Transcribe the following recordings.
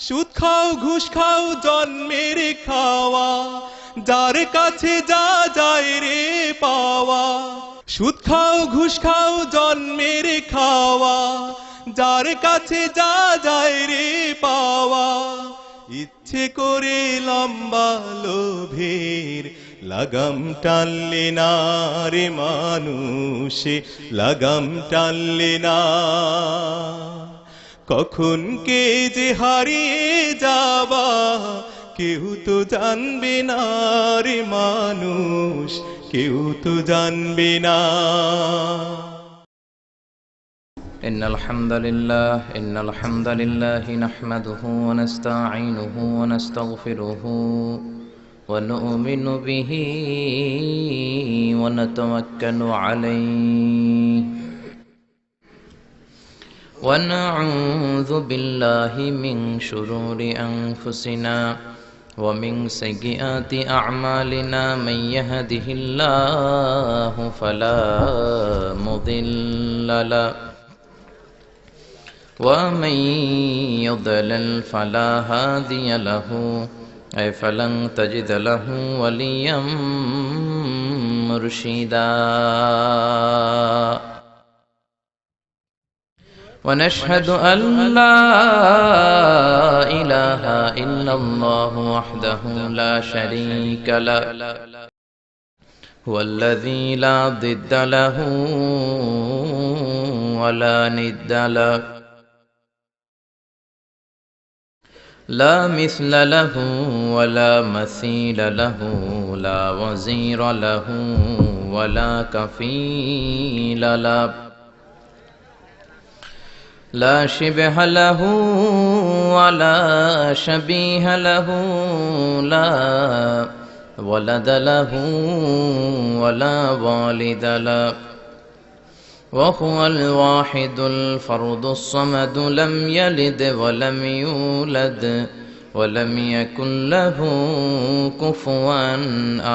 সুদ খাও ঘুষ খাও জন্মের খাওয়া, যার কাছে যা যায় রে পাওয়া। সুদ খাও ঘুষ খাও জন্মের খাওয়া, যার কাছে যা যায় রে পাওয়া। ইচ্ছে করে লম্বা লোভের লাগাম টানলে না রে মানুষে, লাগাম টানলে না। কখন কে যে হারিয়ে যাবা কেউ তো জানবে না রে মানুষ, কেউ তো জানবে না। إن الحمد لله نحمده ونستعينه ونستغفره ونؤمن به ونتوكل عليه ونعوذ بالله من شرور أنفسنا ومن سيئات أعمالنا. من يهده الله فلا مضل له ومن يضلل فلا هادي له، أي فلن تجد له وليا مرشدا. ونشهد أن لا إله إلا الله وحده لا شريك له، هو الذي لا ضد له ولا ند له، لا مثل له ولا مثيل له، لا وزير له ولا كفيل له، لا شبه له ولا شبيه له، لا ولد له ولا والد له، وهو الواحد الفرد الصمد، لم يلد ولم يولد ولم يكن له كفوا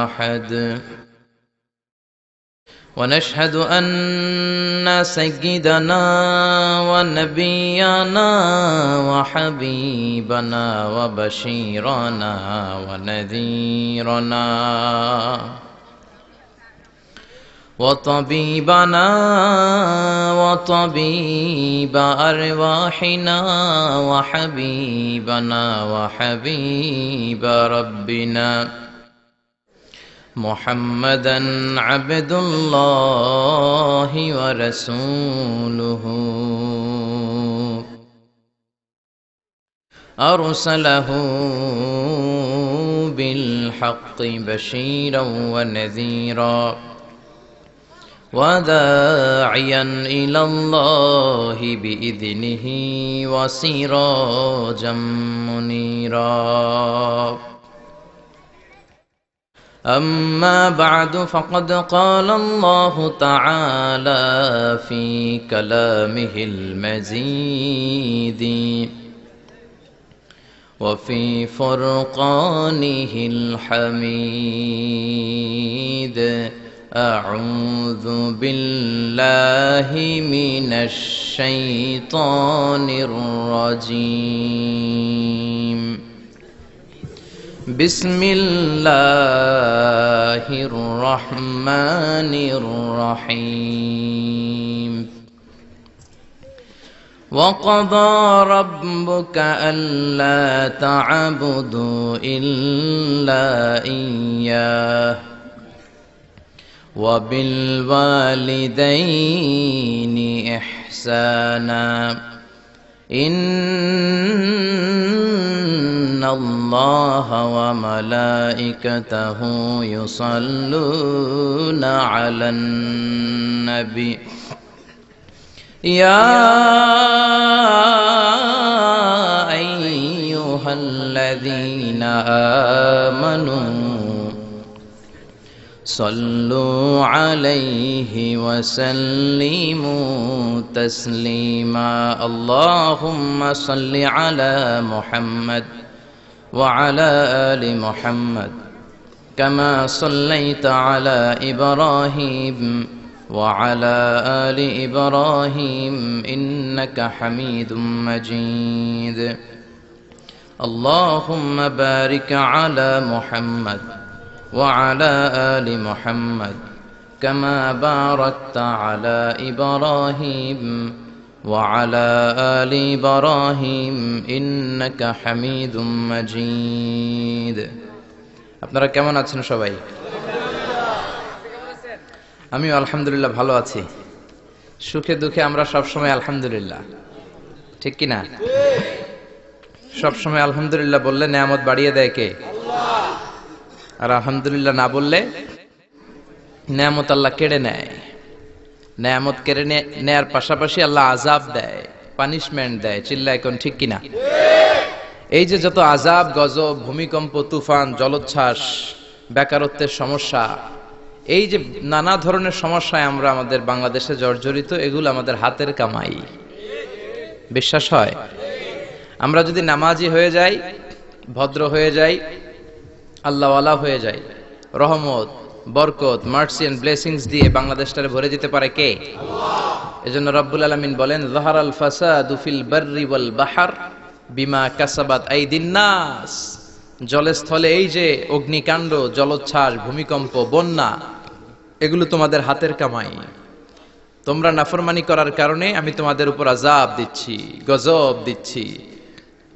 أحد. ونشهد أن سيدنا ونبينا وحبيبنا وبشيرنا ونذيرنا وطبيبنا وطبيب أرواحنا وحبيبنا وحبيب ربنا محمدا عبد الله ورسوله، أرسله بالحق بشيرا ونذيرا وداعيا إلى الله بإذنه وسراجا منيرا. أما بعد، فقد قال الله تعالى في كلامه المجيد وفي فرقانه الحميد: أعوذ بالله من الشيطان الرجيم. بسم الله الرحمن الرحيم. وقضى ربك ألا تعبدوا إلا إياه وبالوالدين إحسانا. إن الله وملائكته يصلون على النبي يا أيها الذين آمنوا صلوا عليه وسلموا تسليما. اللهم صل على محمد وعلى آل محمد كما صليت على إبراهيم وعلى آل إبراهيم إنك حميد مجيد. اللهم بارك على محمد وعلى آل محمد كما باركت على إبراهيم وعلى آل إبراهيم إنك حميد مجيد. আপনারা কেমন আছেন সবাই? আমিও আলহামদুলিল্লাহ ভালো আছি। সুখে দুঃখে আমরা সব সময় আলহামদুলিল্লাহ, ঠিক কি না? সব সময় আলহামদুলিল্লাহ বললে নেয়ামত বাড়িয়ে দেয় কে? আল্লাহ। আর আলহামদুলিল্লাহ না বললে নেয়ামত আল্লাহ কেড়ে নেয়। নেয়ামত কেড়ে নেয়ার পাশাপাশি আল্লাহ আযাব দেয়, পানিশমেন্ট দেয়। চিল্লায় কোন ঠিক কিনা? এই যে যত আযাব, গজব, ভূমিকম্প, তুফান, জলোচ্ছ্বাস, বেকারত্বের সমস্যা, এই যে নানা ধরনের সমস্যায় আমরা আমাদের বাংলাদেশে জর্জরিত, এগুলো আমাদের হাতের কামাই। বিশ্বাস হয়? আমরা যদি নামাজি হয়ে যাই, ভদ্র হয়ে যাই, আল্লাহওয়ালা হয়ে যাই, রহমত, বরকত, মার্সি এন্ড ব্লেসিংস দিয়ে বাংলাদেশটারে ভরে দিতে পারে কে? এজন্য রব্বুল আলামিন বলেন, যাহারাল ফাসাদু ফিল বাররি ওয়াল বাহর বিমা কাসাবাত আইদিন নাস। জলে স্থলে এই যে অগ্নিকাণ্ড, জলোচ্ছ্বাস, ভূমিকম্প, বন্যা, এগুলো তোমাদের হাতের কামাই। তোমরা নাফরমানি করার কারণে আমি তোমাদের উপর আযাব দিচ্ছি, গজব দিচ্ছি।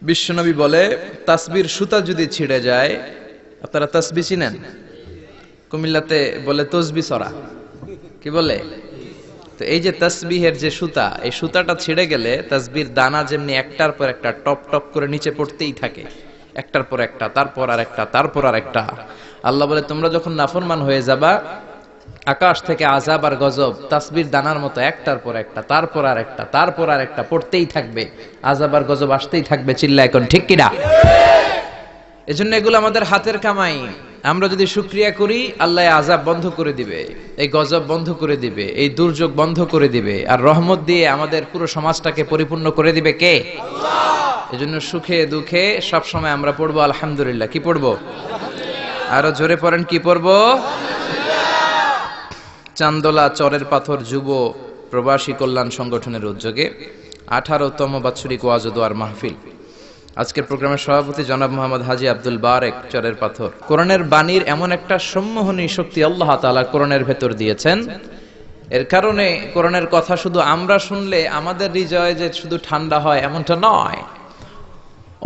বিশ্বনবী বলে, তাসবির সুতা যদি ছিঁড়ে যায়, আপনারা তাসবি চিনেন? কুমিল্লাতে বলে তসবি সরা, কি বলে? তো এই যে তাসবিহের যে সুতা, এই সুতাটা ছিঁড়ে গেলে তাসবির দানা যেমনি একটার পর একটা টপ টপ করে নিচে পড়তেই থাকে, একটার পর একটা, তারপর আর একটা, তারপর আর একটা। আল্লাহ বলে, তোমরা যখন নাফরমান হয়ে যাবা, আকাশ থেকে আযাব আর গজব তাসবির দানার মতো একটার পর একটা, তারপর আর একটা, তারপর আর একটা পড়তেই থাকবে, আযাব আর গজব আসতেই থাকবে। চিল্লা এখন ঠিক কিনা? এজন্য এগুলো আমাদের হাতের কামাই। আমরা যদি শুকরিয়া করি, আল্লাহ আযাব বন্ধ করে দিবে, এই গজব বন্ধ করে দিবে, এই দুর্যোগ বন্ধ করে দিবে, আর রহমত দিয়ে আমাদের পুরো সমাজটাকে পরিপূর্ণ করে দিবে কে? আল্লাহ। এজন্য সুখে দুঃখে সব সময় আমরা পড়বো আলহামদুলিল্লাহ। কি পড়বো? আরো জোরে পড়েন, কি পড়বো? চান্দোলা চরের পাথর যুব প্রবাসী কল্যাণ সংগঠনের উদ্যোগে 18তম বাৎসরিক ওয়াজ ও দোয়ার মাহফিল। আজকের প্রোগ্রামের সভাপতি জনাব মোহাম্মদ হাজী আব্দুল বারেক, চরের পাথর। কোরআনের বাণীর এমন একটা সম্মোহনী শক্তি আল্লাহ তাআলা কোরআনের ভেতর দিয়েছেন, এর কারণে কোরআনের কথা শুধু আমরা শুনলে আমাদের হৃদয় যে শুধু ঠান্ডা হয় এমনটা নয়,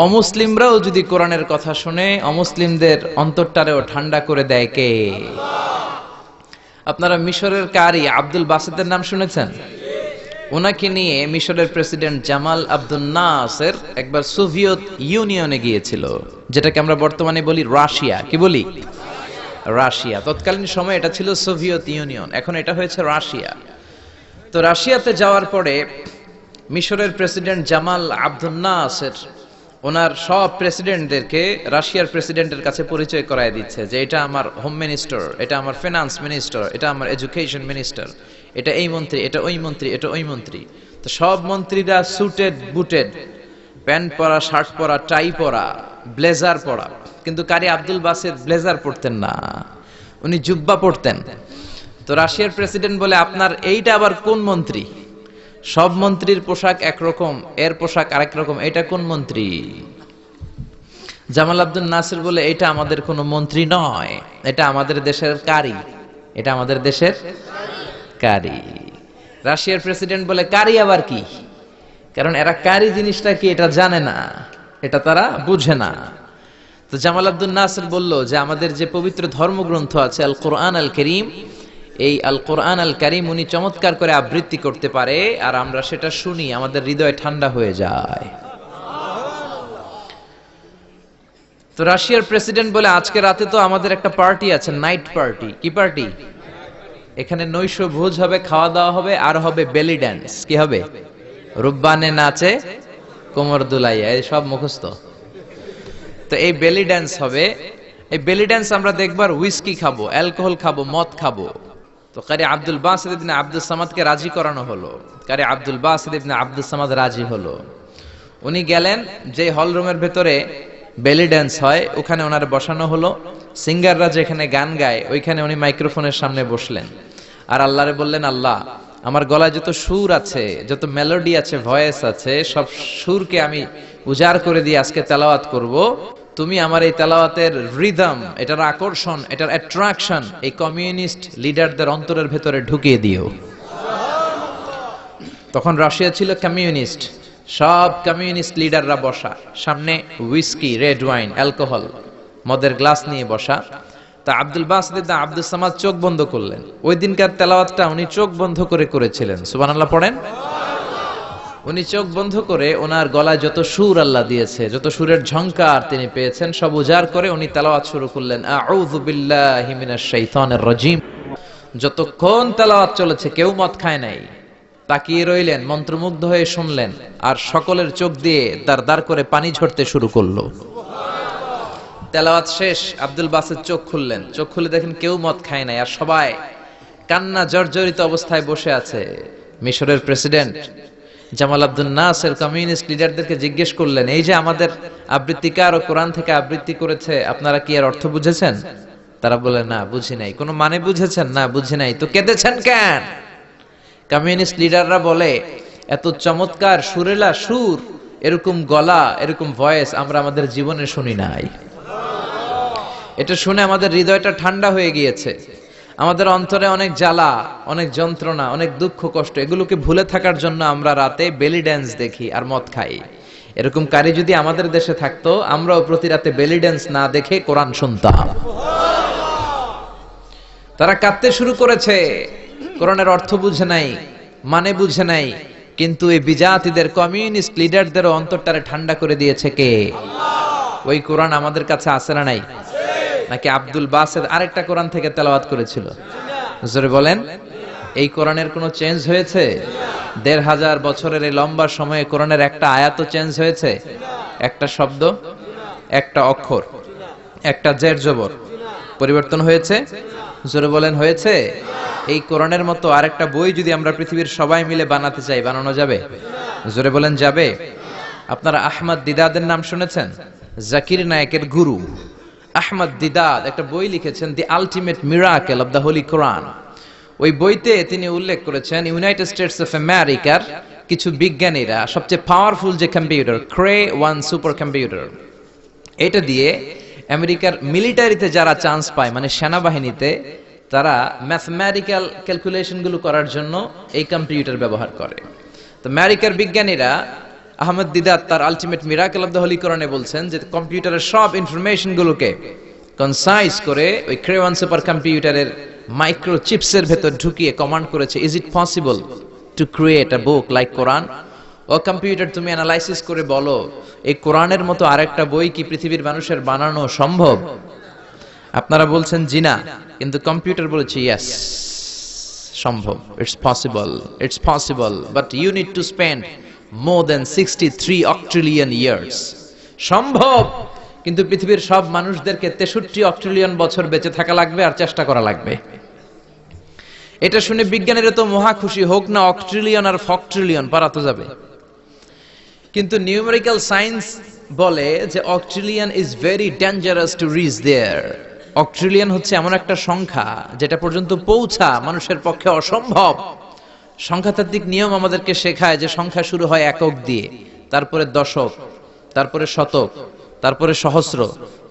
অমুসলিমরাও যদি কোরআনের কথা শুনে অমুসলিমদের অন্তরটারেও ঠান্ডা করে দেয় কে? আপনারা মিশরের কারি আব্দুল বাসেতের নাম শুনেছেন? ওনাকে নিয়ে মিশরের প্রেসিডেন্ট জামাল আব্দুল নাসের একবার সোভিয়েত ইউনিয়নে গিয়েছিল, যেটাকে আমরা বর্তমানে বলি রাশিয়া। কি বলি? রাশিয়া। তৎকালীন সময় এটা ছিল সোভিয়েত ইউনিয়ন, এখন এটা হয়েছে রাশিয়া। তো রাশিয়াতে যাওয়ার পরে মিশরের প্রেসিডেন্ট জামাল আব্দুল নাসের ওনার সব প্রেসিডেন্টদেরকে রাশিয়ার প্রেসিডেন্টের কাছে পরিচয় করায় দিচ্ছে যে এটা আমার হোম মিনিস্টার, এটা আমার ফিনান্স মিনিস্টার, এটা আমার এডুকেশন মিনিস্টার, এটা এই মন্ত্রী, এটা ওই মন্ত্রী, এটা ওই মন্ত্রী। তো সব মন্ত্রীরা সুটেড বুটেড, প্যান্ট পরা, শার্ট পরা, টাই পরা, ব্লেজার পরা। কিন্তু কারি আব্দুল বাসেত ব্লেজার পরতেন না, উনি জুব্বা পরতেন। তো রাশিয়ার প্রেসিডেন্ট বলে, আপনার এইটা আবার কোন মন্ত্রী? সব মন্ত্রীর পোশাক একরকম, এর পোশাক আরেক রকম, এটা কোন মন্ত্রী? জামাল আব্দুল নাসির বলে, এটা আমাদের কোন মন্ত্রী নয়, এটা আমাদের দেশের কারি, এটা আমাদের দেশের কারি। রাশিয়ার প্রেসিডেন্ট বলে, কারি আবার কি? কারণ এরা কারি জিনিসটা কি এটা জানে না, এটা তারা বুঝে না। তো জামাল আব্দুল নাসির বলল যে আমাদের যে পবিত্র ধর্মগ্রন্থ আছে আল কোরআন আল কারীম, এই আল কোরআন আল কারীম উনি চমৎকার করে আবৃত্তি করতে পারে, আর আমরা সেটা শুনি, আমাদের হৃদয় ঠান্ডা হয়ে যায়। তো রাশিয়ার প্রেসিডেন্ট বলে, আজকে রাতে তো আমাদের একটা পার্টি আছে, নাইট পার্টি। কি পার্টি? এখানে নৈশ ভোজ হবে, খাওয়া দাওয়া হবে, আর হবে বেলি ড্যান্স। কি হবে? রুব্বানে নাচে কোমর দুলাইয়া, এই সব মুখস্থ। তো এই বেলি ড্যান্স হবে, এই বেলি ড্যান্স আমরা দেখবার, হুইস্কি খাবো, অ্যালকোহল খাবো, মদ খাবো। তো কারি আব্দুল বাসিত ইবনে আব্দুস সামাদকে রাজি করানো হলো। কারি আব্দুল বাসিত ইবনে আব্দুস সামাদ রাজি হলো। উনি গেলেন, যে হল রুমের ভেতরে বেলি ড্যান্স হয় ওখানে ওনার বসানো হলো। সিঙ্গাররা যেখানে গান গায় ওইখানে উনি মাইক্রোফোনের সামনে বসলেন, আর আল্লাহরে বললেন, আল্লাহ আমার গলায় যত সুর আছে, যত মেলোডি আছে, ভয়েস আছে, সব সুরকে আমি উজাড় করে দিয়ে আজকে তেলাওয়াত করব, তুমি আমার এই তেলাওয়াতের রিদম, এটার আকর্ষণ, এটার অ্যাট্রাকশন এই কমিউনিস্ট লিডারদের অন্তরের ভেতরে ঢুকিয়ে দিও। তখন রাশিয়া ছিল কমিউনিস্ট, সব কমিউনিস্ট লিডাররা বসা, সামনে হুইস্কি, রেড ওয়াইন, অ্যালকোহল, মদের গ্লাস নিয়ে বসা। তা আব্দুল বাসিত ইবনে আব্দুস সামাদ চোখ বন্ধ করলেন। ওই দিনকার তেলাওয়াতটা উনি চোখ বন্ধ করে করেছিলেন। সুবহানাল্লাহ পড়েন। উনি চোখ বন্ধ করে ওনার গলায় যত সুর আল্লাহ দিয়েছে, যত সুরের ঝংকার তিনি পেয়েছেন, সব উজাড় করে উনি তেলাওয়াত শুরু করলেন, আউযু বিল্লাহি মিনাশ শাইতানির রাজিম। যতক্ষণ তেলাওয়াত চলেছে কেউ মদ খায় নাই, তাকিয়ে রইলেন, মন্ত্রমুগ্ধ হয়ে শুনলেন, আর সকলের চোখ দিয়ে দার দার করে পানি ঝরতে শুরু করলো। তেলাওয়াত শেষ, আব্দুল বাসিত চোখ খুললেন, চোখ খুলে দেখেন কেউ মদ খায় নাই, আর সবাই কান্না জর্জরিত অবস্থায় বসে আছে। মিশরের প্রেসিডেন্ট জামাল আব্দুল নাসের কমিউনিস্ট লিডারদেরকে জিজ্ঞেস করলেন, এই যে আমাদের আবৃত্তিকার ও কোরআন থেকে আবৃত্তি করেছে, আপনারা কি এর অর্থ বুঝেছেন? তারা বলে, না বুঝি নাই। কোনো মানে বুঝেছেন? না বুঝি নাই। তো কেঁদেছেন কেন? কমিউনিস্ট লিডাররা বলে, এত চমৎকার সুরেলা সুর, এরকম গলা, এরকম ভয়েস আমরা আমাদের জীবনে শুনি নাই। এটা শুনে আমাদের হৃদয়টা ঠান্ডা হয়ে গিয়েছে, আমাদের অন্তরে অনেক জ্বালা, অনেক যন্ত্রণা, অনেক দুঃখ কষ্ট, এগুলোকে ভুলে থাকার জন্য আমরা রাতে বেলি ড্যান্স দেখি আর মদ খাই। এরকম কারি যদি আমাদের দেশে থাকতো, আমরাও প্রতি রাতে বেলি ড্যান্স না দেখে কোরআন শুনতাম। তারা কাঁদতে শুরু করেছে, কোরআনের অর্থ বুঝে নাই, মানে বুঝে নাই, কিন্তু এই বিজাতিদের কমিউনিস্ট লিডারদেরও অন্তরটারে ঠান্ডা করে দিয়েছে কে? ওই কোরআন আমাদের কাছে আছে না নাই? নাকি আব্দুল বাসিত আরেকটা কোরআন থেকে তেলাওয়াত করেছিল? জোরে বলেন। এই কোরআনের কোনো চেঞ্জ হয়েছে? ১৫০০ বছরের এই লম্বা সময়ে কোরআনের একটা আয়াতও চেঞ্জ হয়েছে? একটা শব্দ, একটা অক্ষর, একটা জের জবর পরিবর্তন হয়েছে? জোরে বলেন, হয়েছে? এই কোরআনের মতো আরেকটা বই যদি আমরা পৃথিবীর সবাই মিলে বানাতে চাই, বানানো যাবে? জোরে বলেন, যাবে? আপনারা আহমদ দিদাদের নাম শুনেছেন? জাকির নায়েকের গুরু আহমদ দিদাদ একটা বই লিখেছেন, the ultimate miracle of the holy Quran. ওই বইতে তিনি উল্লেখ করেছেন, ইউনাইটেড স্টেটস অফ আমেরিকার কিছু বিজ্ঞানীরা সবচেয়ে পাওয়ারফুল যে কম্পিউটার, ক্রে 1 সুপার কম্পিউটার, এটা দিয়ে আমেরিকার মিলিটারিতে যারা চান্স পায়, মানে সেনাবাহিনীতে, তারা ম্যাথমেটিক্যাল ক্যালকুলেশন গুলো করার জন্য এই কম্পিউটার ব্যবহার করে। তো আমেরিকার বিজ্ঞানীরা, আহমদ দিদাত তার ultimate miracle of the Holi কোরআনে বলছেন যে কম্পিউটারের সব ইনফরমেশন গুলোকে কনসাইজ করে ওই ক্রে 1 সুপার কম্পিউটারের মাইক্রো চিপসের ভেতর ঢুকিয়ে কমান্ড করেছে, is it possible to create a book like Quran? ও কম্পিউটার, তুমি অ্যানালাইসিস করে বলো, এই কোরআনের মতো আরেকটা বই কি পৃথিবীর মানুষের বানানো সম্ভব? আপনারা বলছেন জি না, কিন্তু কম্পিউটার বলেছে ইয়েস, সম্ভব, it's possible, it's possible, but you need to spend more than 63 octillion years. সম্ভব, কিন্তু পৃথিবীর সব মানুষদেরকে 63 অক্ট্রিলিয়ন বছর বেঁচে থাকা লাগবে আর চেষ্টা করা লাগবে। এটা শুনে বিজ্ঞানীরা তো মহা খুশি, হোক না অক্ট্রিলিয়ন আর ফক্ট্রিলিয়ন, পারা তো যাবে। কিন্তু নিউমেরিক্যাল সায়েন্স বলে যে octillion is very dangerous to reach there. Octillion হচ্ছে এমন একটা সংখ্যা যেটা পর্যন্ত পৌঁছা মানুষের পক্ষে অসম্ভব। সংখ্যাতাত্ত্বিক নিয়ম আমাদেরকে শেখায় যে সংখ্যা শুরু হয় একক দিয়ে, তারপরে দশক, তারপরে শতক, তারপরে সহস্র,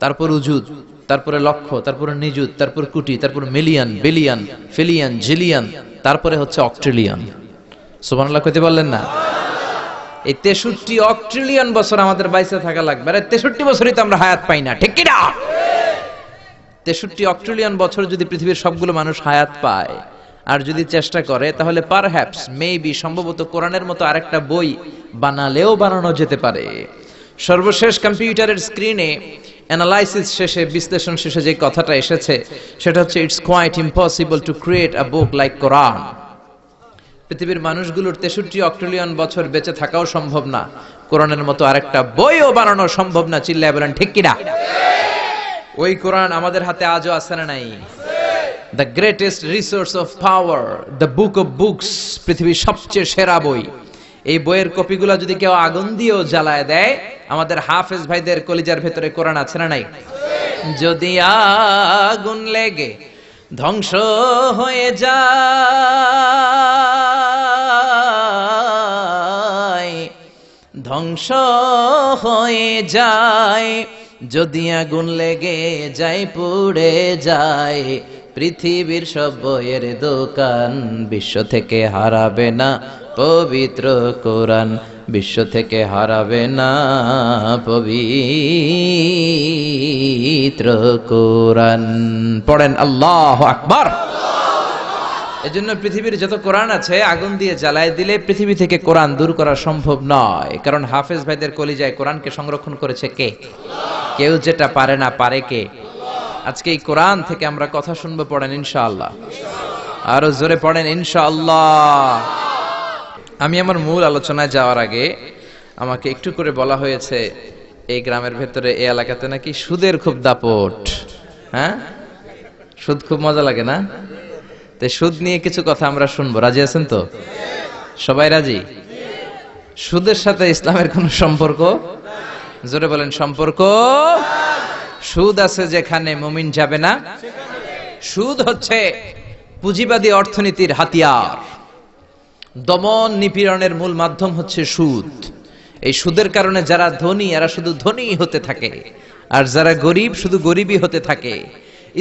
তারপর উজুদ, তারপরে লক্ষ, তারপরে নিযুত, তারপর কোটি, তারপর মিলিয়ন, বিলিয়ন, ফিলিয়ন, জিলিয়ন, তারপরে হচ্ছে অক্ট্রিলিয়ন। সুবহানাল্লাহ কইতে বললেন না? এই 63 অক্ট্রিলিয়ন বছর আমাদের বাইসে থাকা লাগবে। আরে 63 বছরই তো আমরা হায়াত পাই না, ঠিক কি না? 63 অক্ট্রিলিয়ন বছর যদি পৃথিবীর সবগুলো মানুষ হায়াত পায় আর যদি চেষ্টা করে, তাহলে পারহ্যাপস, মেবি, সম্ভবত কোরআনের মতো আরেকটা বই বানালেও বানানো যেতে পারে। সর্বশেষ কম্পিউটারের স্ক্রিনে অ্যানালাইসিস শেষে, বিশ্লেষণ শেষে যে কথাটা এসেছে সেটা হচ্ছে, it's quite impossible to create a book like Quran. পৃথিবীর মানুষগুলোর 63 অক্ট্রিলিয়ন বছর বেঁচে থাকাও সম্ভব না, কোরআনের মতো আরেকটা বইও বানানো সম্ভব না। চিল্লায় বলেন ঠিক কিনা? ওই কোরআন আমাদের হাতে আজও আছে না নাই? The greatest resource of power, the book of books, পৃথিবীর সবচেয়ে সেরা বই। এই বইয়ের কপিগুলা যদি কেউ আগুন দিয়েও জ্বালায় দেয়, আমাদের হাফেজ ভাইদের কলিজার ভেতরে কোরআন আছে না নাই? যদি আগুন লেগে ধ্বংস হয়ে যায়, ধ্বংস ধ্বংস হয়ে যায়, যদি আগুন লেগে যায় পুড়ে যায়, পৃথিবীর সব বইয়ের দোকান বিশ্ব থেকে হারাবে না পবিত্র কোরআন, বিশ্ব থেকে হারাবে না পবিত্র কোরআন। পড়েন আল্লাহু আকবার। এজন্য পৃথিবীর যত কোরআন আছে আগুন দিয়ে জ্বালায় দিলে পৃথিবী থেকে কোরআন দূর করা সম্ভব নয়, কারণ হাফেজ ভাইদের কলিজায় কোরআনকে সংরক্ষণ করেছে কে? কেউ যেটা পারে না, পারে কে? আজকে এই কোরআন থেকে আমরা কথা শুনবো, পড়েন ইনশাআল্লাহ। আরো জোরে পড়েন ইনশাআল্লাহ। আমি আমার মূল আলোচনায় যাওয়ার আগে আমাকে একটু করে বলা হয়েছে এই গ্রামের ভেতরে, এই এলাকাতে নাকি সুদের খুব দাপট। হ্যাঁ, সুদ খুব মজা লাগে না? তো সুদ নিয়ে কিছু কথা আমরা শুনবো, রাজি আছেন তো? সবাই রাজি? সুদের সাথে ইসলামের কোন সম্পর্ক? জোরে বলেন সম্পর্ক। সুদ আছে যেখানে মুমিন যাবে না। সুদ হচ্ছে পুঁজিবাদী অর্থনীতির হাতিয়ার। দমন নিপীড়নের মূল মাধ্যম হচ্ছে সুদ। এই সুদের কারণে যারা ধনী এরা শুধু ধনী হতে থাকে, আর যারা গরিব শুধু গরিবই হতে থাকে।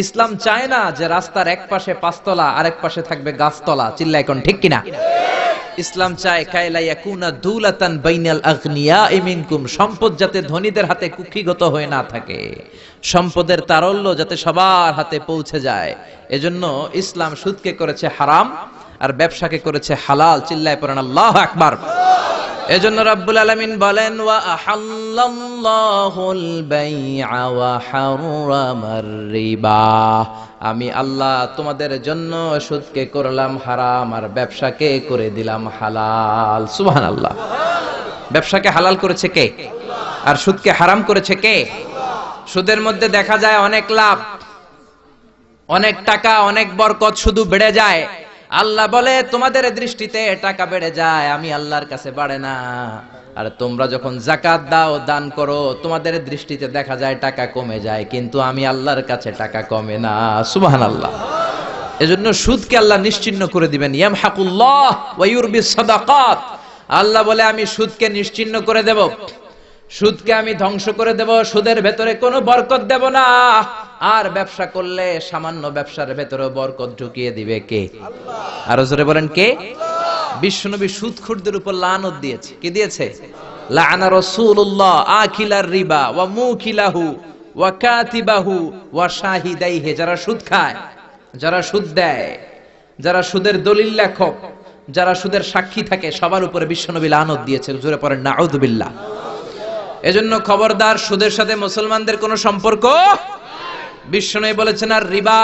ইসলাম চায় না যে রাস্তার এক পাশে পাঁচতলা আর এক পাশে থাকবে গাছতলা। চিল্লা এখন ঠিক কিনা? ইসলাম চায় কায়লা ইয়াকুনা দুলাতান বাইনাল আগনিয়াই মিনকুম, সম্পদ যাতে ধনীদের হাতে কুক্ষিগত হয়ে না থাকে, সম্পদের তারল্য যাতে সবার হাতে পৌঁছে যায়। এজন্য ইসলাম সুদকে করেছে হারাম আর ব্যবসাকে করেছে হালাল। চিল্লায় পড়েন আল্লাহু আকবার। এজন্য রাব্বুল আলামিন বলেন ওয়া আহাল্লাল্লাহুল বাইআ ওয়া হারামার রিবা, আমি আল্লাহ তোমাদের জন্য সুদকে করলাম হারাম আর ব্যবসাকে করে দিলাম হালাল। সুবহানাল্লাহ। ব্যবসাকে হালাল করেছে কে? আর সুদকে হারাম করেছে কে? সুদের মধ্যে দেখা যায় অনেক লাভ, অনেক টাকা, অনেক বরকত, শুধু বেড়ে যায়। আল্লাহ বলে তোমাদের দৃষ্টিতে টাকা বেড়ে যায়, আমি আল্লাহর কাছে বাড়ে না। আর তোমরা যখন যাকাত দাও, দান করো, তোমাদের দৃষ্টিতে দেখা যায় টাকা কমে যায়, কিন্তু আমি আল্লাহর কাছে টাকা কমে না। সুবহানাল্লাহ। এজন্য সুদকে আল্লাহ নিশ্চিহ্ন করে দিবেন। ইয়ামহাকুল্লাহ ওয়া ইউরবিস সাদাকাত। আল্লাহ বলে আমি সুদকে নিশ্চিহ্ন করে দেব, সুদকে আমি ধ্বংস করে দেব, সুদের ভেতরে কোনো বরকত দেব না। আর ব্যবসা করলে সামান্য ব্যবসার ভেতরে বরকত ঢুকিয়ে দিবে কে? আল্লাহ। আরো জোরে বলেন কে? বিশ্বনবী সুদখোরদের উপর লানত দিয়েছে। কি দিয়েছে? লাআনা রাসূলুল্লাহ আকিলার রিবা ওয়া মুকিলাহু ওয়া কাতিবাহু ওয়া শাহিদাইহি। যারা সুদ খায়, যারা সুদ দেয়, যারা সুদের দলিল লেখক, যারা সুদের সাক্ষী থাকে, সবার উপরে বিশ্বনবী লানত দিয়েছে। জোরে পড়েন নাউযুবিল্লাহ। এজন্য খবরদার, সুদের সাথে মুসলমানদের কোনো সম্পর্ক। বিশ্বনবী বলেছেন আর রিবা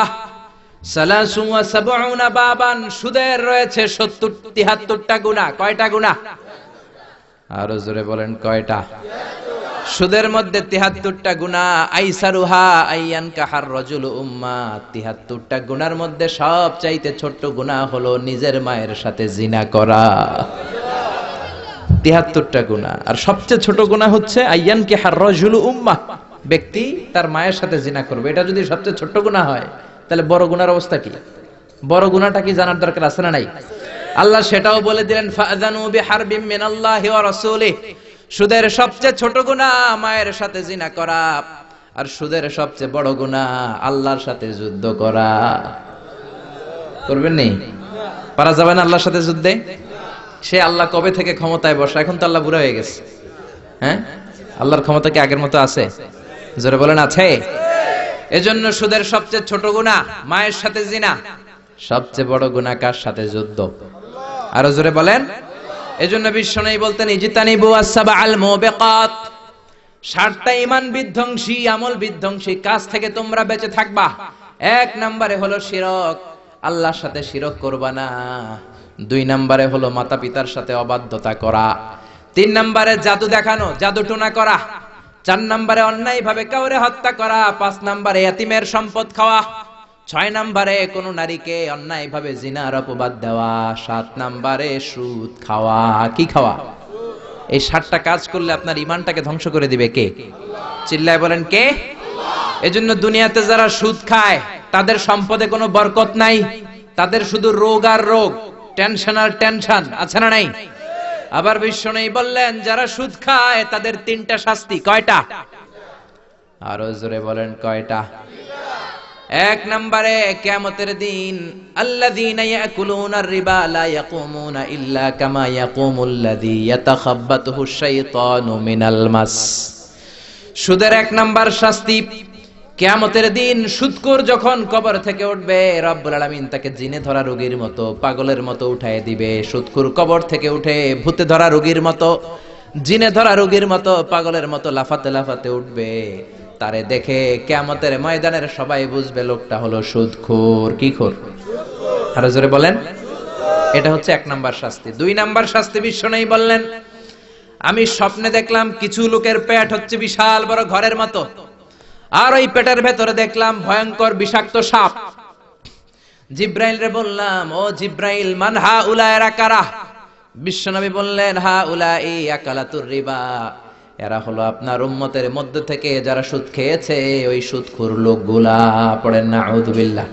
সালাসু ওয়া সাবউনা বাবান, সুদের রয়েছে 73টা গুনাহ। কয়টা গুনাহ? আরো জোরে বলেন কয়টা? সুদের মধ্যে 73টা গুনাহ। আইসারুহা আইয়ান কাহার রাজুল উম্মা, 73টা গুনার মধ্যে সবচাইতে ছোট গুনাহ হলো নিজের মায়ের সাথে জিনা করা। 73টা গুনাহ। আর সবচেয়ে ছোট গুনাহ হচ্ছে আইয়ান কাহার রাজুল উম্মা, ব্যক্তি তার মায়ের সাথে জিনা করবে। এটা যদি সবচেয়ে ছোট গুনাহ হয়, তাহলে বড় গুনার অবস্থা কি? বড় গুনাহটা কি জানার দরকার আছে না নাই? আল্লাহ সেটাও বলে দিলেন ফাআযানু বিহারবিম মিনাল্লাহি ওয়া রাসূলিহি। সুদের সবচেয়ে ছোট গুনাহ মায়ের সাথে জিনা করা, আর সুদের সবচেয়ে বড় গুনাহ আল্লাহর সাথে যুদ্ধ করা। করবেন নি? পারা যাবে না আল্লাহর সাথে যুদ্ধে? সে আল্লাহ কবে থেকে ক্ষমতায় বসা? এখন তো আল্লাহ বুড়া হয়ে গেছে। হ্যাঁ, আল্লাহর ক্ষমতা কি আগের মতো আছে? জোরে বলেন আছে। এজন্য সুদের সবচেয়ে ছোট গুনাহ মায়ের সাথে জিনা, সবচেয়ে বড় গুনাহ কার সাথে? যুদ্ধ। আরো জোরে বলেন। এজন্য বিশ্বনবী বলতেন ইজতানিবু আস-সাবআল মুবিকাত, 7টা ঈমান বিধ্বংসী, আমল বিধ্বংসী কাজ থেকে তোমরা বেঁচে থাকবা। 1 নম্বরে হলো শিরক, আল্লাহর সাথে শিরক করবা না। 2 নম্বরে হলো মাতা পিতার সাথে অবাধ্যতা করা। 3 নম্বরে জাদু দেখানো, জাদু টোনা করা। 4 নম্বরে অন্যায় ভাবে কাউরে হত্যা করা। 5 নম্বরে এতিমের সম্পদ খাওয়া। 6 নম্বরে কোন নারীকে অন্যায় ভাবে জিনার অপবাদ দেওয়া। 7 নম্বরে সুদ খাওয়া। কি খাওয়া? এই 7টা কাজ করলে আপনার ঈমানটাকে ধ্বংস করে দিবে কে? চিল্লায় বলেন কে? আল্লাহ। এজন্য দুনিয়াতে যারা সুদ খায় তাদের সম্পদে কোনো বরকত নাই, তাদের শুধু রোগ আর রোগ, টেনশন আর টেনশন। আছে না নাই? আবার বিশ্বনবী বললেন যারা সুদ খায় তাদের তিনটা শাস্তি। কয়টা? আরো জোরে বলেন কয়টা? এক নম্বরে কিয়ামতের দিন আল্লাযীনা ইয়াকুলুনার রিবা লা ইয়াকুমুনা ইল্লা কামা ইয়াকুমুল্লাযী ইয়াতাখাব্বাতুহু শাইতানু মিনাল মাস। সুদের এক নাম্বার শাস্তি, কিয়ামতের দিন সুদখোর যখন কবর থেকে উঠবে, রব্বুল আলামিন তাকে জিনে ধরা রোগীর মতো, পাগলের মতো উঠায় দিবে। সুদখোর কবর থেকে উঠে ভূতে ধরা রোগীর মতো, জিনে ধরা রোগীর মতো, পাগলের মতো লাফাতে লাফাতে উঠবে। তারে দেখে কিয়ামতের ময়দানের সবাই বুঝবে লোকটা হলো সুদখোর। কি খোর? আরো জোরে বলেন। এটা হচ্ছে এক নাম্বার শাস্তি। দুই নাম্বার শাস্তি বিশ্বনবী বললেন, আমি স্বপ্নে দেখলাম কিছু লোকের পেট হচ্ছে বিশাল বড় ঘরের মতো, আর ওই পেটের ভেতরে দেখলাম ভয়ঙ্কর বিষাক্ত সাপ। জিব্রাইল রে বললাম, ও জিব্রাইল, মান হা উলায়রা কারা? বিশ্বনবী বললেন, হা উলাই আকালাতুর রিবা, এরা হলো আপনার উম্মতের মধ্য থেকে যারা সুদ খেয়েছে, ওই সুদখোর লোকগুলা। পড়েন না আউযুবিল্লাহ।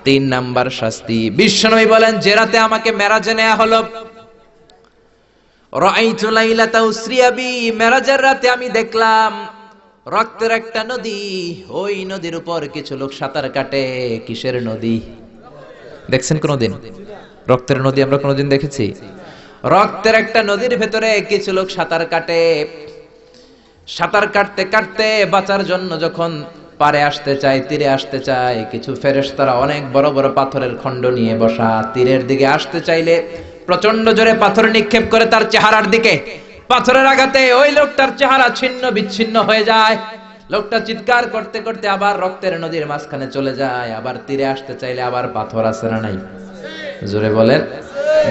তিন নাম্বার শাস্তি বিশ্বনবী বলেন, যে রাতে আমাকে মেরাজে নেওয়া হলো, রাআইতু লাইলাতা উসরিয়া বি, মেরাজের রাতে আমি দেখলাম রক্তের একটা নদী, ওই নদীর উপর কিছু লোক সাঁতার কাটে। কিসের নদী? দেখছেন কোনদিন রক্তের নদী? আমরা কোনদিন দেখেছি? রক্তের একটা নদীর ভেতরে কিছু লোক সাঁতার কাটে। সাঁতার কাটতে কাটতে বাঁচার জন্য যখন পারে আসতে চায়, তীরে আসতে চায়, কিছু ফেরেশতারা অনেক বড় বড় পাথরের খণ্ড নিয়ে বসা, তীরের দিকে আসতে চাইলে প্রচন্ড জোরে পাথর নিক্ষেপ করে তার চেহারার দিকে। পাথরের আঘাতে ওই লোকটার চেহারা ছিন্ন বিচ্ছিন্ন হয়ে যায়। লোকটা চিৎকার করতে করতে আবার রক্তের নদীর মাঝখানে চলে যায়। আবার তীরে আসতে চাইলে আবার পাথর আছে না নাই? জোরে বলেন।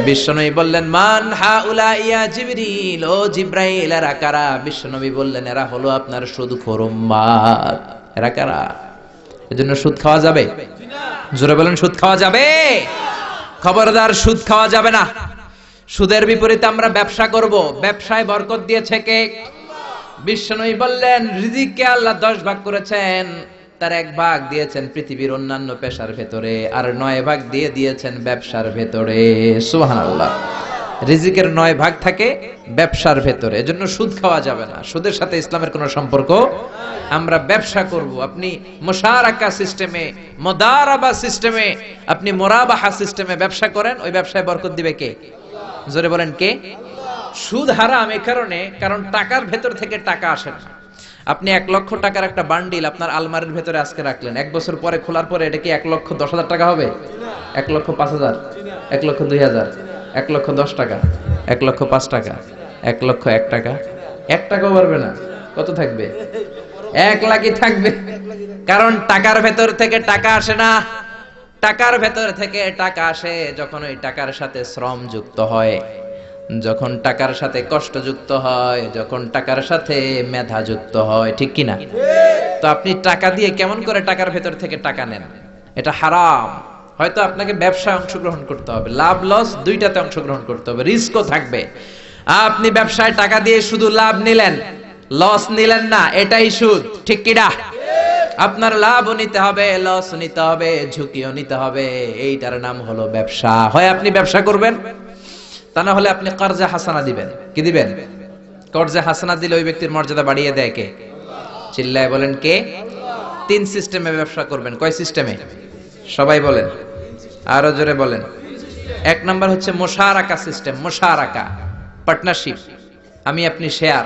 বিশ্বনবী বললেন, মান হাউলা ইয়া জিবরিল, ও জিব্রাইল, এরা কারা? বিশ্বনবী বললেন, এরা হলো আপনার সুদখোর উম্মত। এরা কারা? এজন্য সুদ খাওয়া যাবে? জোরে বলেন, সুদ খাওয়া যাবে? খবরদার, সুদ খাওয়া যাবে না। সুদের বিপরীতে আমরা ব্যবসা করব। ব্যবসায় বরকত দিয়েছে কে? বিশ্বনবী বললেন, রিজিককে আল্লাহ 10 ভাগ করেছেন, তার 1 ভাগ দিয়েছেন পৃথিবীর অন্যান্য পেশার ভেতরে, আর 9 ভাগ দিয়ে দিয়েছেন ব্যবসার ভেতরে। সুবহানাল্লাহ। রিজিকের 9 ভাগ থাকে ব্যবসার ভেতরে, এজন্য সুদ খাওয়া যাবে না। সুদের সাথে ইসলামের কোনো সম্পর্ক। আমরা ব্যবসা করব। আপনি মুশারাকা সিস্টেমে, মুদারাবা সিস্টেমে, আপনি মুরাবাহা সিস্টেমে ব্যবসা করেন, ওই ব্যবসায় বরকত দিবে কে? জোরে বলেন কে? সুদ হারাম এই কারণে, কারণ টাকার ভেতর থেকে টাকা আসে না। আপনি 1 লক্ষ টাকার একটা বান্ডিল আপনার আলমারির ভেতরে আজকে রাখলেন, 1 বছর পরে খোলার পরে এটা কি 1,10,000 টাকা হবে? 1,05,000, 1,02,000, 1,10,000 টাকা, 1,05,000 টাকা, 1,01,000 টাকা? 1 টাকাও পারবে না। কত থাকবে? 1 লাখই থাকবে। কারণ টাকার ভেতর থেকে টাকা আসে না। টাকার ভেতর থেকে টাকা আসে যখন ওই টাকার সাথে শ্রম যুক্ত হয়, যখন টাকার সাথে কষ্ট যুক্ত হয়, যখন টাকার সাথে মেধা যুক্ত হয়। ঠিক কিনা? তো আপনি টাকা দিয়ে কেমন করে টাকার ভেতর থেকে টাকা নেন? এটা হারাম। হয়তো আপনাকে ব্যবসায় অংশগ্রহণ করতে হবে, লাভ লস দুইটাতে অংশগ্রহণ করতে হবে, রিস্কও থাকবে। আপনি ব্যবসায় টাকা দিয়ে শুধু লাভ নিলেন, লস নিলেন না, এটাই সুদ। ঠিক কিনা? আপনার লাভও নিতে হবে, লস নিতে হবে, ঝুঁকিও নিতে হবে। এইটার নাম হলো ব্যবসা। হয় আপনি ব্যবসা করবেন, তা না হলে আপনি কর্জে হাসানা দিবেন। কি দিবেন? কর্জে হাসানা দিলে ওই ব্যক্তির মর্যাদা বাড়িয়ে দেয় কে? চিল্লায় বলেন কে? 3 সিস্টেমে ব্যবসা করবেন। কয় সিস্টেমে? সবাই বলেন, আরো জোরে বলেন। 1 নাম্বার হচ্ছে মুশারাকা সিস্টেম। মুশারাকা, পার্টনারশিপ। আমি আপনি শেয়ার,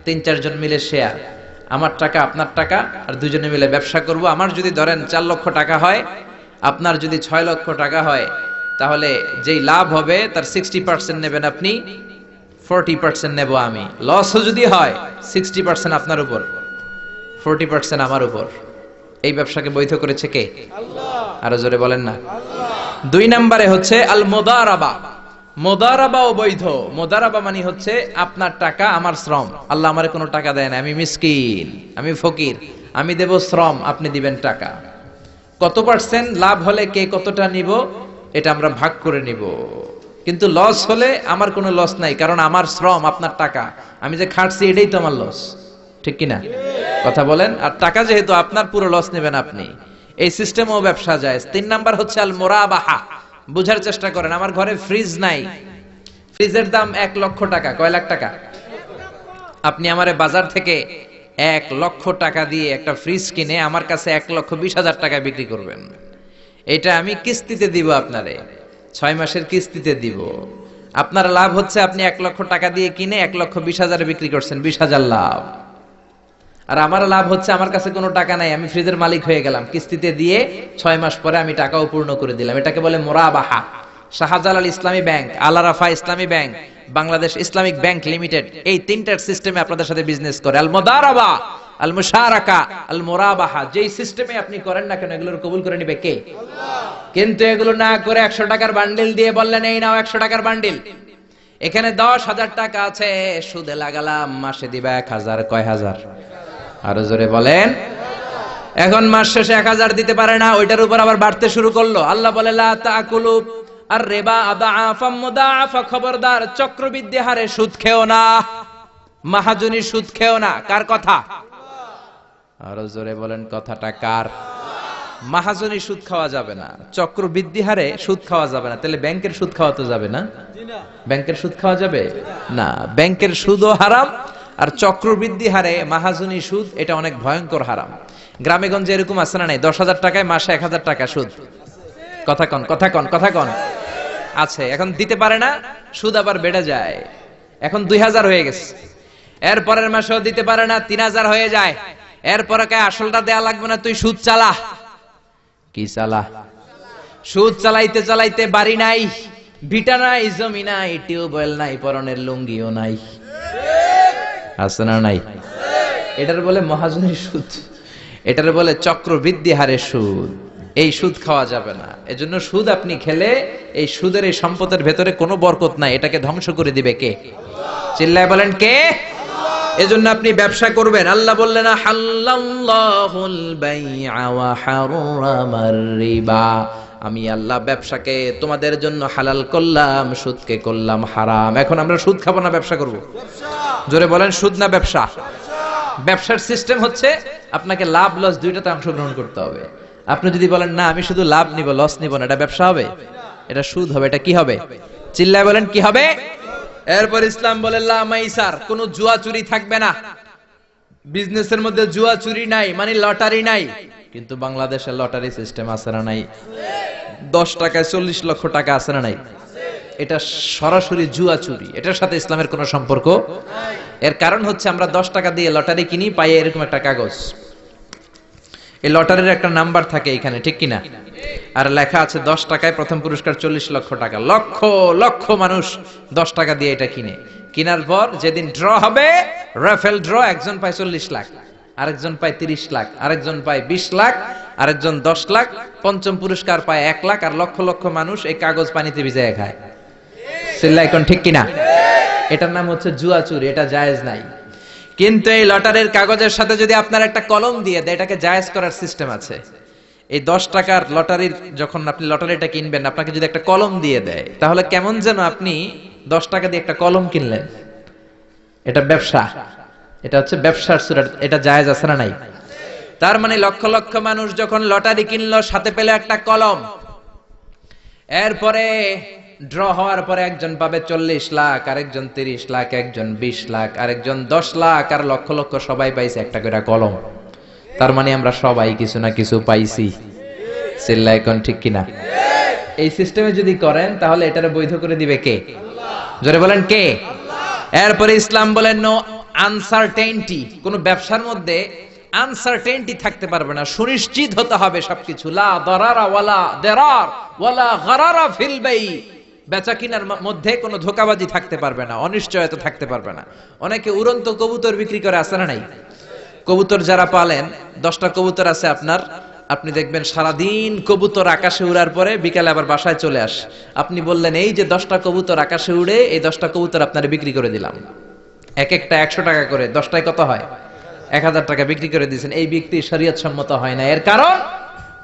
3-4 জন মিলে শেয়ার, আমার টাকা আপনার টাকা, আর দুজনে মিলে ব্যবসা করব। আমার যদি ধরেন 4 লক্ষ টাকা হয়, আপনার যদি 6 লক্ষ টাকা হয়, তাহলে যেই লাভ হবে তার 60% নেবেন আপনি, 40% নেব আমি। লসও যদি হয় 60% আপনার উপর, 40% আমার উপর। এই ব্যবসাকে বৈধ করেছে কে? আল্লাহ। আরো জোরে বলেন না। 2 নম্বরে হচ্ছে আল মুদারাবা। মুদারাবাও বৈধ। মুদারাবা মানে হচ্ছে আপনার টাকা আমার শ্রম। আল্লাহ আমারে কোনো টাকা দেয় না, আমি মিসকিন, আমি ফকির, আমি দেব শ্রম, আপনি দিবেন টাকা। কত পার্সেন্ট লাভ হলে কে কতটা নিব এটা আমরা ভাগ করে নিব। কিন্তু লস হলে আমার কোনো লস নাই, কারণ আমার শ্রম আপনার টাকা, আমি যে খাটছি এটাই তো আমার লস। ঠিক কিনা? কথা বলেন। আর টাকা যেহেতু আপনার, পুরো লস নেবেন আপনি। এই সিস্টেমও ব্যবসা যায়। 3 নাম্বার হচ্ছে আল মুরাবাহা। বুঝার চেষ্টা করেন। আমার ঘরে ফ্রিজ নাই, ফ্রিজের দাম 1 লক্ষ টাকা। কয় লাখ টাকা? আপনি আমারে বাজার থেকে 1 লক্ষ টাকা দিয়ে একটা ফ্রিজ কিনে আমার কাছে 1,20,000 টাকায় বিক্রি করবেন। এটা আমি কিস্তিতে দিব আপনারে, 6 মাসের কিস্তিতে দিব। আপনার লাভ হচ্ছে আপনি 1 লক্ষ টাকা দিয়ে কিনে 1,20,000 বিক্রি করছেন, 20,000 লাভ। আর আমার লাভ হচ্ছে আমার কাছে কোনো টাকা নাই, আমি ফ্রিজের মালিক হয়ে গেলাম, কিস্তিতে দিয়ে 6 মাস পরে আমি টাকাও পূর্ণ করে দিলাম। এটাকে বলে মোরাবাহা। শাহজালাল ইসলামী ব্যাংক, আল আরাফা ইসলামী bank, Bangladesh Islamic bank limited, এই তিনটার সিস্টেমে আপনাদের সাথে বিজনেস করে। আল মুদারাবা, আল মুশারাকা, আল মুরাবাহা, যেই সিস্টেমে আপনি করেন না কেন এগুলোর কবুল করে নিবে কে? আল্লাহ। কিন্তু এগুলো না করে 100 টাকার বান্ডিল দিয়ে বললেন এই নাও 100 টাকার বান্ডিল, এখানে 10,000 টাকা আছে, সুদে লাগালাম, মাসে দিবা 1,000। কয় হাজার? আরো জোরে বলেন। এখন মাস শেষে 1,000 দিতে পারে না, ওইটার উপর আবার বাড়তে শুরু করলো। আল্লাহ বলে লা তাকুলু আর রিবা আদাআফা মুদাআফা, খবরদার চক্রবৃদ্ধি হারে সুদ খেও না, মাহাজনী সুদ খেও না। কার কথা? আরো জোরে বলেন, কথাটা কার? মাহাজনী সুদ খাওয়া যাবে না, চক্রবৃদ্ধি হারে সুদ খাওয়া যাবে না। তাহলে ব্যাংকের সুদ খাওয়া তো যাবে না? ব্যাংকের সুদ খাওয়া যাবে না, ব্যাংকের সুদও হারাম, আর চক্রবৃদ্ধি হারে মাহাজনী সুদ, এটা অনেক ভয়ঙ্কর হারাম। গ্রামে গঞ্জে এরকম আছে না নাই? 10,000 টাকায় মাসে 1,000 টাকা সুদ। কথা কন, কথা কন, কথা কন। আছে, এখন দিতে পারে না, সুদ আবার বেড়ে যায়। এখন 2,000 হয়ে গেছে, এর পরের মাসেও দিতে পারে না, 3,000 হয়ে যায়। এরপরে কে আসলটা দেয়া লাগবে না, তুই সুদ চালা। কি চালা? সুদ চালাইতে চালাইতে বাড়ি নাই, ভিটা নাই, জমি নাই, টিউবওয়েল নাই, পরনের লুঙ্গিও নাই। আছে না নাই? এটার বলে মহাজনী সুদ, এটার বলে চক্রবৃদ্ধি হারে সুদ। এই সুদ খাওয়া যাবে না। এজন্য সুদ আপনি খেলে এই সুদের এই সম্পদের ভেতরে কোনো বরকত নাই, এটাকে ধ্বংস করে দিবে কে? চিল্লায় বলেন কে? এজন্য আপনি ব্যবসা করবেন। আল্লাহ বললেন হাল্লাল্লাহুল বাইআ ওয়া হারামার রিবা, আমি আল্লাহ ব্যবসাকে তোমাদের জন্য হালাল করলাম, সুদকে করলাম হারাম। এখন আমরা সুদ খাবো না ব্যবসা করব? জোরে বলেন, সুদ না ব্যবসা? ব্যবসার সিস্টেম হচ্ছে আপনাকে লাভ লস দুইটাতে অংশগ্রহণ করতে হবে। আপনি যদি বলেন না আমি শুধু লাভ নিব লস নিব না, এটা ব্যবসা হবে? এটা সুদ হবে। এটা কি হবে? চিল্লায় বলেন কি হবে? এরপর ইসলাম বলে লা মাইসার, কোনো জুয়া চুরি থাকবে না। বিজনেসের মধ্যে জুয়া চুরি নাই, মানে লটারি নাই। কিন্তু বাংলাদেশে লটারি সিস্টেম আছে না নাই? 10 টাকায় 40 লক্ষ টাকা আছে না নাই? এটা সরাসরি জুয়া চুরি, এটার সাথে ইসলামের কোনো সম্পর্ক নাই। এর কারণ হচ্ছে আমরা 10 টাকা দিয়ে লটারি কিনি, পাই এরকম একটা কাগজ, এই লটারির একটা নাম্বার থাকে এখানে, ঠিক কিনা? আর লেখা আছে 10 টাকায় প্রথম পুরস্কার 40 লক্ষ টাকা। লক্ষ লক্ষ মানুষ 10 টাকা দিয়ে এটা কিনে। কেনার পর যেদিন ড্র হবে, রাফেল ড্র, একজন পায় 40 লাখ, আরেকজন পায় 30 লাখ, আরেকজন পায় 20 লাখ, আরেকজন 10 লাখ, পঞ্চম পুরস্কার পায় 1 লাখ, আর লক্ষ লক্ষ মানুষ এই কাগজ পানিতে ভিজায় খায়। সিল্লাইকন ঠিক কিনা? এটার নাম হচ্ছে জুয়া চুরি, এটা জায়েজ নাই। কিন্তু এই লটারির কাগজের সাথে যদি আপনার একটা কলম দিয়ে দেয়, এটাকে জায়েজ করার সিস্টেম আছে। এই 10 টাকার লটারির, যখন আপনি লটারিটা কিনবেন, আপনাকে যদি একটা কলম দিয়ে দেয়, তাহলে কেমন যেন আপনি 10 টাকা দিয়ে একটা কলম কিনলেন। এটা ব্যবসা, এটা হচ্ছে ব্যবসার সুরা, এটা জায়েজ আছে না নাই? তার মানে লক্ষ লক্ষ মানুষ যখন লটারি কিনলো, সাথে পেলে একটা কলম। এরপরে ড্র হওয়ার পরে একজন পাবে 40 লাখ, আরেকজন 30 লাখ, একজন 20 লাখ, আরেকজন 10 লাখ, আর লক্ষ লক্ষ সবাই পাইছে একটা করে কলম। তার মানে আমরা সবাই কিছু না কিছু পাইছি। চিল্লায় এখন ঠিক কিনা? এই সিস্টেমে যদি করেন তাহলে এটারে বৈধ করে দিবে কে? জোরে বলেন কে? এরপরে ইসলাম বলেন নো আনসার্টেইনটি, কোন ব্যবসার মধ্যে আনসার্টেইনটি থাকতে পারবে না, সুনিশ্চিত হতে হবে সবকিছু। লা দারারা ওয়ালা দারার ওয়ালা গারারা ফিল বাই, বেচা কিনার মধ্যে কোনো ধোঁকাবাজি থাকতে পারবে না, অনিশ্চয়তা থাকতে পারবে না। অনেকে উড়ন্ত কবুতর বিক্রি করে, আছে না নাই? কবুতর যারা পালেন, 10টা কবুতর আছে আপনার, আপনি দেখবেন সারাদিন কবুতর আকাশে উড়ার পরে বিকালে আবার বাসায় চলে আসে। আপনি বললেন এই যে 10টা কবুতর আকাশে উড়ে, এই 10টা কবুতর আপনার বিক্রি করে দিলাম, এক একটা 100 টাকা করে, 10টায় কত হয়? 1000 টাকা বিক্রি করে দিয়েছেন। এই বিক্রি শরীয়ত সম্মত হয় না। এর কারণ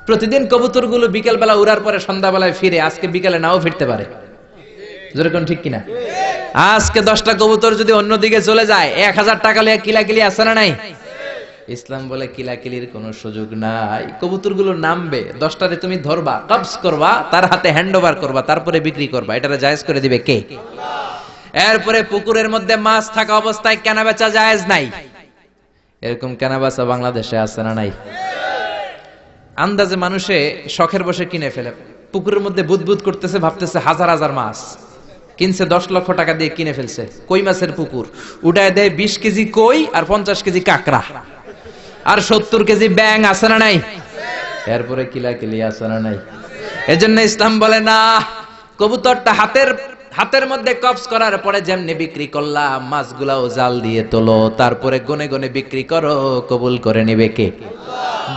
প্রতিদিন কবুতরগুলো বিকেল বেলা উড়ার পরে সন্ধ্যাবেলায় ফিরে, আজকে বিকালে নাও ফিরতে পারে। যেরকম ঠিক কিনা? আজকে 10টা কবুতর যদি অন্যদিকে চলে যায়, 1000 টাকা লিয়ে কিলাকিলি আছে না নাই? ইসলাম বলে কিলাকিলির কোনো সুযোগ নাই। কবুতরগুলো নামবে, 10টারে তুমি ধরবা, কবজ করবা, তার হাতে হ্যান্ড ওভার করবা, তারপরে বিক্রি করবা। এটারে জায়েজ করে দিবে কে? এরপরে পুকুরের মধ্যে মাছ থাকা অবস্থায় কেনা বেচা জায়েজ নাই। এরকম কেনা বেচা বাংলাদেশে আছে না নাই? আন্দাজে মানুষে শখের বসে কিনে ফেলে, পুকুরের মধ্যে বুদবুদ করতেছে, ভাবতেছে হাজার হাজার মাছ কিনছে, 10 লক্ষ টাকা দিয়ে কিনে ফেলছে। কই মাছের পুকুর, উঠায় দেয় 20 কেজি কই আর 50 কেজি কাঁকড়া আর 70 কেজি ব্যাং, আছে না নাই? এরপরে কিলাকিলি, আছে না নাই? এজন্য ইসলাম বলে না, কবুতরটা হাতের মধ্যে কবজ করার পরে যেমনি বিক্রি করলাম, মাছগুলাও জাল দিয়ে তোলো, তারপরে গনে গনে বিক্রি করো, কবুল করে নিবে কে?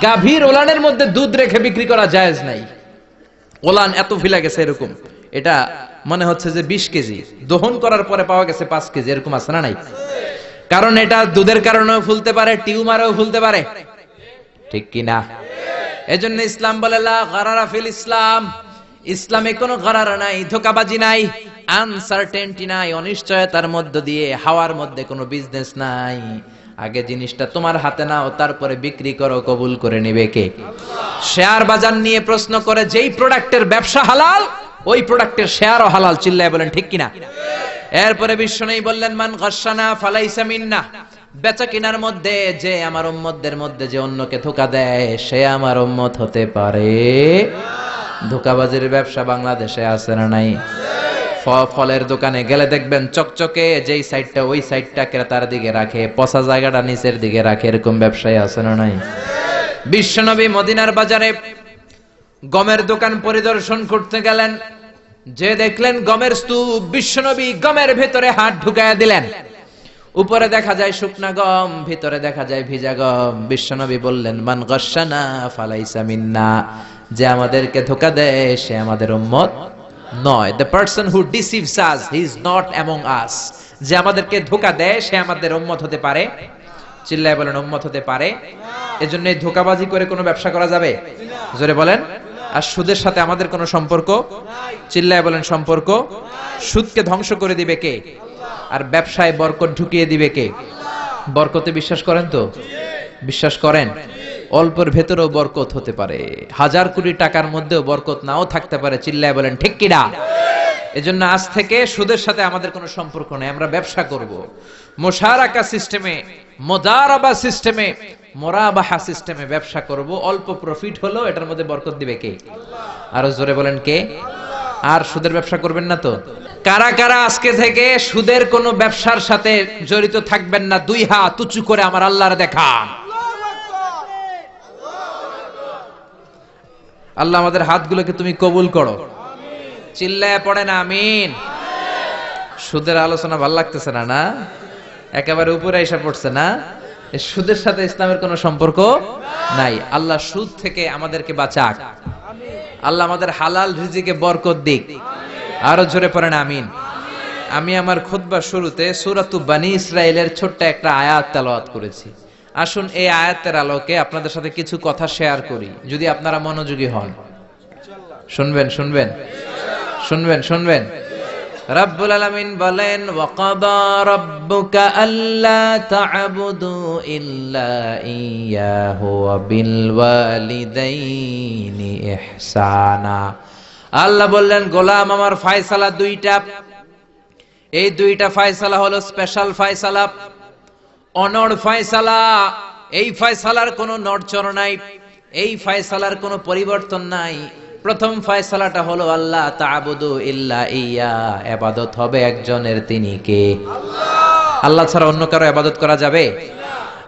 গাভীর ওলানের মধ্যে দুধ রেখে বিক্রি করা জায়েজ নাই। ওলান এত ফিলা গেছে এরকম, এটা মনে হচ্ছে যে 20 কেজি, দহন করার পরে পাওয়া গেছে 5 কেজি, এরকম আছে না নাই? কারণ এটা দুধের কারণেও ফুলতে পারে, টিউমারেও ফুলতে পারে, ঠিক কি না? এজন্য ইসলাম বলে লা গারারা ফিল ইসলাম, ইসলামে কোনো গারারা নাই, ধোঁকাবাজি নাই, আনসার্টেনটি নাই, অনিশ্চয়তার মধ্য দিয়ে হাওয়ার মধ্যে কোনো বিজনেস নাই। আগে জিনিসটা তোমার হাতে নাও, তারপরে বিক্রি করো, কবুল করে নিবে কে? শেয়ার বাজার নিয়ে প্রশ্ন করে, যেই প্রোডাক্টের ব্যবসা হালাল ওই প্রোডাক্টের শেয়ারও হালাল, চিল্লায় বলেন ঠিক কিনা? এরপরে বিশ্বনবী বললেন মান গাশশানা ফালাইসা মিন্না, বেচা কিনার মধ্যে যে আমার উম্মতদের মধ্যে যে অন্যকে ধোঁকা দেয় সে আমার উম্মত হতে পারে। ধোঁকাবাজির ব্যবসা বাংলাদেশে আছে না নাই? ফলের দোকানে গেলে দেখবেন চকচকে যেই সাইডটা ওই সাইডটা ক্রেতার দিকে রাখে, পচা জায়গাটা নিচের দিকে রাখে, এরকম ব্যবসায় আছে না নাই? বিশ্বনবী মদিনার বাজারে গমের দোকান পরিদর্শন করতে গেলেন, যে দেখলেন গমের স্তূপ, বিশ্বনবী গমের ভেতরে হাত ঢুকায়া দিলেন। উপরে দেখা যায় শুকনা গম, ভিতরে দেখা যায় ভিজা গম। বিশ্বনবী বললেন মান গাশশানা ফালাইসা মিন্না, যে আমাদেরকে ধোঁকা দেয় সে আমাদের উম্মত নয়। The person who deceives us, he is not among us. যে আমাদেরকে ধোঁকা দেয় সে আমাদের উম্মত হতে পারে, চিল্লায় বলেন উম্মত হতে পারে। এজন্য এই ধোঁকাবাজি করে কোনো ব্যবসা করা যাবে? জোরে বলেন। আর সুদের সাথে আমাদের কোনো সম্পর্ক? চিল্লায় বলেন সম্পর্ক। সুদকে ধ্বংস করে দিবে কে? আর ব্যবসায় বরকত ঢুকিয়ে দিবে কে? বরকতে বিশ্বাস করেন তো? বিশ্বাস করেন? অল্পের ভেতরেও বরকত হতে পারে, 1000 কোটি টাকার মধ্যেও বরকত নাও থাকতে পারে, চিল্লায় বলেন ঠিক কিনা? এজন্য আজ থেকে সুদের সাথে আমাদের কোনো সম্পর্ক নেই, আমরা ব্যবসা করব মুশারাকা সিস্টেমে, মুদারাবা সিস্টেমে, মুরাবাহা সিস্টেমে ব্যবসা করব। অল্প প্রফিট হলো এটার মধ্যে বরকত দিবে কে? আরো জোরে বলেন কে? আর সুদের ব্যবসা করবেন না তো? কারা কারা আজকে থেকে সুদের কোনো ব্যবসার সাথে জড়িত থাকবেন না? 2 হাত উঁচু করে আমার আল্লাহর দেখান। আল্লাহ আমাদের হাতগুলোকে তুমি কবুল করো, চিল্লায় পড়েন আমিন। সুদের আলোচনা ভাল লাগতেছে না? না একেবারে উপরে এসে পড়ছে না? সুদের সাথে ইসলামের কোনো সম্পর্ক নাই। আল্লাহ সুদ থেকে আমাদেরকে বাঁচাক, আল্লাহ আমাদের হালাল রিজিকে বরকত দিক। আরো জোরে পড়েন আমিন। আমি আমার খুতবার শুরুতে সূরাতু বানী ইসরাইলের ছোট্ট একটা আয়াত তেলাওয়াত করেছি। আসুন এই আয়াতের আলোকে আপনাদের সাথে কিছু কথা শেয়ার করি, যদি আপনারা মনোযোগী হন। শুনবেন শুনবেন শুনবেন শুনবেন। রব্বুল আলামিন বলেন ওয়াকাদা রাব্বুকা আল্লা তা'বুদু ইল্লা ইয়াহু ওয়া বিল ওয়ালিদাইনি ইহসানা। আল্লাহ বললেন গোলাম আমার ফয়সালা 2টা, এই 2টা ফয়সালা হলো স্পেশাল ফয়সালা, অনড় ফয়সালা। এই ফয়সালার কোনো নড়চড় নাই, এই ফয়সালার কোনো পরিবর্তন নাই। প্রথম ফয়সালাটা হলো আল্লাহ তা'বুদু ইল্লা ইয়া, ইবাদত হবে একজনের, তিনি কে? আল্লাহ। আল্লাহ ছাড়া অন্য কারো ইবাদত করা যাবে?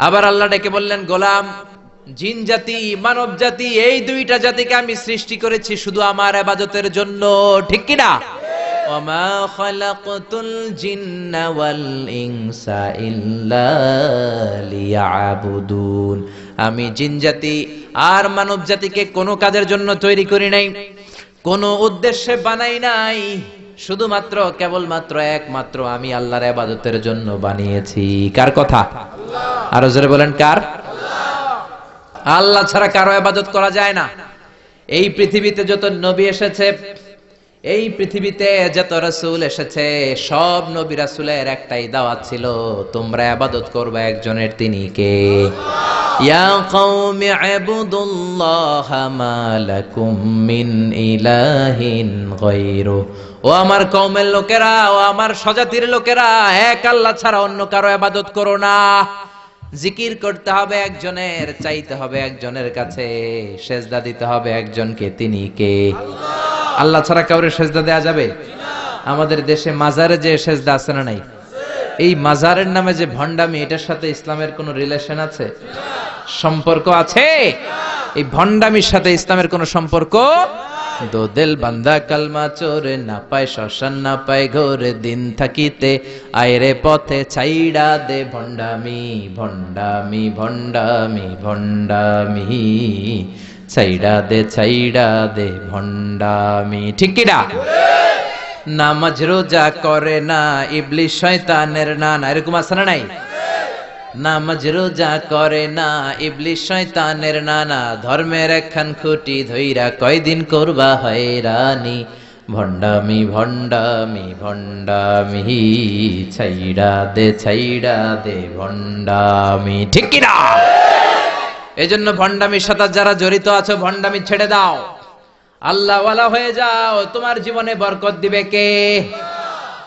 আবার আল্লাহ ডেকে বললেন গোলাম জিন জাতি মানব জাতি এই 2টা জাতিকে আমি সৃষ্টি করেছি শুধু আমার ইবাদতের জন্য, ঠিক কি না? ওয়ামা খালাকতুল জিন্না ওয়াল ইনসা ইল্লা লিয়াবুদুন, আমি জিন জাতি আর মানব জাতিকে কোনো কাজের জন্য তৈরি করি নাই, কোনো উদ্দেশ্যে বানাই নাই, শুধুমাত্র কেবলমাত্র একমাত্র আমি আল্লাহর ইবাদতের জন্য বানিয়েছি। কার কথা? আল্লাহ। আরো জোরে বলেন কার? আল্লাহ। আল্লাহ ছাড়া কারো ইবাদত করা যায় না। এই পৃথিবীতে যত নবী এসেছে এই পৃথিবীতে যত রাসূল এসেছে সব নবী রাসূলের একটাই দাওয়াত ছিল, তোমরা ইবাদত করবে একজনের, তিনি কে? ইয়া কওমি ইবুদুল্লাহা মা লাকুম মিন ইলাহিন গায়রু। ও আমার কওমের লোকেরা, ও আমার স্বজাতির লোকেরা, এক আল্লাহ ছাড়া অন্য কারো ইবাদত করো না। জিকির করতে হবে একজনের, চাইতে হবে একজনের কাছে, সেজদা দিতে হবে একজনকে, তিনি কে? আল্লাহ ছাড়া কাউরে সেজদা দেয়া যাবে? আমাদের দেশে মাজারে যে সেজদা আছে না নাই, এই মাজারের নামে যে ভণ্ডামি, এটার সাথে ইসলামের কোনো রিলেশন আছে? সম্পর্ক আছে? এই ভণ্ডামির সাথে ইসলামের কোনো সম্পর্ক? দো দিল বান্দা কালমা চোরে, না পায় শ্মশান না পায় ঘোরে, দিন থাকিতে আয়রে পথে ছাইড়া দে ভণ্ডামি ভণ্ডামি ভণ্ডামি ভণ্ডামি, ছাইড়া দে ভণ্ডামি। ঠিক কিনা? নামাজ রোজা করে না ইবলিস শয়তানের নানা, এরকম আছে না নাই? নামাজ রোজা করে না ইবলিস শয়তানের নানা, ধর্মের একখান খুঁটি ধইরা কয়দিন করবা হয়রানি, ভণ্ডামি ভণ্ডামি ভণ্ডামি, ছাইড়া দে ভণ্ডামি। ঠিক কিনা? এজন্য ভণ্ডামির সাথে যারা জড়িত আছো, ভণ্ডামি ছেড়ে দাও, আল্লাহ ওয়ালা হয়ে যাও। তোমার জীবনে বরকত দিবে কে?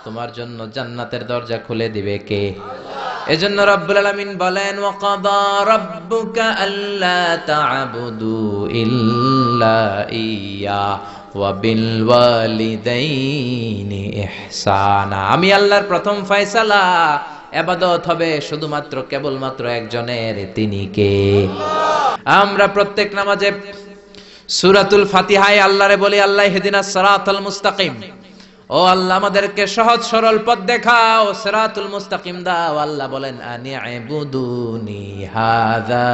তোমার জন্য জান্নাতের দরজা খুলে দিবে কে? এজন্য রব্বুল আলামিন বলেন, ওয়া কাদা রাব্বুকা আল্লা তা'বুদু ইল্লা ইয়্যা ওয়া বিল ওয়ালিদাইনি ইহসানা। আমি আল্লাহর প্রথম ফয়সালা, ইবাদত হবে শুধুমাত্র কেবলমাত্র একজনের, তিনি কে? আমরা প্রত্যেক নামাজে সূরাতুল ফাতিহায় আল্লাহরে বলি, আল্লাহ ইহদিনাস সিরাতাল মুস্তাকিম, ও আল্লাহ আমাদেরকে সহজ সরল পথ দেখাও, সিরাতুল মুস্তাকিম দাও। আল্লাহ বলেন, আনি'বুদুনি হাযা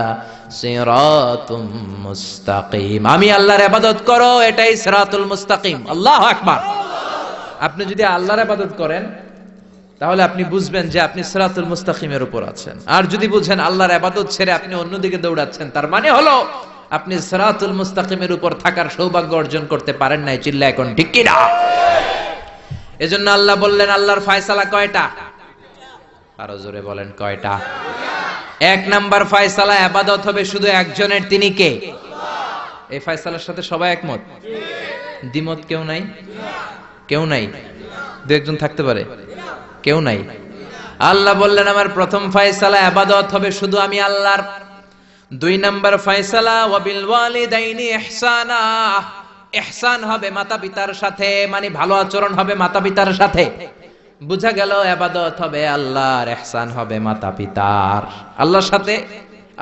সিরাতুম মুস্তাকিম, আমি আল্লাহর ইবাদত করো, এটাই সিরাতুল মুস্তাকিম। আল্লাহু আকবার। আপনি যদি আল্লাহর ইবাদত করেন তাহলে আপনি বুঝবেন যে আপনি সিরাতুল মুস্তাকিমের উপর আছেন। আর যদি বুঝেন আল্লাহর ইবাদত ছেড়ে আপনি অন্যদিকে দৌড়াচ্ছেন, তার মানে হলো আপনি সিরাতুল মুস্তাকিমের উপর থাকার সৌভাগ্য অর্জন করতে পারেন নাই। চিল্লা এখন ঠিক কি না? এজন্য আল্লাহ বললেন, আল্লাহর ফয়সালা কয়টা? আরো জোরে বলেন, কয়টা? এক নাম্বার ফয়সালা, ইবাদত হবে শুধু একজনের, তিনি কে? এই ফয়সালার সাথে সবাই একমত? দ্বিমত কেউ নাই? কেউ নাই? দু একজন থাকতে পারে, কেউ নাই। আল্লাহ বললেন, আমার প্রথম ফয়সালা ইবাদত হবে শুধু আমি আল্লাহর। দুই নাম্বার ফয়সালা, ওয়া বিল ওয়ালিদাইনি ইহসানা, ইহসান হবে মাতা পিতার সাথে, মানে ভালো আচরণ হবে মাতা পিতার সাথে। বুঝা গেল ইবাদত হবে আল্লাহর, ইহসান হবে মাতা পিতার। আল্লাহর সাথে,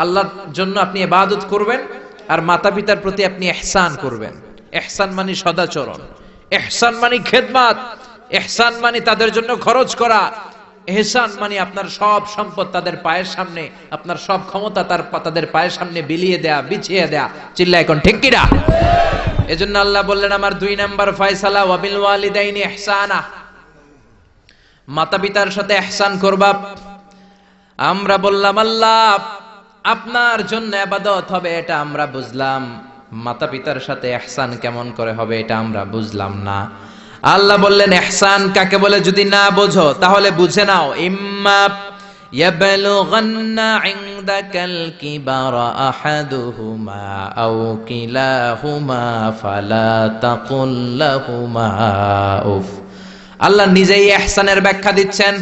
আল্লাহর জন্য আপনি ইবাদত করবেন, আর মাতা পিতার প্রতি আপনি ইহসান করবেন। ইহসান মানে সদাচরণ, ইহসান মানে খেদমত, ইহসান মানে তাদের জন্য খরচ করা, ইহসান মানে আপনার সব সম্পদ তাদের পায়ের সামনে, আপনার সব ক্ষমতা তাদের পায়ের সামনে বিলিয়ে দেয়া, বিছিয়ে দেয়া। চিল্লা এখন ঠিক কিনা? এজন্য আল্লাহ বললেন, আমার দুই নাম্বার ফয়সালা, ওয়া বিল ওয়ালিদাইনি ইহসানা, মাতা পিতার সাথে ইহসান করবা। আমরা বললাম, আল্লাহ আপনার জন্য ইবাদত হবে, এটা আমরা বুঝলাম, মাতা পিতার সাথে ইহসান কেমন করে হবে এটা আমরা বুঝলাম না। আল্লাহ বললেন, ইহসান কাকে বলে যদি না বোঝো তাহলে বুঝে নাও, ইম্মা ইয়াবলুগান্না ইনদাকাল কিবারা আহাদুহুমা আও কিলাহুমা ফালা তাকুল লাহুমা উফ। আল্লাহ নিজেই ইহসানের ব্যাখ্যা দিচ্ছেন।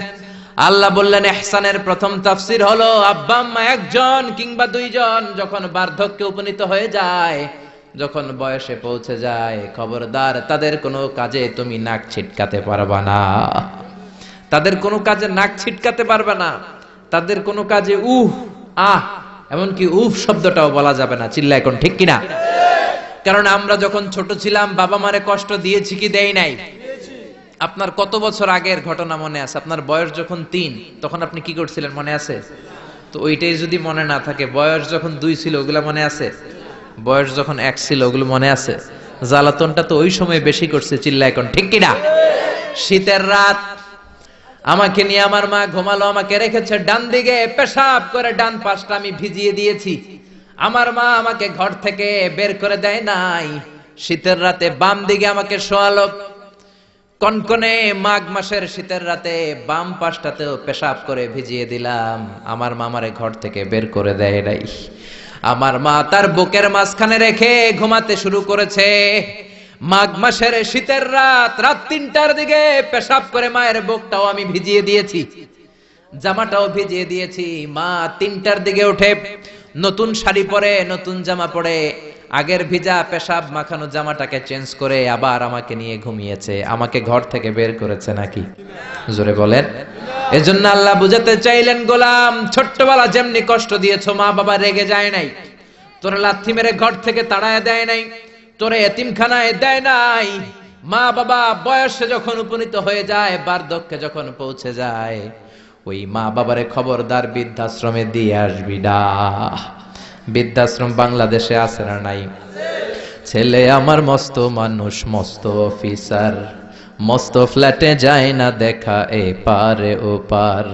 আল্লাহ বললেন, ইহসানের প্রথম তাফসীর হলো, আব্বা আম্মা একজন কিংবা দুইজন যখন বার্ধক্যে উপনীত হয়ে যায়, যখন বয়সে পৌঁছে যায়, খবরদার তাদের কোনো কাজে তুমি নাক ছিটকাতে পারবা না, তাদের কোনো কাজে নাক ছিটকাতে পারবে না, তাদের কোনো কাজে উহ আহ এমনকি উফ শব্দটাও বলা যাবে না। চিল্লা এখন ঠিক কিনা? কারণ আমরা যখন ছোট ছিলাম বাবা মারে কষ্ট দিয়েছি কি দেই নাই? আপনার কত বছর আগের ঘটনা মনে আছে? আপনার বয়স যখন 3 তখন আপনি কি করছিলেন মনে আছে? তো ওইটাই যদি মনে না থাকে, বয়স যখন 2 ছিল ওগুলা মনে আছে? বয়স যখন 1 ছিল ওগুলো মনে আছে? জ্বালাতনটা তো ওই সময় বেশি করছে। চিল্লা এখন ঠিক কিনা? শীতের রাত, আমাকে নিয়ে আমার মা ঘুমালো, আমাকে রেখেছে ডান দিকে, পেশাব করে ডান পাশটা আমি ভিজিয়ে দিয়েছি। আমার মা আমাকে ঘর থেকে বের করে দেয় নাই, শীতের রাতে বাম দিকে আমাকে শোয়ালো। কনকনে মাঘ মাসের শীতের রাতে বাম পাশটাতেও পেশাব করে ভিজিয়ে দিলাম, আমার মা আমারে ঘর থেকে বের করে দেয় নাই। আমার মা তার বুকের মাঝখানে রেখে ঘুমাতে শুরু করেছে। মাঘ মাসের শীতের রাত 3টার দিকে পেশাব করে মায়ের বুকটাও আমি ভিজিয়ে দিয়েছি, জামাটাও ভিজিয়ে দিয়েছি। মা 3টার দিকে উঠে নতুন শাড়ি পরে, নতুন জামা পরে, আগের ভিজা পেশাব মাখানো জামাটাকে চেঞ্জ করে আবার আমাকে নিয়ে ঘুমিয়েছে। আমাকে ঘর থেকে বের করেছে নাকি? জোরে বলেন। এজন্য আল্লাহ বুঝাতে চাইলেন, গোলাম ছোট্টবেলা যেমনি কষ্ট দিয়েছো, মা বাবা রেগে যায় নাই, তোরে লাথি মেরে ঘর থেকে তাড়ায় দেয় নাই, তোরে এতিমখানায় দেয় নাই। মা বাবা বয়সে যখন উপনীত হয়ে যায়, বার্ধক্যে যখন পৌঁছে যায়, ওই মা বাবারে খবরদার বৃদ্ধাশ্রমে দিয়ে আসবি না। বৃদ্ধাশ্রম বাংলাদেশে আছে না নাই? ছেলে আমার মস্ত মানুষ, মস্ত অফিসার, মস্ত ফ্ল্যাটে যায় না দেখা এ পারে ও পার,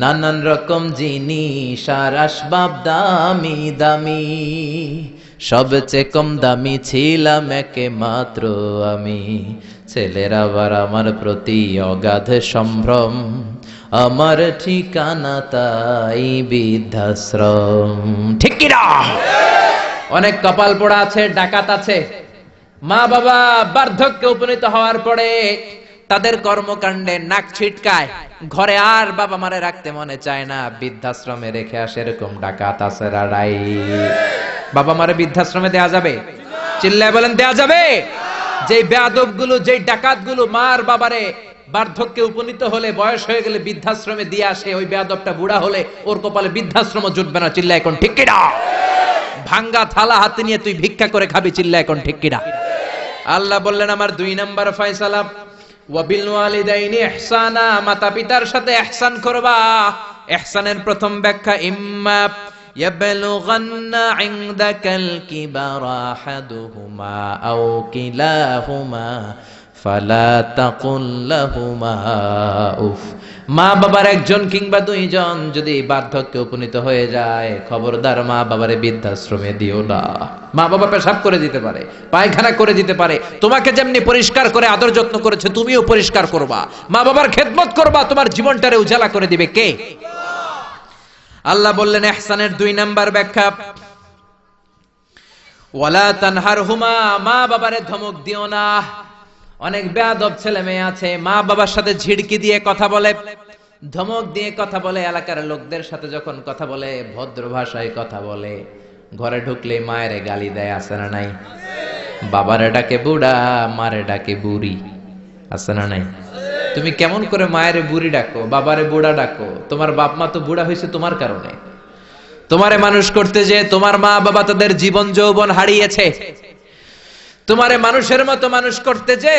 নানান রকম জিনিস আর আসবাব দামি দামি, সবচেয়ে কম দামি ছিলাম একে মাত্র আমি। ছেলের আবার আমার প্রতি অগাধ সম্ভ্রম, আমার ঠিকানা তাই বৃদ্ধাশ্রম। ঠিক কি না? অনেক কপাল পোড়া আছে, ডাকাত আছে। মা বাবা বার্ধক্যে উপনীত হওয়ার পরে তাদের কর্মকাণ্ডে নাক ছিটকায়, ঘরে আর বাবা মারে রাখতে মনে চায় না, বৃদ্ধাশ্রমে রেখে আসে। এরকম ডাকাত আছে রাড়াই। বাবা মারে বৃদ্ধাশ্রমে দেয়া যাবে? চিল্লায় বলেন দেয়া যাবে? যেই বেয়াদব গুলো, যেই ডাকাত গুলো মার বাবারে বার্ধক্যে উপনীত হলে, বয়স হয়ে গেলে বৃদ্ধাশ্রমে দিয়ে আসে, ওই বেয়াদবটা বুড়া হলে ওর কপালে বৃদ্ধাশ্রম জুটবে না। চিল্লা এখন ঠিক কিনা? ভাঙ্গা থালা হাতে নিয়ে তুই ভিক্ষা করে খাবি। চিল্লা এখন ঠিক কিনা? আল্লাহ বললেন আমার 2 নাম্বার ফয়সালা, ওয়াবিল ওয়ালিদাইনি ইহসানা, মাতা পিতার সাথে ইহসান করবা। ইহসানের প্রথম ব্যাখ্যা, ইম্মা ইয়াবলুগান্না ইনদাকাল কিবারা আহাদুহুমা আও কিলাহুমা ফালা তাকুল লাহুমা উফ। মা বাবার একজন কিংবা 2জন যদি বার্ধক্যে উপনীত হয়ে যায়, খবরদার মা বাবারে বৃদ্ধাশ্রমে দিও না। মা বাবা পেশাব করে দিতে পারে, পায়খানা করে দিতে পারে, তোমাকে যেমনি পরিষ্কার করে আদর যত্ন করেছে তুমিও পরিষ্কার করবা, মা বাবার খেদমত করবা, তোমার জীবনটারে উজালা করে দিবে কে? আল্লাহ বললেন ইহসানের 2 নাম্বার ব্যাখ্যা, ওয়ালা তানহারহুমা, মা বাবারে ধমক দিও না। অনেক বেয়াদব ছেলে মেয়ে আছে, মা বাবার সাথে ঝিড়কি দিয়ে কথা বলে, ধমক দিয়ে কথা বলে, এলাকার লোকদের সাথে যখন কথা বলে ভদ্র ভাষায় কথা বলে, ঘরে ঢুকলে মায়ের গালি দেয়। আছে না নাই? বাবারে ডাকে বুড়া, মারে ডাকে বুড়ি। আছে না নাই? তুমি কেমন করে মায়ের বুড়ি ডাকো, বাবারে বুড়া ডাকো? তোমার বাপ মা তো বুড়া হয়েছে তোমার কারণে। তোমারে মানুষ করতে যে তোমার মা বাবা তাদের জীবন যৌবন হারিয়েছে। তোমারে মানুষের মতো মানুষ করতে যে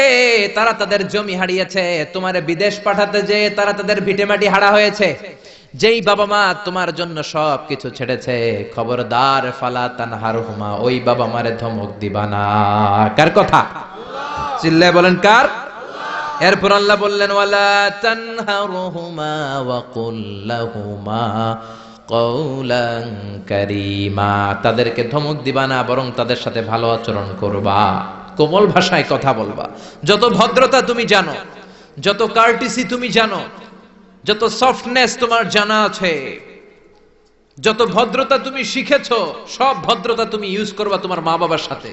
তারা তাদের জমি হারিয়েছে। তোমারে বিদেশ পাঠাতে যে তারা তাদের ভিটেমাটি হারা হয়েছে। যেই বাবা মা তোমার জন্য সব কিছু ছেড়েছে, খবরদার ফালা তানহারহুমা, ওই বাবা মারে ধমক দিবা না। কার কথা? চিল্লায় বলেন কার? এরপর আল্লাহ বললেন ওয়ালা তানহারহুমা ওয়া কুল লাহুমা কওলান কারীমা, তাদেরকে ধমক দিবা না, বরং তাদের সাথে ভালো আচরণ করবা, কোমল ভাষায় কথা বলবা। যত ভদ্রতা তুমি জানো, যত কার্টিসি তুমি জানো, যত সফটনেস তোমার জানা আছে, যত ভদ্রতা তুমি শিখেছো, সব ভদ্রতা তুমি ইউজ করবা তোমার মা বাবার সাথে।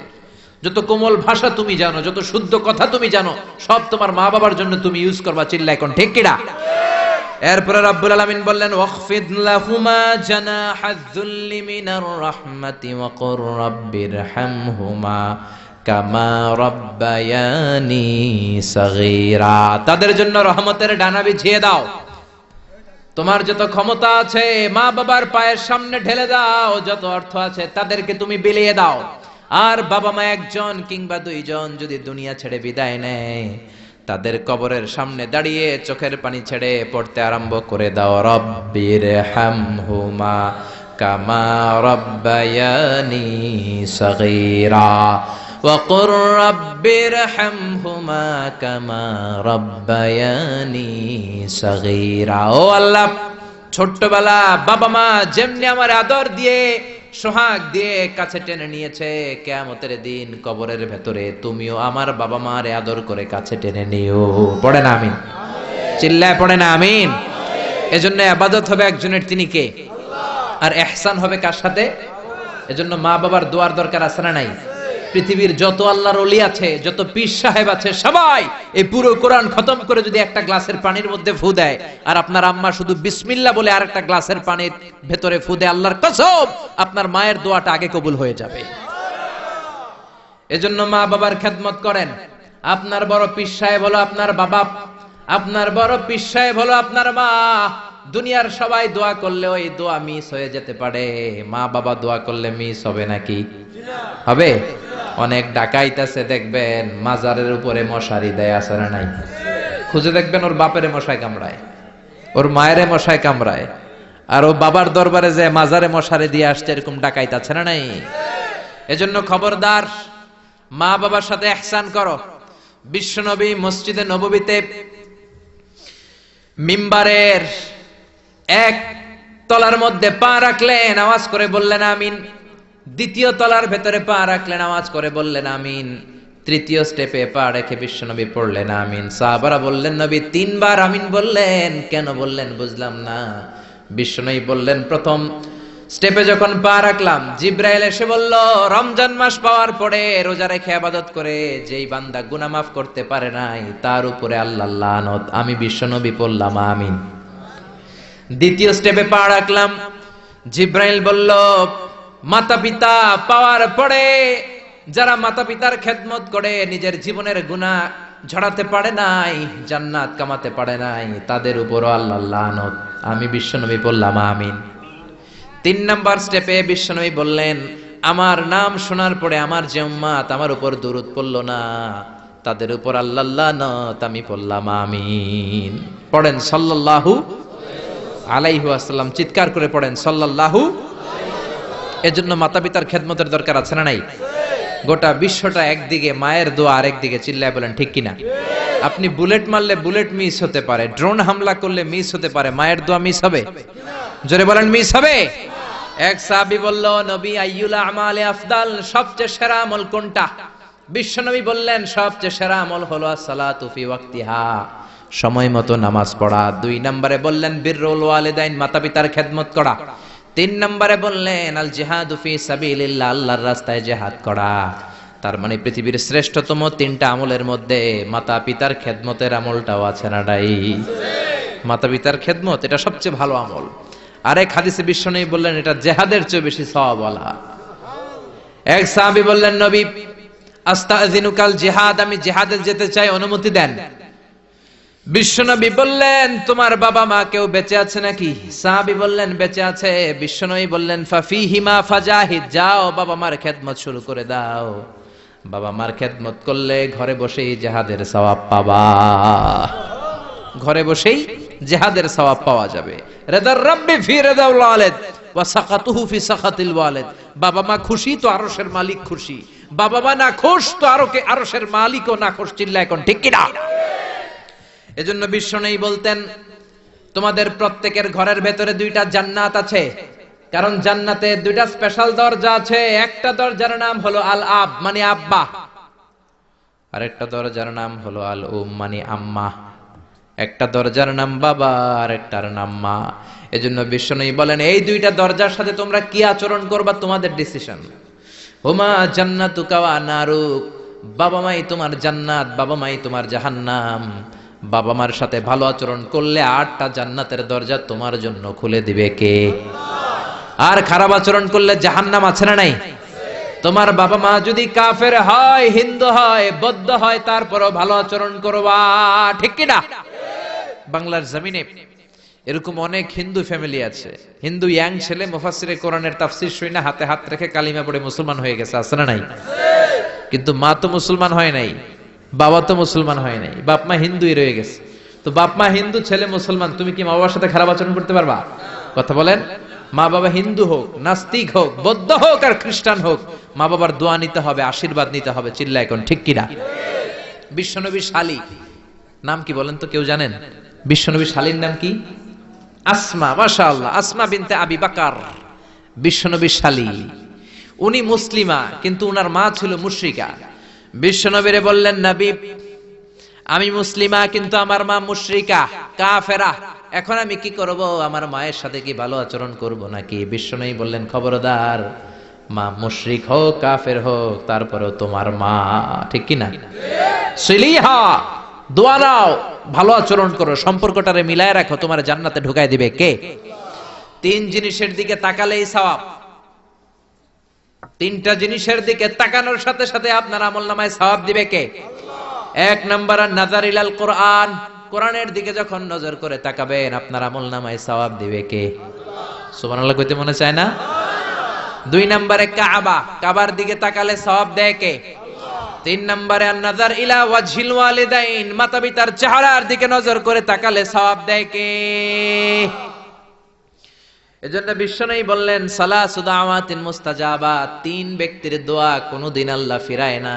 যত কোমল ভাষা তুমি জানো, যত শুদ্ধ কথা তুমি জানো, সব তোমার মা বাবার জন্য তুমি ইউজ করবা। চিল্লা এখন ঠিক কিনা? এরপরে রাব্বুল আলামিন বললেন ওয়াখফিদ লাহুমা জানাহায যুল্লি মিনার রাহমাতি ওয়া কুর রাব্বিরহামহুমা কামা রাব্বায়ানি সাগীরা, তাদের জন্য রহমতের ডানা বিছিয়ে দাও। তোমার যত ক্ষমতা আছে মা বাবার পায়ের সামনে ঢেলে দাও, যত অর্থ আছে তাদেরকে তুমি বিলিয়ে দাও। আর বাবা মা একজন কিংবা 2জন যদি দুনিয়া ছেড়ে বিদায় নেয়, তাদের কবরের সামনে দাঁড়িয়ে চোখের পানি ছেড়ে পড়তে আরম্ভ করে দাও, রব্বিরহামহুমা কামা রাব্বায়ানি সাগীরা ওয়া কুর রাব্বিরহামহুমা কামা রাব্বায়ানি সাগীরা। ও আল্লাহ, ছোট্টবেলা বাবা মা যেমনি আমার আদর দিয়ে সোহাগ দিয়ে কাছে টেনে নিয়েছে। কিয়ামতের দিন কবরের ভেতরে তুমিও আমার বাবা মারে আদর করে কাছে টেনে নিও। পড়েন আমিন, চিল্লায় পড়েন আমিন। এজন্য ইবাদত হবে একজনের, তিনি কে? আর ইহসান হবে কার সাথে? এজন্য মা বাবার দোয়ার দরকার আছে না নাই? পৃথিবীর যত আল্লাহর ওলি আছে, যত পীর সাহেব আছে, সবাই এই পুরো কোরআন খতম করে যদি একটা গ্লাসের পানির মধ্যে ফু দেয়, আর আপনার আম্মা শুধু বিসমিল্লাহ বলে আরেকটা গ্লাসের পানির ভেতরে ফু দেয়, আল্লাহর কসম আপনার মায়ের দোয়াটা আগে কবুল হয়ে যাবে। এজন্য মা বাবার খেদমত করেন। আপনার বড় পীর সাহেব হলো আপনার বাবা, আপনার বড় পীর সাহেব হলো আপনার মা। দুনিয়ার সবাই দোয়া করলে ওই দোয়া মিস হয়ে যেতে পারে, মা বাবা দোয়া করলে মিস হবে নাকি? হবে। অনেক ডাকাইত আছে দেখবেন মাজারের উপরে মশারি দেয়, আছে না নাই? খুঁজে দেখবেন ওর বাপেরে মশায় কামড়ায়, ওর মায়েরে মশায় কামড়ায়, আর ও বাবার দরবারে যে মাজারে মশারি দিয়ে আসছে, এরকম ডাকাইত আছে না নাই? এজন্য খবরদার, মা বাবার সাথে ইহসান করো। বিশ্বনবী মসজিদে নববীতে মিম্বারের এক তলার মধ্যে পা রাখলেন, আওয়াজ করে বললেন আমিন। দ্বিতীয় তলার ভেতরে পা রাখলেন, আওয়াজ করে বললেন আমিন। তৃতীয় স্টেপে পা রেখে বিশ্বনবী পড়লেন আমিন। সাহাবারা বললেন নবী তিনবার আমিন বললেন, কেন বললেন বুঝলাম না। বিশ্বনবী বললেন প্রথম স্টেপে যখন পা রাখলাম, জিব্রাইল এসে বলল রমজান মাস পাওয়ার পরে রোজা রেখে ইবাদত করে যেই বান্দা গুনাহ মাফ করতে পারে নাই, তার উপরে আল্লাহর লানত। আমি বিশ্বনবী পড়লাম আমিন। দ্বিতীয় স্টেপে পা রাখলাম, জিব্রাইল বলল মাতা পিতা পাওয়ার পরে যারা মাতা পিতার খেদমত করে নিজের জীবনের গুনাহ ঝরাতে পারে নাই, জান্নাত কামাতে পারে নাই, তাদের উপরও আল্লাহর লানত। আমি বিশ্বনবী বললাম আমিন। তিন নাম্বার স্টেপে বিশ্বনবী বললেন আমার নাম শোনার পরে আমার যে উম্মত আমার উপর দুরূদ পড়ল না, তাদের উপর আল্লাহর লানত। আমি বললাম আমিন। পড়েন সাল্লাল্লাহু আলাইহি ওয়াসাল্লাম, চিৎকার করে পড়েন সাল্লাল্লাহু। এজন্য মাতা পিতার খেদমতের দরকার আছে না নাই? গোটা বিশ্বটা একদিকে, মায়ের দোয়া আরেকদিকে। চিল্লায় বলেন ঠিক কিনা? আপনি বুলেট মারলে বুলেট মিস হতে পারে, ড্রোন হামলা করলে মিস হতে পারে, মায়ের দোয়া মিস হবে? জোরে বলেন মিস হবে? এক সাহাবী বলল নবী আইয়ুল আমালে আফদাল, সবচেয়ে সেরা আমল কোনটা? বিশ্বনবী বললেন সবচেয়ে সেরা আমল হলো আসসালাতু ফি ওয়াক্তিহা, সময় মতো নামাজ পড়া। দুই নম্বরে বললেন বিররুল ওয়ালিদাইন, মাতা পিতার খেদমত করা। তিন নম্বরে বললেন আল জিহাদু ফি সাবিলিল্লাহ, আল্লাহর রাস্তায় জিহাদ করা। তার মানে পৃথিবীর শ্রেষ্ঠতম তিনটা আমলের মধ্যে মাতা পিতার খেদমতের আমলটাও আছে না নাই? মাতা পিতার খেদমত এটা সবচেয়ে ভালো আমল। আরেক হাদিসে বিশ্বনবী বললেন এটা জিহাদের চেয়ে বেশি সওয়াবওয়ালা। এক সাহাবী বললেন নবী আস্তাযিনুকাল জিহাদ, আমি জিহাদে যেতে চাই, অনুমতি দেন। বিশ্বনবী বললেন তোমার বাবা মা কেউ বেঁচে আছে নাকি? সাহাবী বললেন বেঁচে আছে। বিশ্বনবী বললেন ফাফিহিমা ফাজাহিদ, যাও বাবা মার খেদমত শুরু করে দাও। বাবা মার খেদমত করলে ঘরে বসেই জিহাদের সওয়াব পাবা, ঘরে বসেই জিহাদের সওয়াব পাওয়া যাবে। রিদার রাব্বি ফি রিদাল ওয়ালিদ ওয়া সাকাতুহু ফি সাকাতিল ওয়ালিদ, বাবা মা খুশি তো আরশের মালিক খুশি, বাবা মা না খুশ তো আরশের মালিকও না খুশ। চিল্লায় এখন ঠিক কিনা? এজন্য বিশ্বনবী বলতেন তোমাদের প্রত্যেকের ঘরের ভেতরে দুইটা জান্নাত আছে, কারণ জান্নাতে দুইটা স্পেশাল দরজা আছে। একটা দরজার নাম হলো আল আব মানে আব্বা, আর একটা দরজার নাম হলো আল উম মানে আম্মা। একটা দরজার নাম বাবা আর একটার নাম মা। এজন্য বিশ্বনবী বলেন এই দুইটা দরজার সাথে তোমরা কি আচরণ করবা তোমাদের ডিসিশন। হুমা জান্নাতুকা ওয়া নারুক, বাবা মাই তোমার জান্নাত, বাবা মাই তোমার জাহান্নাম। বাবা মার সাথে ভালো আচরণ করলে 8টা জান্নাতের দরজা তোমার জন্য খুলে দিবে কে? আর খারাপ আচরণ করলে জাহান্নাম আছে না নাই? তোমার বাবা মা যদি কাফের হয়, হিন্দু হয়, বৌদ্ধ হয়, তারপরও ভালো আচরণ করবা, ঠিক কি না? বাংলার জমিনে এরকম অনেক হিন্দু ফ্যামিলি আছে, হিন্দু ইয়াং ছেলে মুফাসসিরে কোরআনের তাফসীর শুনে হাতে হাত রেখে কালিমা পড়ে মুসলমান হয়ে গেছে, আছে না নাই? কিন্তু মা তো মুসলমান হয় নাই, বাবা তো মুসলমান হয় নাই, বাপ মা হিন্দুই রয়ে গেছে। তো বাপ মা হিন্দু, ছেলে মুসলমান, তুমি কি মা বাবার সাথে খারাপ আচরণ করতে পারবা? কথা বলেন। মা বাবা হিন্দু হোক, নাস্তিক হোক, বৌদ্ধ হোক আর খ্রিস্টান হোক, মা বাবার দোয়া নিতে হবে, আশীর্বাদ নিতে হবে। চিল্লা এখন ঠিক কিনা? বিশ্বনবীর শালী নাম কি বলেন তো, কেউ জানেন? বিশ্বনবীর শালীর নাম কি? আসমা। মাশাআল্লাহ, আসমা বিনতে আবি বকর বিশ্বনবী শালী, উনি মুসলিমা কিন্তু উনার মা ছিল মুশরিকা। বিশ্বনবীরে বললেন, নবী আমি মুসলিমা কিন্তু আমার মা মুশরিকা কাফেরা, এখন আমি কি করব? আমার মায়ের সাথে কি ভালো আচরণ করব নাকি? বিশ্বনবী বললেন, খবরদার, মা মুশরিক হোক কাফের হোক তারপরেও তোমার মা, ঠিক কি না? সিলিহা, দোয়া নাও, ভালো আচরণ করো, সম্পর্কটারে মিলায় রাখো, তোমার জান্নাতে ঢুকায় দিবে কে? তিন জিনিসের দিকে তাকালেই সওয়াব। তিনটা জিনিসের দিকে তাকানোর সাথে সাথে আপনার আমলনামায় সওয়াব দিবে কে? এক নাম্বার নাযার ইলাল কোরআন, কোরআনের দিকে যখন নজর করে তাকাবেন আপনার আমলনামায় সওয়াব দিবে কে? সুবহানাল্লাহ কইতে মনে চায় না? দুই নম্বরে কাবা, কাবার দিকে তাকালে সওয়াব দেয় কে? তিন নম্বরে নাযার ইলা ওয়াজহিল ওয়ালিদাইন, মাতা পিতার চেহারার দিকে নজর করে তাকালে সওয়াব দেয় কে? এজন্য বিশ্বনবী বললেন, সালাসু দাওয়াতিন মুস্তাজাবাত, তিন ব্যক্তির দোয়া কোনদিন আল্লাহ ফিরায় না।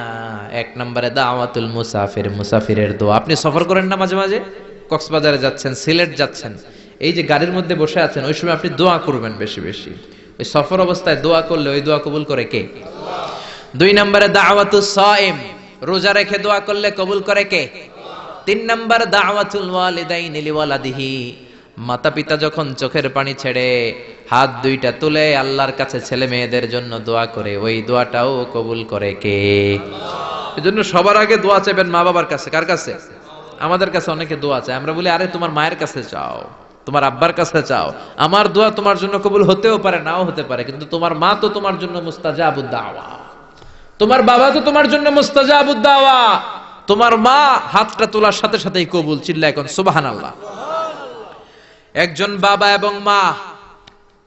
এক নম্বরে দাওয়াতুল মুসাফির, মুসাফিরের দোয়া। আপনি সফর করেন না মাঝে মাঝে, কক্সবাজারে যাচ্ছেন, সিলেট যাচ্ছেন, এই যে গাড়ির মধ্যে বসে আছেন, ওই সময় আপনি দোয়া করবেন বেশি বেশি। ওই সফর অবস্থায় দোয়া করলে ওই দোয়া কবুল করে কে? দুই নম্বরে দাওয়াতুস সাইম, রোজা রেখে দোয়া করলে কবুল করে কে? তিন নম্বর দাওয়াতুল ওয়ালিদাইনি লিওয়ালাদিহি, মাতা পিতা যখন চোখের পানি ছেড়ে হাত দুইটা তুলে আল্লাহর কাছে ছেলে মেয়েদের জন্য দোয়া করে, ওই দোয়াটাও কবুল করে কে? এজন্য সবার আগে দোয়া চাইবেন মা বাবার কাছে। কার কাছে? আমাদের কাছে অনেকে দোয়া চায়, আমরা বলি আরে তোমার মায়ের কাছে চাও, তোমার আব্বার কাছে চাও। আমার দোয়া তোমার জন্য কবুল হতেও পারে, নাও হতে পারে, কিন্তু তোমার মা তো তোমার জন্য মুস্তাজাবুদ দাওয়া, তোমার বাবা তো তোমার জন্য মুস্তাজাবুদ দাওয়া। তোমার মা হাতটা তোলার সাথে সাথেই কবুল। চিল্লায় এখন সুবহানাল্লাহ। একজন বাবা এবং মা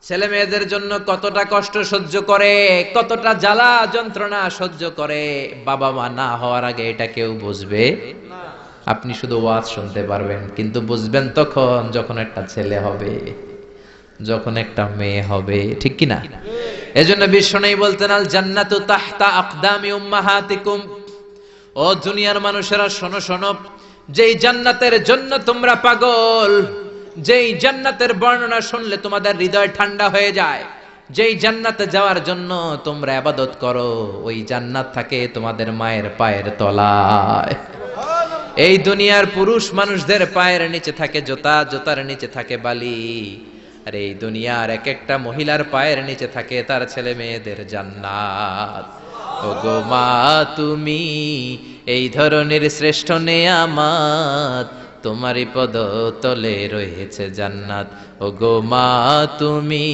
ছেলে মেয়েদের জন্য কতটা কষ্ট সহ্য করে, কতটা জ্বালা যন্ত্রণা সহ্য করে, বাবা মা না হওয়ার আগে এটা কেউ বুঝবে না। আপনি শুধু ওয়াজ শুনতে পারবেন, কিন্তু বুঝবেন তখন যখন একটা ছেলে হবে, যখন একটা মেয়ে হবে, ঠিক কি না? এজন্য বিশ্বনবী বলতেন, আল জান্নাতু তাহতা আকদামি উম্মাহাতিকুম, ও দুনিয়ার মানুষেরা শোনো শোনো, যেই জান্নাতের জন্য তোমরা পাগল, যেই জান্নাতের বর্ণনা শুনলে তোমাদের হৃদয় ঠান্ডা হয়ে যায়, যেই জান্নাতে যাওয়ার জন্য তোমরা ইবাদত করো, ওই জান্নাত থাকে তোমাদের মায়ের পায়ের তলায়। এই দুনিয়ার পুরুষ মানুষদের পায়ের নিচে থাকে জুতা, জুতার নিচে থাকে বালি, আর এই দুনিয়ার এক একটা মহিলার পায়ের নিচে থাকে তার ছেলে মেয়েদের জান্নাত। ওগো মা তুমি এই ধরনের শ্রেষ্ঠ নেয়ামত, তোমারই পদ তলে রয়েছে জান্নাত। ওগো মা তুমি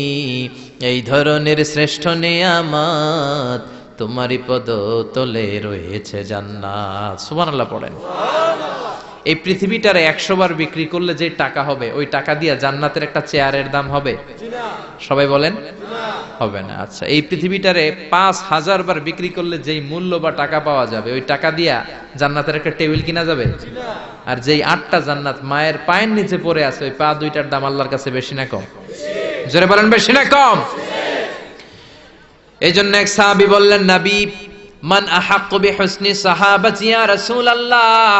এই ধরনের শ্রেষ্ঠ নেয়ামত, তোমারই পদ তলে রয়েছে জান্নাত। সুবহানাল্লাহ পড়েন। এই পৃথিবীটারে 100 বার বিক্রি করলে যে টাকা হবে, ওই টাকা দিয়ে জান্নাতের একটা চেয়ারের দাম হবে? সবাই বলেন হবে না। আচ্ছা, এই পৃথিবীটারে 5000 বার বিক্রি করলে যেই মূল্য বা টাকা পাওয়া যাবে, ওই টাকা দিয়া জান্নাতের একটা টেবিল কিনা যাবে? আর যেই 8টা জান্নাত মায়ের পায়ের নিচে পড়ে আছে, ওই পা দুইটার দাম আল্লাহর কাছে বেশি না কম? জোরে বলেন, বেশি না কম? এই জন্য এক সাহাবী বললেন, নবী মান আহাক্কু বিহুসনি সাহাবাতি ইয়া রাসূলুল্লাহ,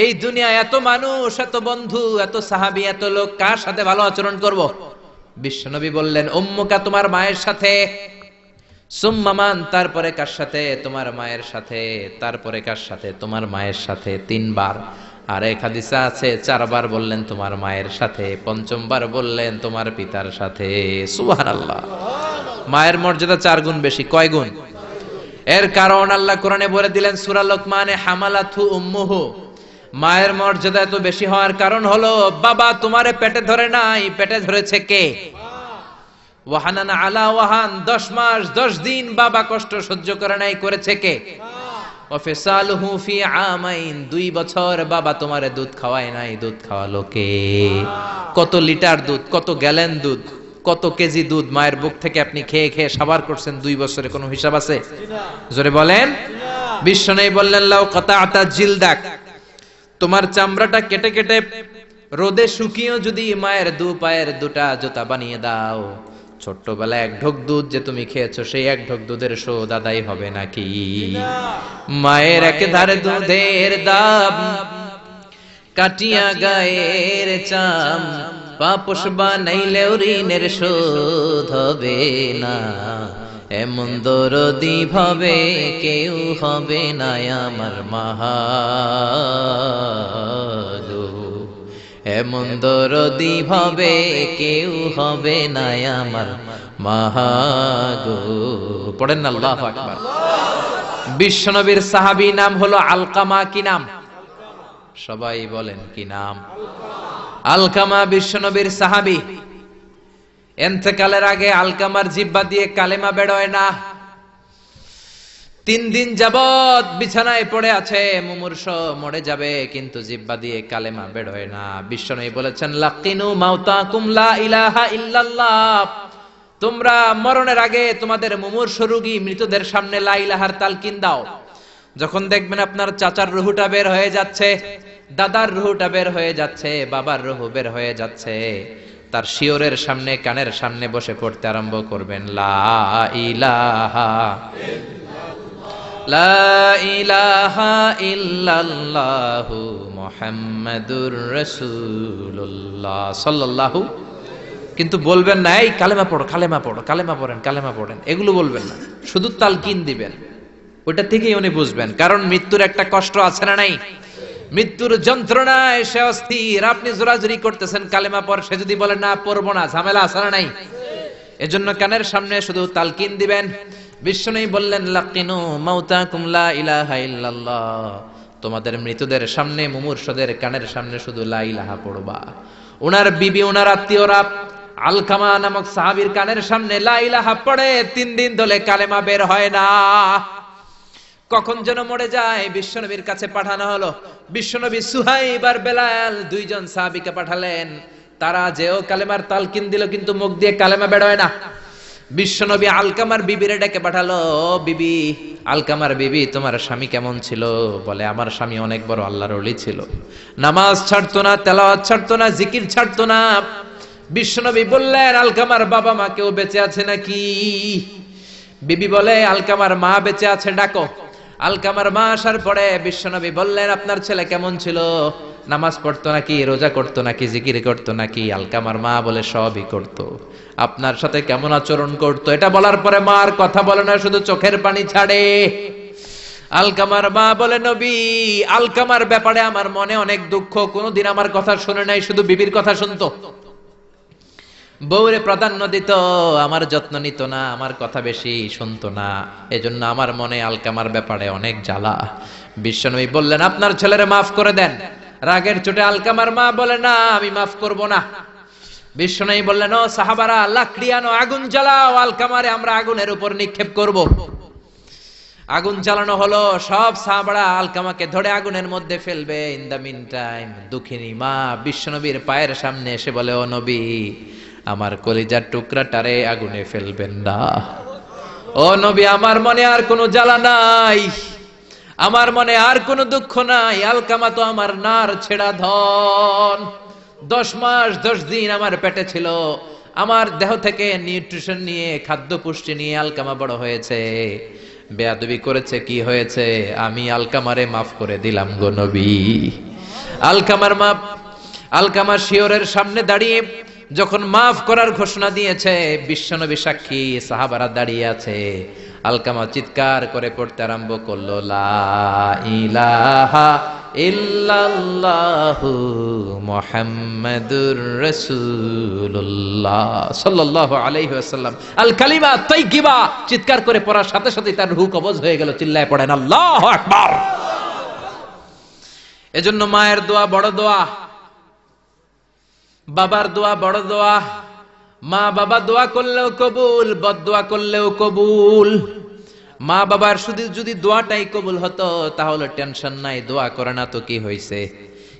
এই দুনিয়া এত মানুষ, এত বন্ধু, এত সাহাবী, এত লোক, কার সাথে ভালো আচরণ করব? বিশ্বনবী বললেন, উম্মুকা, তোমার মায়ের সাথে, সুম্মা মান, তারপরে কার সাথে? তোমার মায়ের সাথে, তারপরে কার সাথে? তোমার মায়ের সাথে। 3 বার। আর এক হাদিসে আছে 4 বার বললেন তোমার মায়ের সাথে, 5ম বার বললেন তোমার পিতার সাথে। সুবহানাল্লাহ। মায়ের মর্যাদা 4 গুণ বেশি। কয় গুণ? এর কারণ আল্লাহ কোরআনে বলে দিলেন সূরা লোকমানে, হামালাতহু উম্মুহু, মায়ের মর্যাদা এত বেশি হওয়ার কারণ হলো বাবা তোমারে পেটে ধরে নাই, পেটে ধরেছে কে? ওয়াহানান আলা ওয়াহান, 10 মাস 10 দিন বাবা কষ্ট সহ্য করে নাই, করেছে কে? ওয়াফিসালুহু ফি আমাইন, 2 বছর বাবা তোমারে দুধ খাওয়ায় নাই, দুধ খাওয়ালো কে? কত লিটার দুধ, কত গ্যালন দুধ, কত কেজি দুধ মায়ের বুক থেকে আপনি খেয়ে খেয়ে সাবার করছেন 2 বছরে, কোনো হিসাব আছে? জোরে বলেন। বিশ্বনবী বললেন, লাউ কাতাআতা জিলদাক, তোমার চামড়াটা কেটে কেটে রোদে শুকিয়েও যদি মায়ের 2 পায়ের 2টা জুতা বানিয়ে দাও, ছোট্টবেলায় 1 ঢোক দুধ যে তুমি খেয়েছো, সেই 1 ঢোক দুধের শোধ আদায় হবে নাকি? মায়ের একেধারে দুধের দাম, কাটিয়া গায়ের চাম, পাপোশ বানাইলেও ঋণের শোধ হবে না, এমন দরদি ভাবে কেউ হবে না আমার মাহাগো, এমন দরদি ভাবে কেউ হবে না আমার মাহাগো। পড়েন না আল্লাহু আকবার। বিশ্বনবীর সাহাবী নাম হলো আলকামা। কি নাম? সবাই বলেন কি নাম? আলকামা বিশ্বনবীর সাহাবী। ইন্তেকালের আগে আলকামার জিহ্বা দিয়ে কালেমা বেরোয় না। 3 দিন যাবত বিছানায় পড়ে আছে, মুমূর্ষ, মরে যাবে, কিন্তু জিহ্বা দিয়ে কালেমা বেরোয় না। বিশ্বনবী বলেছেন, লাকিনু মাউতাকুম লা ইলাহা ইল্লাল্লাহ, তোমরা মরণের আগে তোমাদের মুমূর্ষ রোগী মৃতদের সামনে লা ইলাহার তালকিন দাও। যখন দেখবেন আপনার চাচার রুহুটা বের হয়ে যাচ্ছে, দাদার রুহুটা বের হয়ে যাচ্ছে, বাবার রুহু বের হয়ে যাচ্ছে, তার শিওরের সামনে, কানের সামনে বসে পড়তে আরম্ভ করবেন, লা ইলাহা লা ইলাহা ইল্লাল্লাহু মুহাম্মাদুর রাসূলুল্লাহ সাল্লাল্লাহু। কিন্তু বলবেন না এই কালেমা পড়ো, কালেমা পড়ো, কালেমা পড়েন, কালেমা পড়েন, এগুলো বলবেন না, শুধু তালকিন দিবেন। ওটা থেকেই উনি বুঝবেন, কারণ মৃত্যুর একটা কষ্ট আছে না নাই? মৃত্যুর যন্ত্রণায় সে অস্থির, আপনি জোরাজুরি করতেছেন কালেমা পড়, সে যদি বলে না পড়বো না, ঝামেলা আছে না নাই? এজন্য কানের সামনে শুধু তালকিন দিবেন। বিশ্বনবী বললেন, লাকিনু মাউতাকুম লা ইলাহা ইল্লাল্লাহ, তোমাদের মৃতদের সামনে, মুমূর্ষদের কানের সামনে শুধু লা ইলাহা পড়বা। ওনার বিবি, ওনার আত্মীয়রা আলকামা নামক সাহাবীর কানের সামনে লা ইলাহা পড়ে 3 দিন ধরে কালেমা বের হয় না। কখন যেন মরে যায়, বিশ্বনবীর কাছে পাঠানো হলো। বিশ্বনবী সুহাইব আর বেলাল 2 জন সাহাবীকে পাঠালেন, তারা যেও কালেমার তালকিন দিল, কিন্তু মুখ দিয়ে কালেমা বের হয় না। বিশ্বনবী আলকামার বিবিরে ডেকে পাঠালো, বিবি, আলকামার বিবি, তোমার স্বামী কেমন ছিল? বলে, আমার স্বামী অনেক বড় আল্লাহর ওলি ছিল, নামাজ ছাড়তো না, তেলাওয়াত ছাড়তো না, জিকির ছাড়তো না। বিশ্বনবী বললেন, আলকামার বাবা মা কেউ বেঁচে আছে নাকি? বিবি বলে, আলকামার মা বেঁচে আছে, ডাকো। আলকামার মা আসার পরে বিশ্বনবী বললেন, আপনার ছেলে কেমন ছিল? নামাজ পড়তো নাকি, রোজা করতো নাকি, জিকির করতো নাকি? আলকামার মা বলে, সবই করতো। আপনার সাথে কেমন আচরণ করতো? এটা বলার পরে মা আর কথা বলে না, শুধু চোখের পানি ছাড়ে। আলকামার মা বলে, নবী, আলকামার ব্যাপারে আমার মনে অনেক দুঃখ, কোনোদিন আমার কথা শুনে নাই, শুধু বিবির কথা শুনতো, বউরে প্রাধান্য দিত, আমার যত্ন নিত না, আমার কথা বেশি শুনতো না, এজন্য আমার মনে আলকামার ব্যাপারে অনেক জ্বালা। বিশ্বনবী বললেন, আপনার ছেলেরে মাফ করে দেন। রাগের চোটে আলকামার মা বলে, না, আমি মাফ করব না। বিশ্বনবী বললেন, ও সাহাবারা, লাকড়ি আনো, আগুন জ্বালাও, আলকামারে আমরা আগুনের উপর নিক্ষেপ করব। আগুন জ্বালানো হলো, সব সাহাবারা আলকামাকে ধরে আগুনের মধ্যে ফেলবে। ইন দা মিন টাইম দুঃখিনী মা বিশ্বনবীর পায়ের সামনে এসে বলে, ও নবী, আমার কলিজার টুকরাটারে আগুনে ফেলবেন না। ও নবী, আমার মনে আর কোনো জ্বালা নাই, আমার মনে আর কোনো দুঃখ নাই, আলকামা তো আমার নার ছেড়া ধন। 10 মাস 10 দিন আমার পেটে ছিল, আমার দেহ থেকে নিউট্রিশন নিয়ে, খাদ্য পুষ্টি নিয়ে আলকামা বড় হয়েছে। বেয়াদবি করেছে, কি হয়েছে? আমি আলকামারে মাফ করে দিলাম গো নবী। আলকামার মা, আলকামা শিওরের সামনে দাঁড়িয়ে যখন মাফ করার ঘোষণা দিয়েছে, বিশ্বনবী সাক্ষী, সাহাবারা দাঁড়িয়ে আছে। আলকামা চিৎকার করে পড়তে আরম্ভ করলো, লা ইলাহা ইল্লাল্লাহু মুহাম্মাদুর রাসূলুল্লাহ সাল্লাল্লাহু আলাইহি ওয়াসাল্লাম। আল কালিমা তাইয়্যিবা চিৎকার করে পড়ার সাথে সাথে তার রূহ কবজ হয়ে গেল। চিল্লায় পড়েন আল্লাহু আকবার। এজন্য মায়ের দোয়া বড় দোয়া, বাবার দোয়া বড় দোয়া। মা বাবা দোয়া করলেও কবুল, বদদোয়া করলেও কবুল। মা বাবার শুধু যদি দোয়াটাই কবুল হতো তাহলে টেনশন নাই, দোয়া করে না তো কি হয়েছে।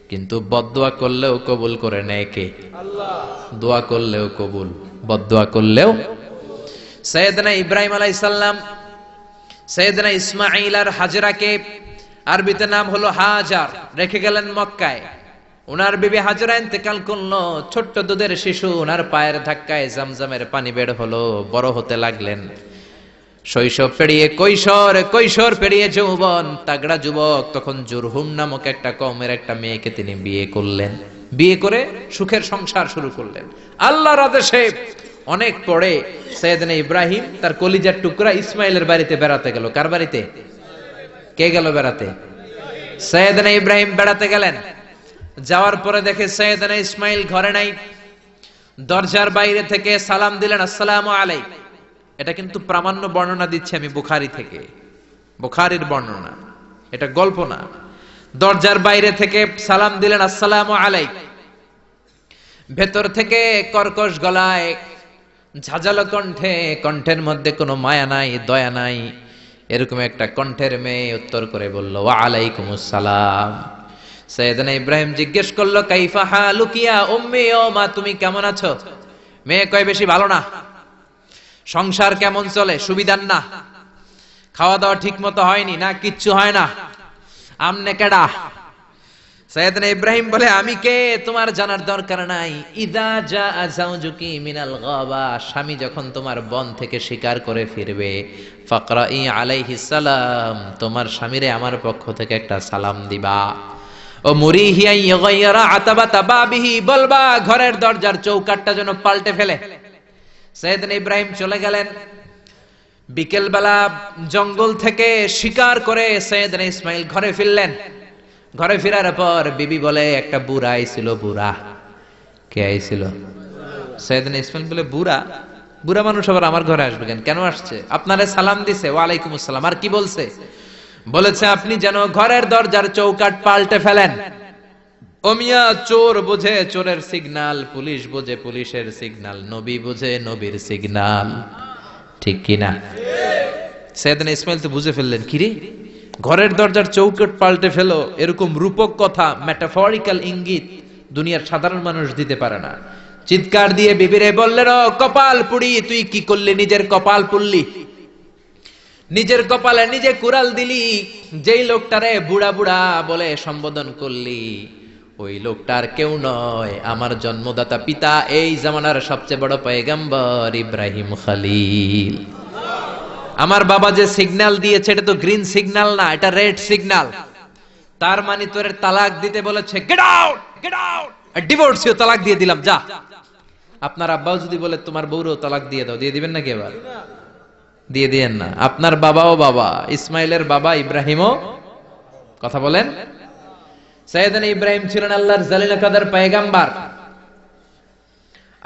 কিন্তু বদদোয়া করলেও কবুল করে নেয় কে? আল্লাহ। দোয়া করলেও কবুল, বদদোয়া করলেও। সাইয়েদনা ইব্রাহিম আলাইহিস সালাম সাইয়েদনা ইসমাঈল আর হাজরাকে, আরবিতে নাম হলো হাজার, রেখে গেলেন মক্কায়। উনার বিবি হাজরা ইন্তেকাল করলো, ছোট্ট দুধের শিশু, উনার পায়ের ধাক্কায় জামজামের পানি বের হলো, বড় হতে লাগলেন। শৈশব পেরিয়ে কৈশোর, কৈশোর পেরিয়ে যৌবন, তাগড়া যুবক। তখন জুরহুম নামক একটা কওমের একটা মেয়েকে তিনি বিয়ে করলেন। বিয়ে করে সুখের সংসার শুরু করলেন আল্লাহর আদেশে। অনেক পরে সাইয়েদনা ইব্রাহিম তার কলিজার টুকরা ইসমাইলের বাড়িতে বেড়াতে গেল। কার বাড়িতে? কে গেল বেড়াতে? সাইয়েদনা ইব্রাহিম বেড়াতে গেলেন। যাওয়ার পরে দেখে সাইয়েদনা ইসমাইল ঘরে নাই। দরজার বাইরে থেকে সালাম দিলেন, আসসালামু আলাইকুম। এটা কিন্তু প্রামাণ্য বর্ণনা দিচ্ছি আমি বুখারী থেকে, বুখারীর বর্ণনা, এটা গল্প না। দরজার বাইরে থেকে সালাম দিলেন, আসসালামু আলাইকুম। ভেতর থেকে কর্কশ গলায়, ঝাঁঝালো কণ্ঠে, কণ্ঠের মধ্যে কোনো মায়া নাই, দয়া নাই, এরকম একটা কণ্ঠের মেয়ে উত্তর করে বলল, ওয়া আলাইকুমুস সালাম। সাইয়েদনা ইব্রাহিম জিজ্ঞেস করলো, কাইফা হালুকি ইয়া উম্মি, ও মা তুমি কেমন আছো? মেয়ে কয়, বেশি ভালো না। সংসার কেমন চলে? সুবিধার না। খাওয়া দাওয়া ঠিক মতো হয়নি না, কিচ্ছু হয় না। আমনে কেডা? সাইয়েদনা ইব্রাহিম বলে, আমি কে তোমার জানার দরকার নাই। ইদা জাআ যাওজুকি মিনাল গাবা, স্বামী যখন তোমার বন থেকে শিকার করে ফিরবে, ফাকরাই আলাইহিস সালাম, তোমার স্বামীরে আমার পক্ষ থেকে একটা সালাম দিবা। ও মুরিহি আন ইয়াগায়্যারা আতাবাতা বাবিহি, বলবা ঘরের দরজার চৌকাঠটা যেন পাল্টে ফেলে। সাইয়েদনা ইব্রাহিম চলে গেলেন। বিকেল বেলা জঙ্গল থেকে শিকার করে সাইয়েদনা ইসমাইল ঘরে ফিরলেন। ঘরে ফেরার পর বিবি বলে, একটা বুড়া আইছিল। বুড়া? কে আইছিল? সাইয়েদনা ইসমাইল বলে, বুড়া? বুড়া মানুষ আবার আমার ঘরে আসবে কেন? কেন আসছে? আপনারে সালাম দিছে। ওয়া আলাইকুমুস সালাম। আর কি বলছে? বলেছে আপনি যেন ঘরের দরজার চৌকাঠ পাল্টে ফেলেন। ও মিয়া, চোর বোঝে চোরের সিগন্যাল, পুলিশ বোঝে পুলিশের সিগন্যাল, নবী বোঝে নবীর সিগন্যাল, ঠিক কিনা? সাইয়েদনা ইসমাইল তো বুঝে ফেললেন, কিরে ঘরের দরজার চৌকাঠ পাল্টে ফেলো, এরকম রূপক কথা, মেটাফরিক্যাল ইঙ্গিত দুনিয়ার সাধারণ মানুষ দিতে পারে না। চিৎকার দিয়ে বিবিরে বললেন, ও কপাল পুড়ি, তুই কি করলি? নিজের কপাল পুড়লি, নিজের কপালে নিজে কুড়াল দিলি। যেই লোকটারে বুড়া বুড়া বলে সম্বোধন করলি, ওই লোকটার কেউ নয়, আমার জন্মদাতা পিতা, এই জামানার সবচেয়ে বড় পয়গম্বর ইব্রাহিম খলিল। আমার বাবা যে সিগন্যাল দিয়েছে, এটা তো গ্রিন সিগন্যাল না, এটা রেড সিগন্যাল। তার মানে তোর তালাক দিতে বলেছে, গেট আউট, গেট আউট, ডিভোর্সিও তালাক দিয়ে দিলাম, যা। আপনার আব্বাও যদি বলে তোমার বউরও তালাক দিয়ে দাও, দিয়ে দিবেন নাকি? এবার দিয়ে দিয়েন না। আপনার বাবাও বাবা, ইসমাইলের বাবা ইব্রাহিমও, কথা বলেন। সাইয়েদনা ইব্রাহিম ছিলেন আল্লাহর জালিল কাদের পয়গম্বর।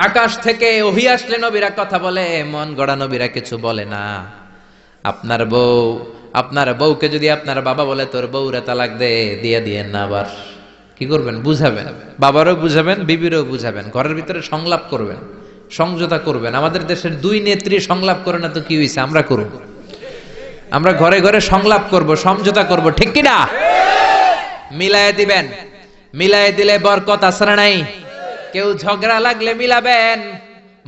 আকাশ থেকে ওহী আসলে নবীরা কথা বলে, মন গড়া নবীরা কিছু বলে না। আপনার বউ, আপনার বউকে যদি আপনার বাবা বলে তোর বউরে তালাক দে, দিয়ে দিয়েন না। আবার কি করবেন? বুঝাবেন, বাবারও বুঝাবেন, বিবিরও বুঝাবেন, ঘরের ভিতরে সংলাপ করবেন, সমঝোতা করবেন। আমাদের দেশের দুই নেত্রী সংলাপ করে না তো কি হইছে? আমরা করব, আমরা ঘরে ঘরে সংলাপ করব, সমঝোতা করব, ঠিক কিনা? মিলায়ে দিবেন, মিলায়ে দিলে বরকত আছে না নাই? কেউ ঝগড়া লাগলে মিলাবেন,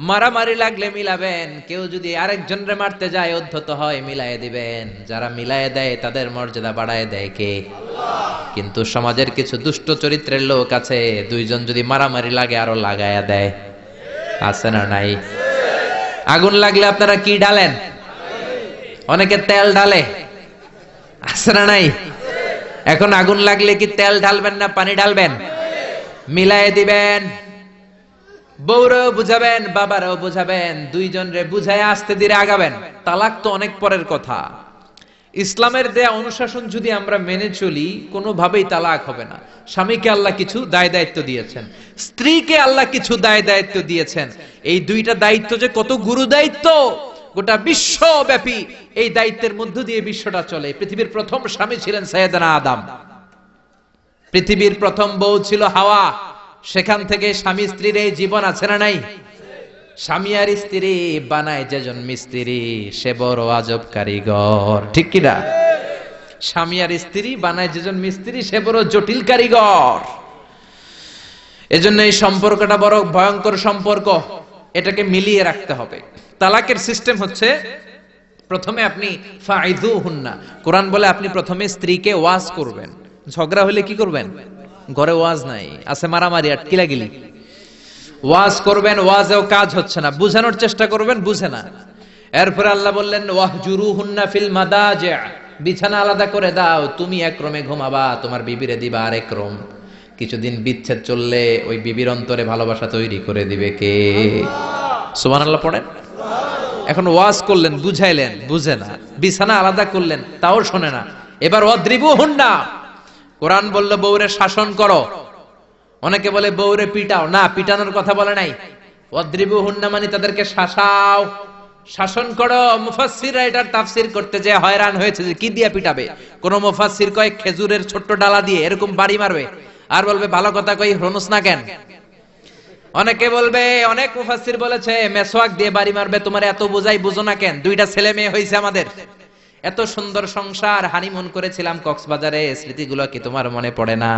মারামারি লাগলে মিলাবেন। কেউ যদি আরেকজনরে মারতে যায়, উদ্ধত হয়, মিলায়ে দিবেন। যারা মিলায়ে দেয় তাদের মর্যাদা বাড়ায় দেয় কে? আল্লাহ। কিন্তু সমাজের কিছু দুষ্ট চরিত্রের লোক আছে, দুইজন যদি মারামারি লাগে আরো লাগায়া দেয়, আছে না নাই? আগুন লাগলে আপনারা কি ঢালেন? অনেকে তেল ঢালে, আছে না নাই? এখন আগুন লাগলে কি তেল ঢালবেন না পানি ঢালবেন? মিলায়ে দিবেন। বউরাও বুঝাবেন, বাবারাও বুঝাবেন, দুইজন রে বুঝায় আস্তে ধীরে আগাবেন। তালাক তো অনেক পরের কথা। ইসলামের দেয়া অনুশাসন যদি আমরা মেনে চলি, কোনোভাবেই তালাক হবে না। স্বামীকে আল্লাহ কিছু দায় দায়িত্ব দিয়েছেন, স্ত্রীকে আল্লাহ কিছু দায় দায়িত্ব দিয়েছেন। এই দুইটা দায়িত্ব যে কত গুরু দায়িত্ব, গোটা বিশ্বব্যাপী এই দায়িত্বের মধ্য দিয়ে বিশ্বটা চলে। পৃথিবীর প্রথম স্বামী ছিলেন সাইয়েদনা আদম, পৃথিবীর প্রথম বউ ছিল হাওয়া। সেখান থেকে স্বামী স্ত্রীর এই জীবন আছে না নাই? স্বামী আর স্ত্রী বানায় যেজন মিস্ত্রি, সে বড় আজব কারিগর, ঠিক কিনা? স্বামী আর স্ত্রী বানায় যেজন মিস্ত্রি, সে বড় জটিল কারিগর। এজন্য এই সম্পর্কটা বড় ভয়ঙ্কর সম্পর্ক, এটাকে মিলিয়ে রাখতে হবে। তালাকের সিস্টেম হচ্ছে, প্রথমে আপনি ফাইযুহুন্না, কোরআন বলে আপনি প্রথমে স্ত্রীকে ওয়াজ করবেন। ঝগড়া হলে কি করবেন? ঘরে ওয়াজ নাই, আছে মারামারি, আটকিলাগিলি। ওয়াজ করবেন, ওয়াজেও কাজ হচ্ছে না, বুঝানোর চেষ্টা করবেন, বুঝে না। এরপর আল্লাহ বললেন, ওয়াহজুরুহুন্না ফিল মাদাজি', বিছানা আলাদা করে দাও, তুমি এক রুমে ঘুমাবা, তোমার বিবিরে দিবা আরেক রুম। কিছুদিন বিচ্ছেদ চললে ওই বিবির অন্তরে ভালোবাসা তৈরি করে দিবে কে? সুবহানাল্লাহ পড়েন। এখন ওয়াজ করলেন, বুঝাইলেন, বুঝে না। বিছানা আলাদা করলেন, তাও শোনে না। এবার ওয়াদ্রিবুহুন্না, কোরআন বলল বউরে শাসন করো। অনেকে বলে বউরে পিটাও, না, পিটানোর কথা বলে নাই। ওয়াদ্রিবুহুন্না মানে তাদেরকে শাসাও, শাসন করো। মুফাসসিররা এটার তাফসীর করতে যে হয়রান হয়েছে যে কি দিয়ে পিটাবে। কোন মুফাসসির কয় খেজুরের ছোট্ট ডালা দিয়ে এরকম বাড়ি মারবে, আর বলবে ভালো কথা কই হনুস না কেন। অনেকে বলবে, অনেক মুফাসসির বলেছে মেসওয়াক দিয়ে বাড়ি মারবে। তোমার এত বোঝাই বুঝো না কেন? দুইটা ছেলে মেয়ে হইছে আমাদের, এত সুন্দর সংসার, হানিমুন করেছিলাম কক্সবাজারে, স্মৃতিগুলো কি তোমার মনে পড়ে না?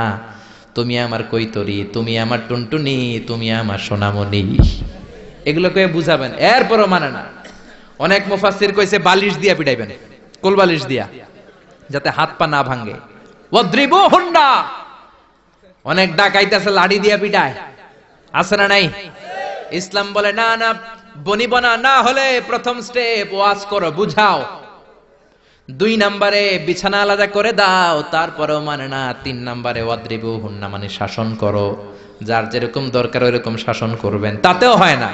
তুমি আমার কৈতরি, তুমি আমার টুনটুনি, তুমি আমার সোনামণি, এগুলোকে বুঝাবেন, এরপরও মানে না। অনেক মুফাসসির কইছে বালিশ দিয়া পিটাইবেন, কোল বালিশ দিয়া, যাতে হাত পা না ভাঙে। ওয়াদ্রিবুহুন্না। অনেক ডাকাইতেছে লাঠি দিয়া পিটায়, আছে না নাই? ইসলাম বলে না না, বনিবনা না হলে প্রথম স্টেপ ওয়াজ করো, বুঝাও। 2 নম্বরে বিছানা আলাদা করে দাও, তারপরেও মানে না। 3 নম্বরে ওয়াদ্রিবুহুন্না মানে শাসন করো, যার যেরকম দরকার ওইরকম শাসন করবেন, তাতেও হয় না।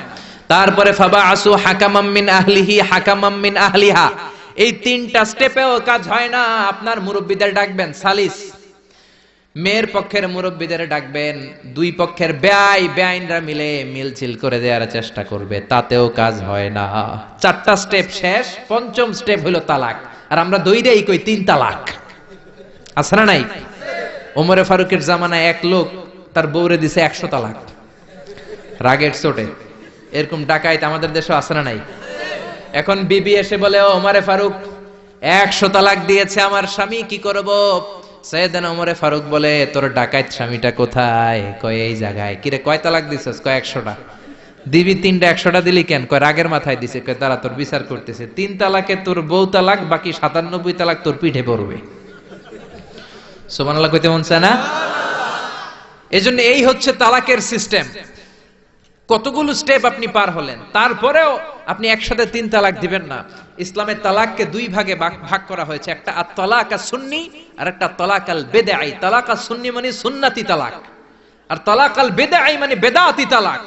তারপরে ফাবাআসু হাকামাম মিন আহলিহি হাকামাম মিন আহলিহা, এই 3টা স্টেপেও কাজ হয় না। আপনার মুরব্বিদের ডাকবেন, সালিস, মেয়ের পক্ষের মুরব্বিদের ডাকবেন, 2 পক্ষের বেআইনরা মিলে মিলছিল করে দেওয়ার চেষ্টা করবে, তাতেও কাজ হয় না। 4টা স্টেপ শেষ, 5ম স্টেপ হলো তালাক। আর আমরা দইরেই কই 3 তালাক, আছে না নাই? ওমরে ফারুকের জামানায় এক লোক তার বউরে দিছে 100 তালাক, রাগের চোটে। এরকম ডাকাইত আমাদের দেশে আছে না নাই? এখন বিবি এসে বলে, ও ওমরে ফারুক, 100 তালাক দিয়েছে আমার স্বামী, কি করব? সাইয়েদনা ওমরে ফারুক বলে, তোর ডাকাইত স্বামীটা কোথায়? কয় এই জায়গায়। কিরে কয় তালাক দিছস? কয় 100টা। দিবি 3টা, 100টা দিলি কেন? কয় রাগের মাথায় দিছে। কয় তারা তোর বিচার করতেছে, 3 তালাকে তোর বউ তালাক, বাকি 97 তালাক তোর পিঠে পড়বে। সুবহানাল্লাহ কইতে মন চায় না? এজন্য এই হচ্ছে তালাকের সিস্টেম। কতগুলো স্টেপ আপনি পার হলেন, তারপরেও আপনি একসাথে 3 তালাক দিবেন না। ইসলামের তালাককে 2 ভাগে ভাগ করা হয়েছে, একটা আত-তালাক আস-সুন্নি আর একটা তালাক আল-বিদআই। তালাক আস-সুন্নি মানে সুন্নতি তালাক, আর তালাক আল-বিদআই মানে বেদাতি তালাক।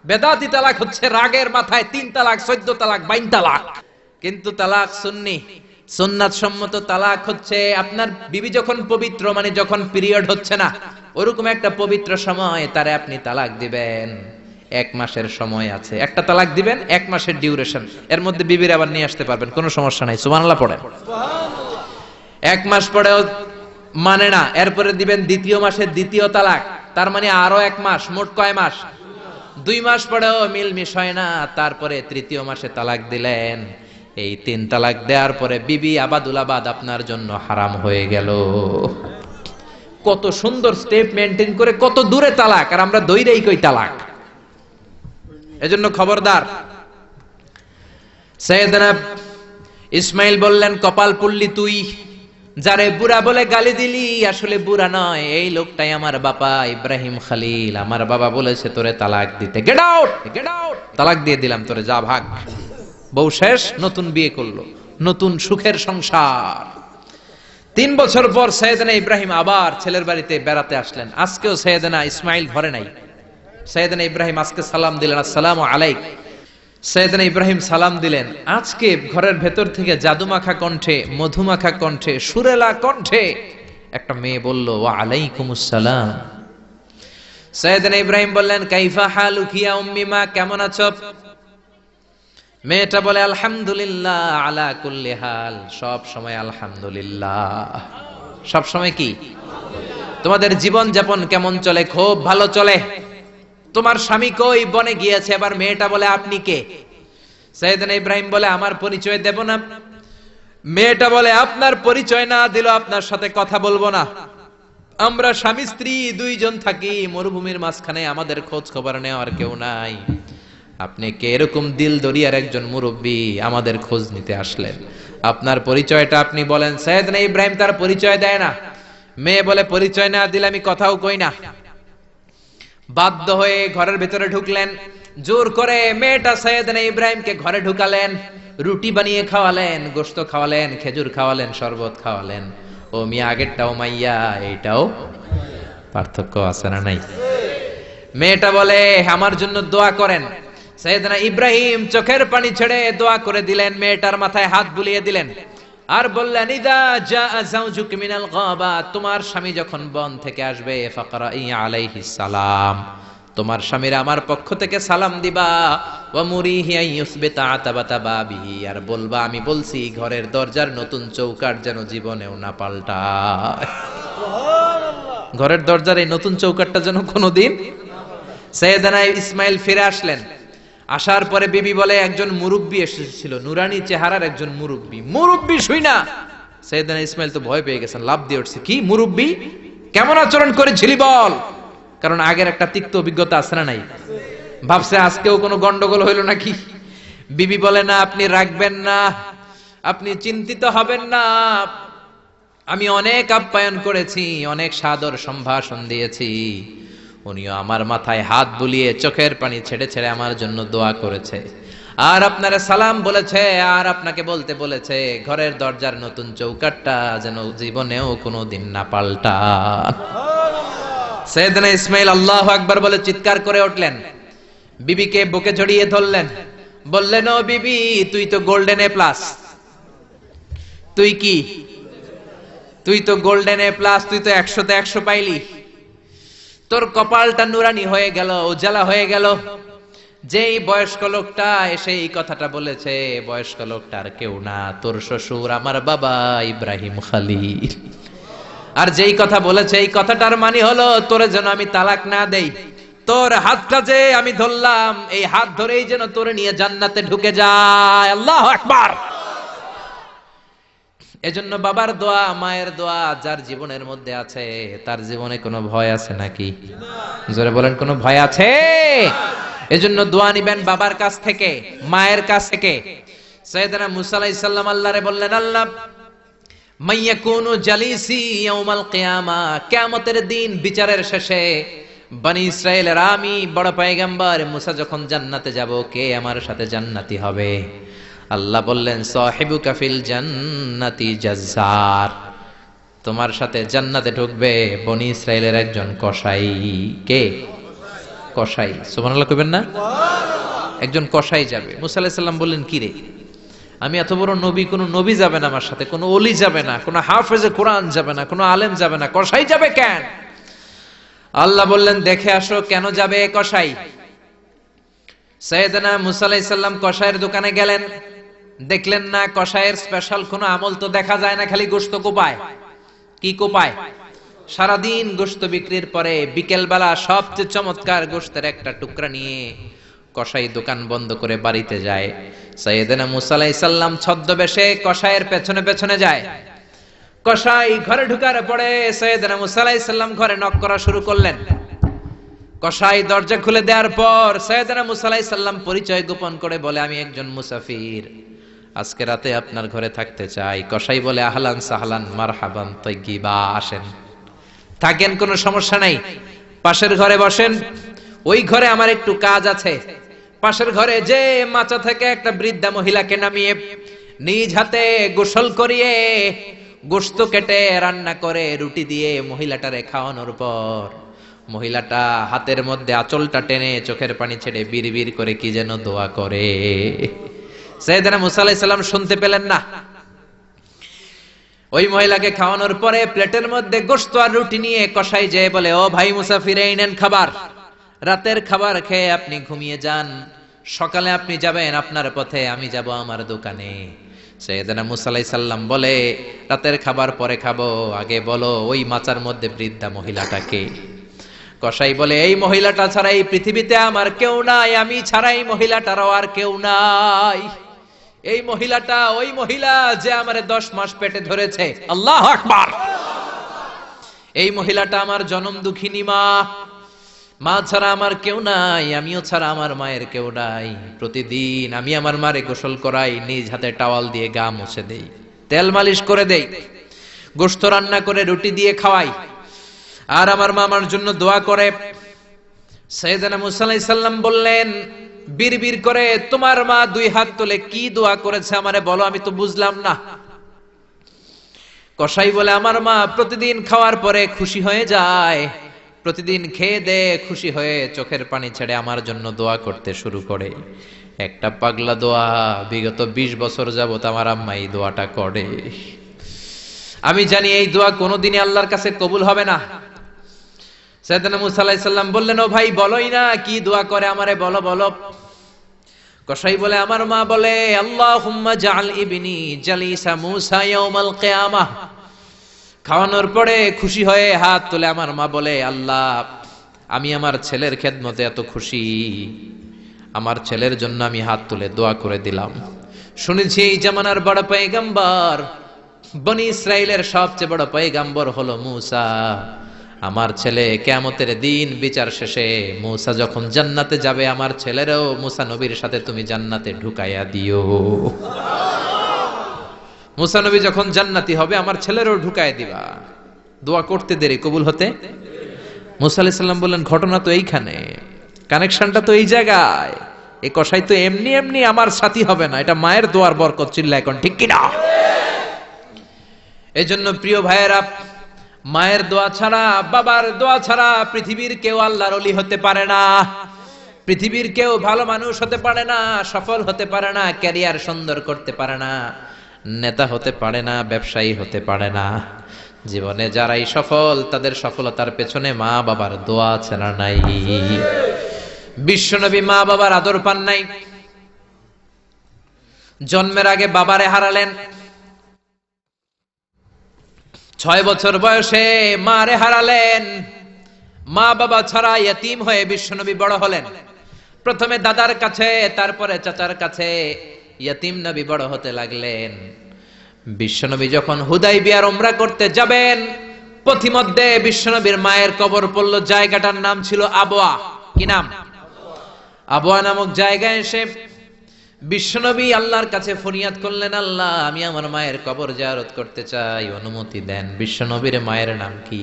বেদাতি তালাক হচ্ছে রাগের মাথায় 3 তালাক, 14 তালাক, 22 তালাক। কিন্তু তালাক সুন্নি, সুন্নাত সম্মত তালাক হচ্ছে আপনার বিবি যখন পবিত্র, মানে যখন পিরিয়ড হচ্ছে না, ওরকম একটা পবিত্র সময় তারে আপনি তালাক দিবেন। 1 মাসের সময় আছে, একটা তালাক দিবেন, 1 মাসের ডিউরেশন, এর মধ্যে বিবির আবার নিয়ে আসতে পারবেন, কোনো সমস্যা নাই। সুবহানাল্লাহ পড়েন। 1 মাস পরেও মানে না, এরপরে দিবেন 2য় মাসের 2য় তালাক, তার মানে আরো 1 মাস, মোট কয় মাস? 2 মাস পরেও মিলমিশ হয় না, তারপরে 3য় মাসে তালাক দিলেন। এই 3 তালাক দেওয়ার পরে বিবি আবাদুল আবাদ আপনার জন্য হারাম হয়ে গেল। কত সুন্দর স্টেপ মেনটেন করে কত দূরে তালাক, আর আমরা দইরেই কই তালাক। এজন্য খবরদার। সাইয়েদনা ইসমাইল বললেন, কপাল পুল্লি তুই, যারে বুড়া বলে গালি দিলি আসলে বুড়া নয়, এই লোকটাই আমার বাবা ইব্রাহিম খলিল। আমার বাবা বলেছে তোরে তালাক দিতে, গেট আউট, গেট আউট, তালাক দিয়ে দিলাম তোরে, যা ভাগ। বউ শেষ, নতুন বিয়ে করলো, নতুন সুখের সংসার। 3 বছর পর সাইয়েদনা ইব্রাহিম আবার ছেলের বাড়িতে বেড়াতে আসলেন। আজকেও সাইয়েদনা ইসমাইল ঘরে নাই। সাইয়েদনা ইব্রাহিম আজকে সালাম দিলেন, আসসালামু আলাইক। সাইয়েদনা ইব্রাহিম সালাম দিলেন, আজকে ঘরের ভেতর থেকে জাদুমাখা কণ্ঠে, মধুমাখা কণ্ঠে, সুরেলা কণ্ঠে একটা মেয়ে বলল, ওয়া আলাইকুমুস সালাম। সাইয়েদনা ইব্রাহিম বললেন, কাইফা হালুকি ইয়া উম্মি মা, কেমন আছো? মেয়েটা বলে, আলহামদুলিল্লাহ আলা কুল্লি হাল, সব সময় আলহামদুলিল্লাহ। সব সময় কি? তোমাদের জীবন যাপন কেমন চলে? খুব ভালো চলে। তোমার স্বামী কই? বনে গিয়েছে। এবার মেয়েটা বলে, আপনি কে? সাইয়েদনা ইব্রাহিম বলে, আমার পরিচয় দেব না। মেয়েটা বলে, আপনার পরিচয় না দিল আপনার সাথে কথা বলবো না। আমরা স্বামী স্ত্রী 2 জন থাকি মরুভূমির মাঝখানে, আমাদের খোঁজ খবর নেওয়ার কেউ নাই। আপনি কে? এরকম দিল দরিয়ার একজন মুরব্বী, আমাদের খোঁজ নিতে আসলেন, আপনার পরিচয়টা আপনি বলেন। সাইয়েদনা ইব্রাহিম তার পরিচয় দেয় না। মেয়ে বলে, পরিচয় না দিলে আমি কথাও কই না। বাধ্য হয়ে ঘরের ভিতরে ঢুকলেন, জোর করে মেয়েটা সাইয়েদনা ইব্রাহিমকে ঘরে ঢুকালেন, রুটি বানিয়ে খাওয়ালেন, গোশত খাওয়ালেন, খেজুর খাওয়ালেন, শরবত খাওয়ালেন। ও মিয়া, আগেরটাও মাইয়া, এইটাও পার্থক্য আছে না নাই? মেয়েটা বলে আমার জন্য দোয়া করেন। সাইয়েদনা ইব্রাহিম চোখের পানি ছেড়ে দোয়া করে দিলেন, মেয়েটার মাথায় হাত বুলিয়ে দিলেন আর বললেন, ইদা জাআ যাওজুক মিনাল গাবা, তোমার স্বামী যখন বন থেকে আসবে, ফাকরাই আলাইহিস সালাম, তোমার স্বামীর আমার পক্ষ থেকে সালাম দিবা, ওয়া মুরিহি আইয়ুসবিতা আতাবাতা বাবিহি, আর বলবা আমি বলছি ঘরের দরজার নতুন চৌকাঠ যেন জীবনেও না পাল্টায়। ঘরের দরজার এই নতুন চৌকাঠটা যেন কোনোদিন। সাইয়েদনা ইসমাইল ফিরে আসলেন, আসার পরে বিবি বলে একজন মুরব্বী এসেছিল, নুরানি চেহারার একজন মুরব্বী শুই না। সাইয়েদনা ইসমাইল তো ভয় পেয়ে গেছেন, লাফ দিয়ে উঠছে, কি মুরব্বী, কেমন আচরণ করেছিলি বল। কারণ আগের একটা তিক্ত অভিজ্ঞতা আছে না নাই, ভাবছে আজকেও কোনো গন্ডগোল হইল নাকি। বিবি বলে না, আপনি রাখবেন না, আপনি চিন্তিত হবেন না, আমি অনেক আপ্যায়ন করেছি, অনেক সাদর সম্ভাষণ দিয়েছি, উনিও আমার মাথায় হাত বুলিয়ে চোখের পানি ছেড়ে ছেড়ে আমার জন্য দোয়া করেছে, আর আপনারা সালাম বলেছে, আর আপনাকে বলতে বলেছে ঘরের দরজার নতুন চৌকাঠটা যেন জীবনেও কোনোদিন না পাল্টা। সাইয়েদনা ইসমাইল আল্লাহু আকবার বলে চিৎকার করে উঠলেন, বিবিকে বুকে জড়িয়ে ধরলেন, বললেন, ও বিবি, তুই তো গোল্ডেন এ প্লাস। তুই কি? তুই তো গোল্ডেন এ প্লাস, তুই তো 100তে 100 পাইলি, তোর কপালটা নুরানি হয়ে গেল, উজালা হয়ে গেল। যেই বয়স্ক লোকটা এসে এই কথাটা বলেছে, বয়স্ক লোকটার কেউ না, তোর শ্বশুর আমার বাবা ইব্রাহিম খালিল। আর যেই কথা বলেছে এই কথাটার মানে হলো তোরে যেন আমি তালাক না দেই, তোর হাতটা যে আমি ধরলাম, এই হাত ধরেই যেন তোরে নিয়ে জান্নাতে ঢুকে যায়। আল্লাহু আকবার। এজন্য বাবার দোয়া, মায়ের দোয়া যার জীবনের মধ্যে আছে, তার জীবনে কোনো ভয় আছে নাকি? জোরে বলেন, কোনো ভয় আছে? এজন্য দোয়া নিবেন বাবার কাছ থেকে, মায়ের কাছ থেকে। সাইয়েদনা মুসা আলাইহিস সালাম আল্লাহরে বললেন, আল্লাহ মাইয়াকুনু জালিসি ইয়াউমাল কিয়ামা, কিয়ামতের দিন বিচারের শেষে বনি ইসরাইলের আমি বড় পয়গম্বর মুসা যখন জান্নাতে যাব, কে আমার সাথে জান্নাতি হবে? আল্লাহ বললেন, সাহিবুকা ফিল জান্নাতি জাজ্জার, তোমার সাথে জান্নাতে ঢুকবে বনি ইসরাইলের একজন কসাই। কে? কসাই। সুবহানাল্লাহ কইবেন না? একজন কসাই যাবে। মুসা আলাইহিস সালাম বললেন, কি রে, আমি এত বড় নবী, কোন নবী যাবে না আমার সাথে, কোন ওলি যাবে না, কোন হাফেজে কোরআন যাবে না, কোন আলেম যাবে না, কসাই যাবে কেন? আল্লাহ বললেন, দেখে আসো কেন যাবে কসাই। সাইয়েদনা মুসা আলাইহিস সালাম কসাইয়ের দোকানে গেলেন, দেখলেন না কসাইয়ের স্পেশাল কোনো আমল তো দেখা যায় না, খালি গোশত কোপায়। কি কোপায়? সারাদিন গোশত বিক্রির পরে বিকেল বেলা সবচেয়ে চমৎকার গোশতের একটা টুকরা নিয়ে কসাই দোকান বন্ধ করে বাড়িতে যায়। সাইয়েদনা মুসা আলাইহিস সালাম ছদ্মবেশে কসাইয়ের পেছনে পেছনে যায়। কসাই ঘরে ঢুকার পরে সাইয়েদনা মুসা আলাইহিস সালাম ঘরে নক করা শুরু করলেন। কসাই দরজা খুলে দেওয়ার পর সাইয়েদনা মুসা আলাইহিস সালাম পরিচয় গোপন করে বলে, আমি একজন মুসাফির, আজকে রাতে আপনার ঘরে থাকতে চাই। কসাই বলে, আহলান সাহলান মারহাবান তাইয়্যিবা, আসেন, থাকেন, কোনো সমস্যা নাই, পাশের ঘরে বসেন, ওই ঘরে আমার একটু কাজ আছে। পাশের ঘরে যে মাচা থেকে একটা বৃদ্ধা মহিলাকে নামিয়ে নিজ হাতে গোসল করিয়ে গোশত কেটে রান্না করে রুটি দিয়ে মহিলাটারে খাওয়ানোর পর মহিলাটা হাতের মধ্যে আঁচলটা টেনে চোখের পানি ছেড়ে বিড়বিড় করে কি যেন দোয়া করে। সাইয়েদনা মুসা আলাইহিস সালাম শুনতে পেলেন না। ওই মহিলাকে খাওয়ানোর পরে প্লেটের মধ্যে গোশত আর রুটি নিয়ে কসাই যেয়ে বলে, ও ভাই মুসাফির, এই নেন খাবার, রাতের খাবার খেয়ে আপনি ঘুমিয়ে যান, সকালে আপনি যাবেন আপনার পথে, আমি যাব আমার দোকানে। সাইয়েদনা মুসা আলাইহিস সালাম বলে, রাতের খাবার পরে খাবো, আগে বলো ওই মাচার মধ্যে বৃদ্ধা মহিলাটাকে। কসাই বলে, এই মহিলাটা ছাড়া এই পৃথিবীতে আমার কেউ নাই, আমি ছাড়া এই মহিলাটারও আর কেউ নাই। এই মহিলাটা ওই মহিলা যে আমারে 10 মাস পেটে ধরেছে। আল্লাহু আকবার। এই মহিলাটা আমার জনম দুঃখিনী মা, মা ছাড়া আমার কেউ নাই, আমিও ছাড়া আমার মায়ের কেউ নাই। প্রতিদিন আমি আমার মারে গোসল করাই, নিজ হাতে টাওয়াল দিয়ে গা মুছে দেই, তেল মালিশ করে দেই, গোশত রান্না করে রুটি দিয়ে খাওয়াই, আর আমার মা আমার জন্য দোয়া করে। সাইয়েদনা মুসা আলাইহিস সালাম বললেন, বিড়বিড় করে তোমার মা 2 হাত তুলে কি দোয়া করেছে আমারে বলো, আমি তো বুঝলাম না। কসাই বলে, আমার মা প্রতিদিন খাওয়ার পরে খুশি হয়ে যায়, প্রতিদিন খেয়ে দে খুশি হয়ে চোখের পানি ছেড়ে আমার জন্য দোয়া করতে শুরু করে। একটা পাগলা দোয়া, বিগত 20 বছর যাবত আমার আম্মা এই দোয়াটা করে। আমি জানি এই দোয়া কোনোদিনই আল্লাহর কাছে কবুল হবে না। সাইয়েদনা মুসা আলাইহিস সালাম বললেন, ও ভাই বলোই না কি দোয়া করে, আমারে বলো বলো। কসাই বলে, আমার মা বলে, আল্লাহুম্মা জাআল ইবনি জালিসা মুসা ইয়াউমাল কিয়ামাহ। খাওয়ানোর পরে খুশি হয়ে হাত তুলে আমার মা বলে, আল্লাহ আমি আমার ছেলের খেদমতে এত খুশি, আমার ছেলের জন্য আমি হাত তুলে দোয়া করে দিলাম। শুনেছি এই জামানার বড় পয়গম্বর, বনি ইসরাইলের সবচেয়ে বড় পয়গম্বর হলো মুসা। আমার ছেলে কিয়ামতের দিন বিচার শেষে মুসা যখন জান্নাতে যাবে, আমার ছেলেরও মুসা নবীর সাথে তুমি জান্নাতে ঢুকাইয়া দিও। মুসা নবী যখন জান্নাতি হবে, আমার ছেলেরও ঢুকায় দিবা। দোয়া করতে দেরি, কবুল হতে। মুসা আলাইহিস সালাম বললেন, ঘটনা তো এইখানে, কানেকশনটা তো এই জায়গায়। এই কসাই তো এমনি এমনি আমার সাথী হবে না, এটা মায়ের দোয়ার বরকত। চিল্লা এখন ঠিক কিনা? এই জন্য প্রিয় ভাইয়েরা, মায়ের দোয়া ছাড়া, বাবার দোয়া ছাড়া পৃথিবীর কেউ আল্লাহর ওলি হতে পারে না। পৃথিবীর কেউ ভালো মানুষ হতে পারে না, সফল হতে পারে না, ক্যারিয়ার সুন্দর করতে পারে না, নেতা হতে পারে না, ব্যবসায়ী হতে পারে না। জীবনে যারাই সফল, তাদের সফলতার পেছনে মা বাবার দোয়া ছাড়া নাই। বিশ্বনবী মা বাবার আদর পান নাই। জন্মের আগে বাবারে হারালেন, 6 বছর বয়সে মারে হারালেন। মা বাবা ছাড়া ইয়তীম হয়ে বিশ্বনবী বড় হলেন। প্রথমে দাদার কাছে, তারপরে চাচার কাছে ইয়তীম নবী বড় হতে লাগলেন। বিশ্বনবী যখন হুদাইবিয়ার উমরা করতে যাবেন, পথিমধ্যে বিশ্বনবীর মায়ের কবর পড়ল। জায়গাটার নাম ছিল আবওয়া। কি নাম? আবওয়া নামক জায়গায় এসে বিশ্বনবী আল্লাহর কাছে ফরিয়াদ করলেন, আল্লাহ আমি আমার মায়ের কবর জিয়ারত করতে চাই, অনুমতি দেন। বিশ্বনবীর মায়ের নাম কি?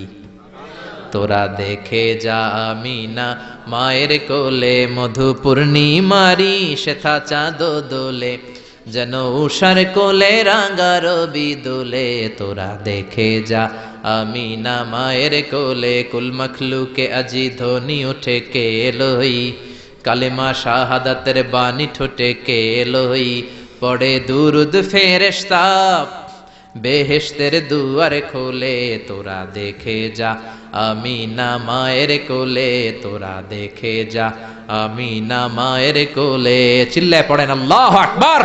তোরা দেখে যা আমিনা মায়ের কোলে, মধু পূর্ণিমারি শেথা চাঁদ দোলে, যেন উষার কোলে রাঙা রবি দোলে। তোরা দেখে যা আমিনা মায়ের কোলে, কুল মখলুকে আজি ধ্বনি উঠে কে লই, কালেমা শাহাদাতের বাণী ঠোঁটে কে লই, পড়ে দুরুদ ফেরেশতা বেহেশতের দুয়ার খোলে। তোরা দেখে যা আমিনা মায়ের কোলে, তোরা দেখে যা আমিনা মায়ের কোলে। চিল্লায় পড়েন আল্লাহু আকবার।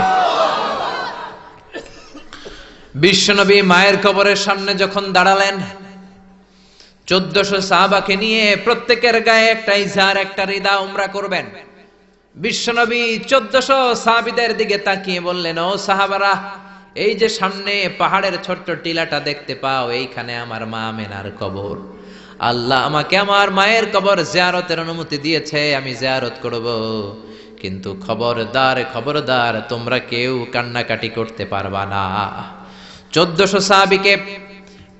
বিশ্বনবী মায়ের কবরের সামনে যখন দাঁড়ালেন, 1400 সাহাবাকে নিয়ে প্রত্যেকের গায়ে একটা ইজার, একটা রিদা উমরা করবেন। বিশ্বনবী 1400 সাহাবীদের দিকে তাকিয়ে বললেন, ও সাহাবারা, এই যে সামনে পাহাড়ের ছোট্ট টিলাটা দেখতে পাও, এইখানে আমার মা আমেনার কবর। আল্লাহ আমাকে আমার মায়ের কবর জিয়ারতের অনুমতি দিয়েছে, আমি জিয়ারত করব। কিন্তু খবরদার খবরদার, তোমরা কেউ কান্নাকাটি করতে পারবা না। 1400 সাহাবীকে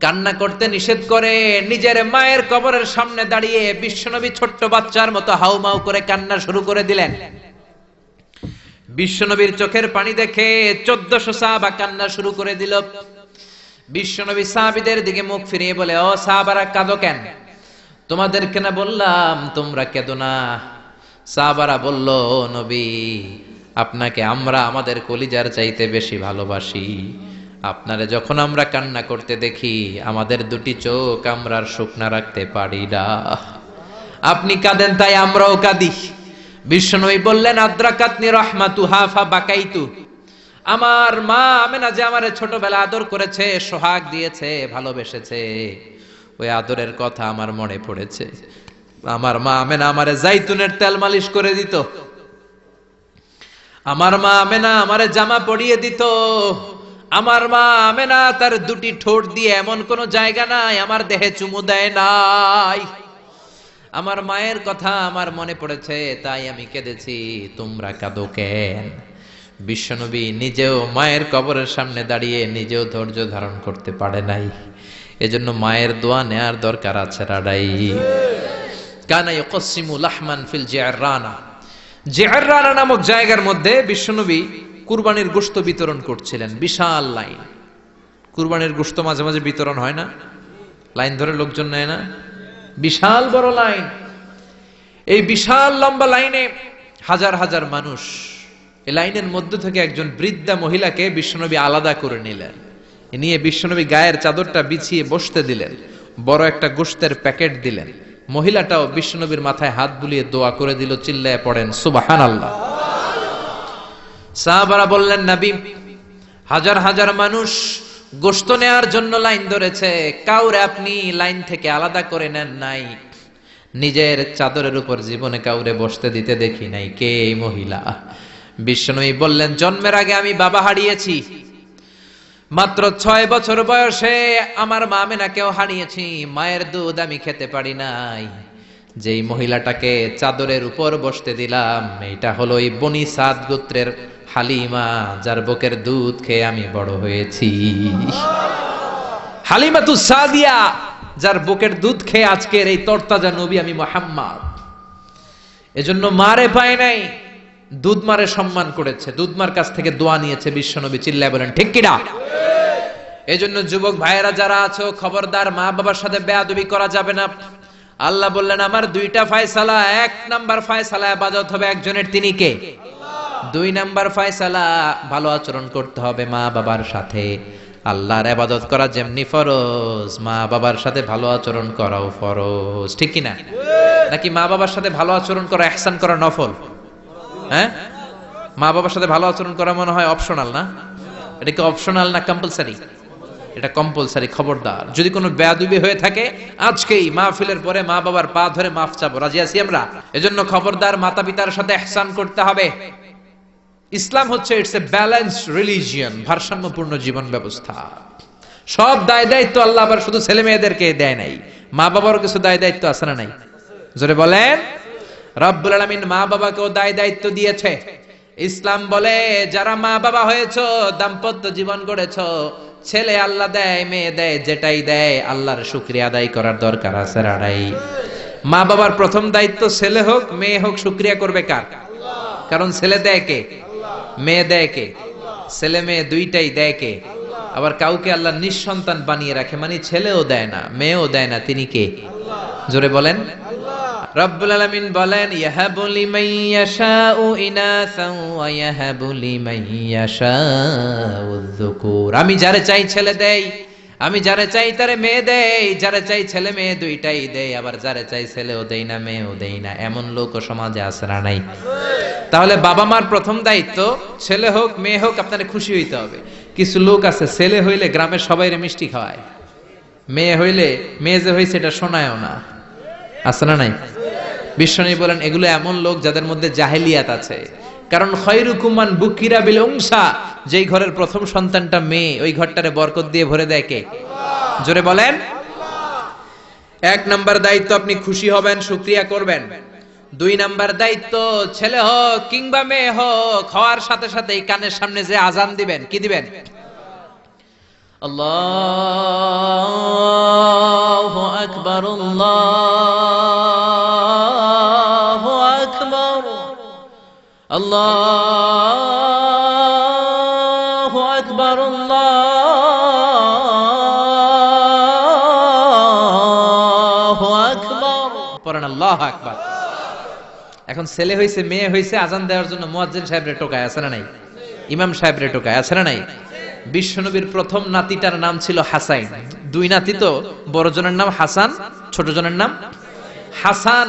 কান্না করতে নিষেধ করে নিজের মায়ের কবরের সামনে দাঁড়িয়ে বিশ্বনবী ছোট্ট বাচ্চার মতো হাউমাউ করে কান্না শুরু করে দিলেন। বিশ্বনবীর চোখের পানি দেখে 1400 সাহাবা কান্না শুরু করে দিল। বিশ্বনবী সাহাবীদের দিকে মুখ ফিরিয়ে বলে, ও সাহাবারা কাঁদো কেন? তোমাদেরকে না বললাম তোমরা কেঁদো না? সাহাবারা বলল, ও নবী, আপনাকে আমরা আমাদের কলিজার চাইতে বেশি ভালোবাসি। আপনারে যখন আমরা কান্না করতে দেখি, আমাদের দুটি চোখ আমরা আর শুকনা রাখতে পারি না। আপনি কাঁদেন তাই আমরাও কাঁদি। বিশ্বনবী বললেন, আদ্রাকাতনি রাহমাতুহা ফাবাকাইতু। আমার মা আমেনা যে আমারে ছোটবেলা আদর করেছে, সোহাগ দিয়েছে, ভালোবেসেছে, ওই আদরের কথা আমার মনে পড়েছে। আমার মা আমেনা আমারে জাইতুনের তেল মালিশ করে দিত। আমার মা আমেনা আমারে জামা পরিয়ে দিত। আমার মা আমেনা তার দুটি ঠোঁট দিয়ে এমন কোন জায়গা নাই আমার দেহে চুমু দেয় নাই। আমার মায়ের কথা আমার মনে পড়েছে, তাই আমি কেঁদেছি। তোমরা কাঁদো কেন? বিশ্বনবী নিজেও মায়ের কবরের সামনে দাঁড়িয়ে নিজেও ধৈর্য ধারণ করতে পারে নাই। এজন্য মায়ের দোয়া নেয়ার দরকার আছে রাডাই। কানা ইয়াকসিমু লাহমান ফিল জিআররানা। জিআররানা নামক জায়গার মধ্যে বিশ্বনবী কুরবানির গোশত বিতরণ করছিলেন। বিশাল লাইন। কুরবানির গোশত মাঝে মাঝে বিতরণ হয় না? লাইন ধরে লোকজন নেয় না? বিশাল বড় লাইন। এই বিশাল লম্বা লাইনে হাজার হাজার মানুষ। এই লাইনের মধ্য থেকে একজন বৃদ্ধা মহিলাকে বিশ্বনবী আলাদা করে নিলেন, নিয়ে বিশ্বনবী গায়ের চাদরটা বিছিয়ে বসতে দিলেন, বড় একটা গোশতের প্যাকেট দিলেন। মহিলাটাও বিশ্বনবীর মাথায় হাত বুলিয়ে দোয়া করে দিল, চিল্লায় পড়েন সুবহানাল্লাহ। সাহাবারা বললেন, নবী, হাজার হাজার মানুষ গোশত নেয়ার জন্য লাইন ধরেছে, কাউরে আপনি লাইন থেকে আলাদা করে নেন নাই, নিজের চাদরের উপর জীবনে কাউরে বসতে দিতে দেখি নাই, কে এই মহিলা? বিশ্বনবী বললেন, জন্মের আগে আমি বাবা হারিয়েছি, মাত্র 6 বছর বয়সে আমার মা আমেনাকেও হারিয়েছি, মায়ের দুধ আমি খেতে পারি নাই। যেই মহিলাটাকে চাদরের উপর বসতে দিলাম, এটা হলো এই বনি সাদ গোত্রের হালিমা, যার বুকের দুধ খেয়ে আমি বড় হয়েছি। হালিমাতু সাদিয়া, যার বুকের দুধ খেয়ে আজকের এই তরতাজা নবী আমি মুহাম্মদ। এজন্য মারে পায় নাই, দুধ মারে সম্মান করেছে, দুধ মার কাছ থেকে দোয়া নিয়েছে বিশ্বনবী, চিল্লায় বলেন ঠিক কিনা? এজন্য যুবক ভাইয়েরা যারা আছো, খবরদার, মা বাবার সাথে বেয়াদবি করা যাবে না। আল্লাহ বললেন, আমার 2টা ফয়সালা, 1 নাম্বার ফয়সালা ইবাদত হবে একজনের, তিনি কে? 2 নাম্বার ফয়সালা ভালো আচরণ করতে হবে মা বাবার সাথে। আল্লাহর ইবাদত করা যেমনি ফরজ, মা বাবার সাথে ভালো আচরণ করাও ফরজ, ঠিক কিনা? নাকি মা বাবার সাথে ভালো আচরণ করা, ইহসান করা নফল? হ্যাঁ, মা বাবার সাথে ভালো আচরণ করা মনে হয় অপশনাল না? এটা কি অপশনাল না কম্পালসারি? এটা কম্পালসারি। খবরদার, যদি কোনো বেয়াদবি হয়ে থাকে আজকেই মাহফিলের পরে মা বাবার পা ধরে মাফ চাবো, রাজি আছি আমরা? এজন্য খবরদার, মাতা পিতার সাথে ইহসান করতে হবে। ইসলাম হচ্ছে ইটস এ ব্যালেন্সড রিলিজিয়ন, ভারসাম্যপূর্ণ জীবন ব্যবস্থা। সব দায় দায়িত্ব আল্লাহ আবার শুধু ছেলে মেয়েদেরকে দেয় নাই, মা বাবারও কিছু দায় দায়িত্ব আছে না নাই? জোরে বলেন। রব্বুল আলামিন মা বাবাকেও দায় দায়িত্ব দিয়েছে। ইসলাম বলে, যারা মা বাবা হয়েছো, দাম্পত্য জীবন গড়েছো, ছেলে আল্লাহ দেয়, মেয়ে দেয়, যেটাই দেয় আল্লাহর শুকরিয়া আদায় করার দরকার আছে রাড়াই। মা বাবার প্রথম দায়িত্ব, ছেলে হোক মেয়ে হোক, শুকরিয়া করবে কার? কারণ ছেলে দেয় কে? মেয়ে দেয় কে? ছেলে মেয়ে দুইটাই দেয় কে? আবার কাউকে আল্লাহ নিঃসন্তান বানিয়ে রাখে, মানে ছেলেও দেয় না মেয়েও দেয় না, তিনি কে? জোরে বলেন। রব্বুল আলামিন বলেন, ইয়াহাবু লিমান ইয়াশাউ ইনাসান ওয়া ইয়াহাবু লিমান ইয়াশাউ যুকুর। আমি যারে চাই ছেলে দেই, আমি যারে চাই তারে মেয়ে দেই, যারে চাই ছেলে মেয়ে দুইটাই দেই, আবার যারে চাই ছেলেও দেই না মেয়েও দেই না। এমন লোক সমাজে আছে না নাই? তাহলে বাবা মার প্রথম দায়িত্ব, ছেলে হোক মেয়ে হোক আপনারে খুশি হইতে হবে। কিছু লোক আছে, ছেলে হইলে গ্রামের সবাইরে মিষ্টি খাওয়ায়, মেয়ে হইলে মেয়ে যে হইছে এটা শোনায়ও না, আছে না নাই? বিশ্বনবী বলেন, এগুলো এমন লোক যাদের মধ্যে জাহেলিয়াত আছে। কারণ খায়রুকুম মান বুকিরা বিল উনসা, যেই ঘরের প্রথম সন্তানটা মেয়ে, ওই ঘরটারে বরকত দিয়ে ভরে দেয় কে? জোরে বলেন। 1 নাম্বার দায়িত্ব, আপনি খুশি হবেন, শুকরিয়া করবেন। 2 নাম্বার দায়িত্ব, ছেলে হোক কিংবা মেয়ে হোক, হওয়ার সাথে সাথেই কানের সামনে যে আজান দিবেন, কি দিবেন? আল্লাহু আকবার, আল্লাহু আকবার, আল্লাহু আকবার, আল্লাহু আকবার, পড়েন আল্লাহু আকবার। এখন ছেলে হইছে মেয়ে হইছে, আজান দেওয়ার জন্য মুয়াজ্জিন সাহেবরে টোকায়, আছে না নাই? ইমাম সাহেবরে টোকায়, আছে না নাই? বিশ্বনবীর প্রথম নাতিটার নাম ছিল হাসাইন। 2 নাতি তো, বড় জনের নাম হাসান, ছোট জনের নাম হাসান।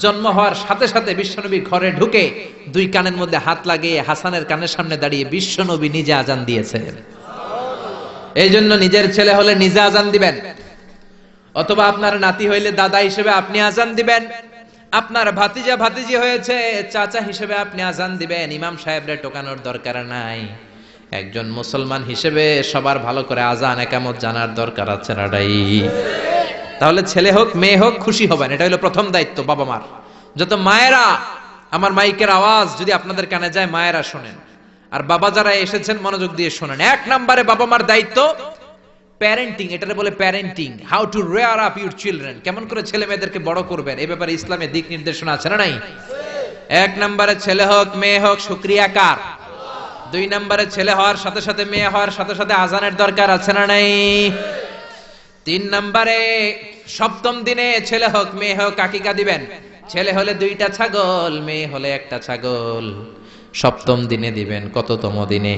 জন্ম হওয়ার সাথে সাথে বিশ্বনবী ঘরে ঢুকে 2 কানের মধ্যে হাত লাগিয়ে হাসানের কানের সামনে দাঁড়িয়ে বিশ্বনবী নিজে আজান দিয়েছেন। এই জন্য নিজের ছেলে হলে নিজে আজান দিবেন, অথবা আপনার নাতি হইলে দাদা হিসেবে আপনি আজান দিবেন, আপনার ভাতিজা ভাতিজি হয়েছে চাচা হিসেবে আপনি আজান দিবেন। ইমাম সাহেবরে টোকানোর দরকার নাই। একজন মুসলমান হিসেবে সবার ভালো করে আজান একামত জানার দরকার আছে না? তাহলে ছেলে হোক মেয়ে হোক খুশি হবেন, এটা হলো প্রথম দায়িত্ব বাবা মার। যত মায়েরা, আমার মাইকের আওয়াজ যদি আপনাদের কানে যায়, মায়েরা শোনেন, আর বাবা যারা এসেছেন মনোযোগ দিয়ে শোনেন। 1 নম্বরে বাবা মার দায়িত্ব প্যারেন্টিং, এটারে বলে parenting, how to rare up your children, কেমন করে ছেলে মেয়েদেরকে বড় করবেন, এই ব্যাপারে ইসলামে দিক নির্দেশনা আছে না নাই? 1 নম্বরে ছেলে হোক মেয়ে হোক শুকরিয়া কার? 2 নম্বরে ছেলে হওয়ার সাথে সাথে মেয়ে হওয়ার সাথে সাথে আজানের দরকার আছে না নাই? তিন নম্বরে সপ্তম দিনে ছেলে হোক মেয়ে হোক আকিকা দিবেন। ছেলে হলে 2টা ছাগল, মেয়ে হলে 1টা ছাগল। সপ্তম দিনে দিবেন। কততম দিনে?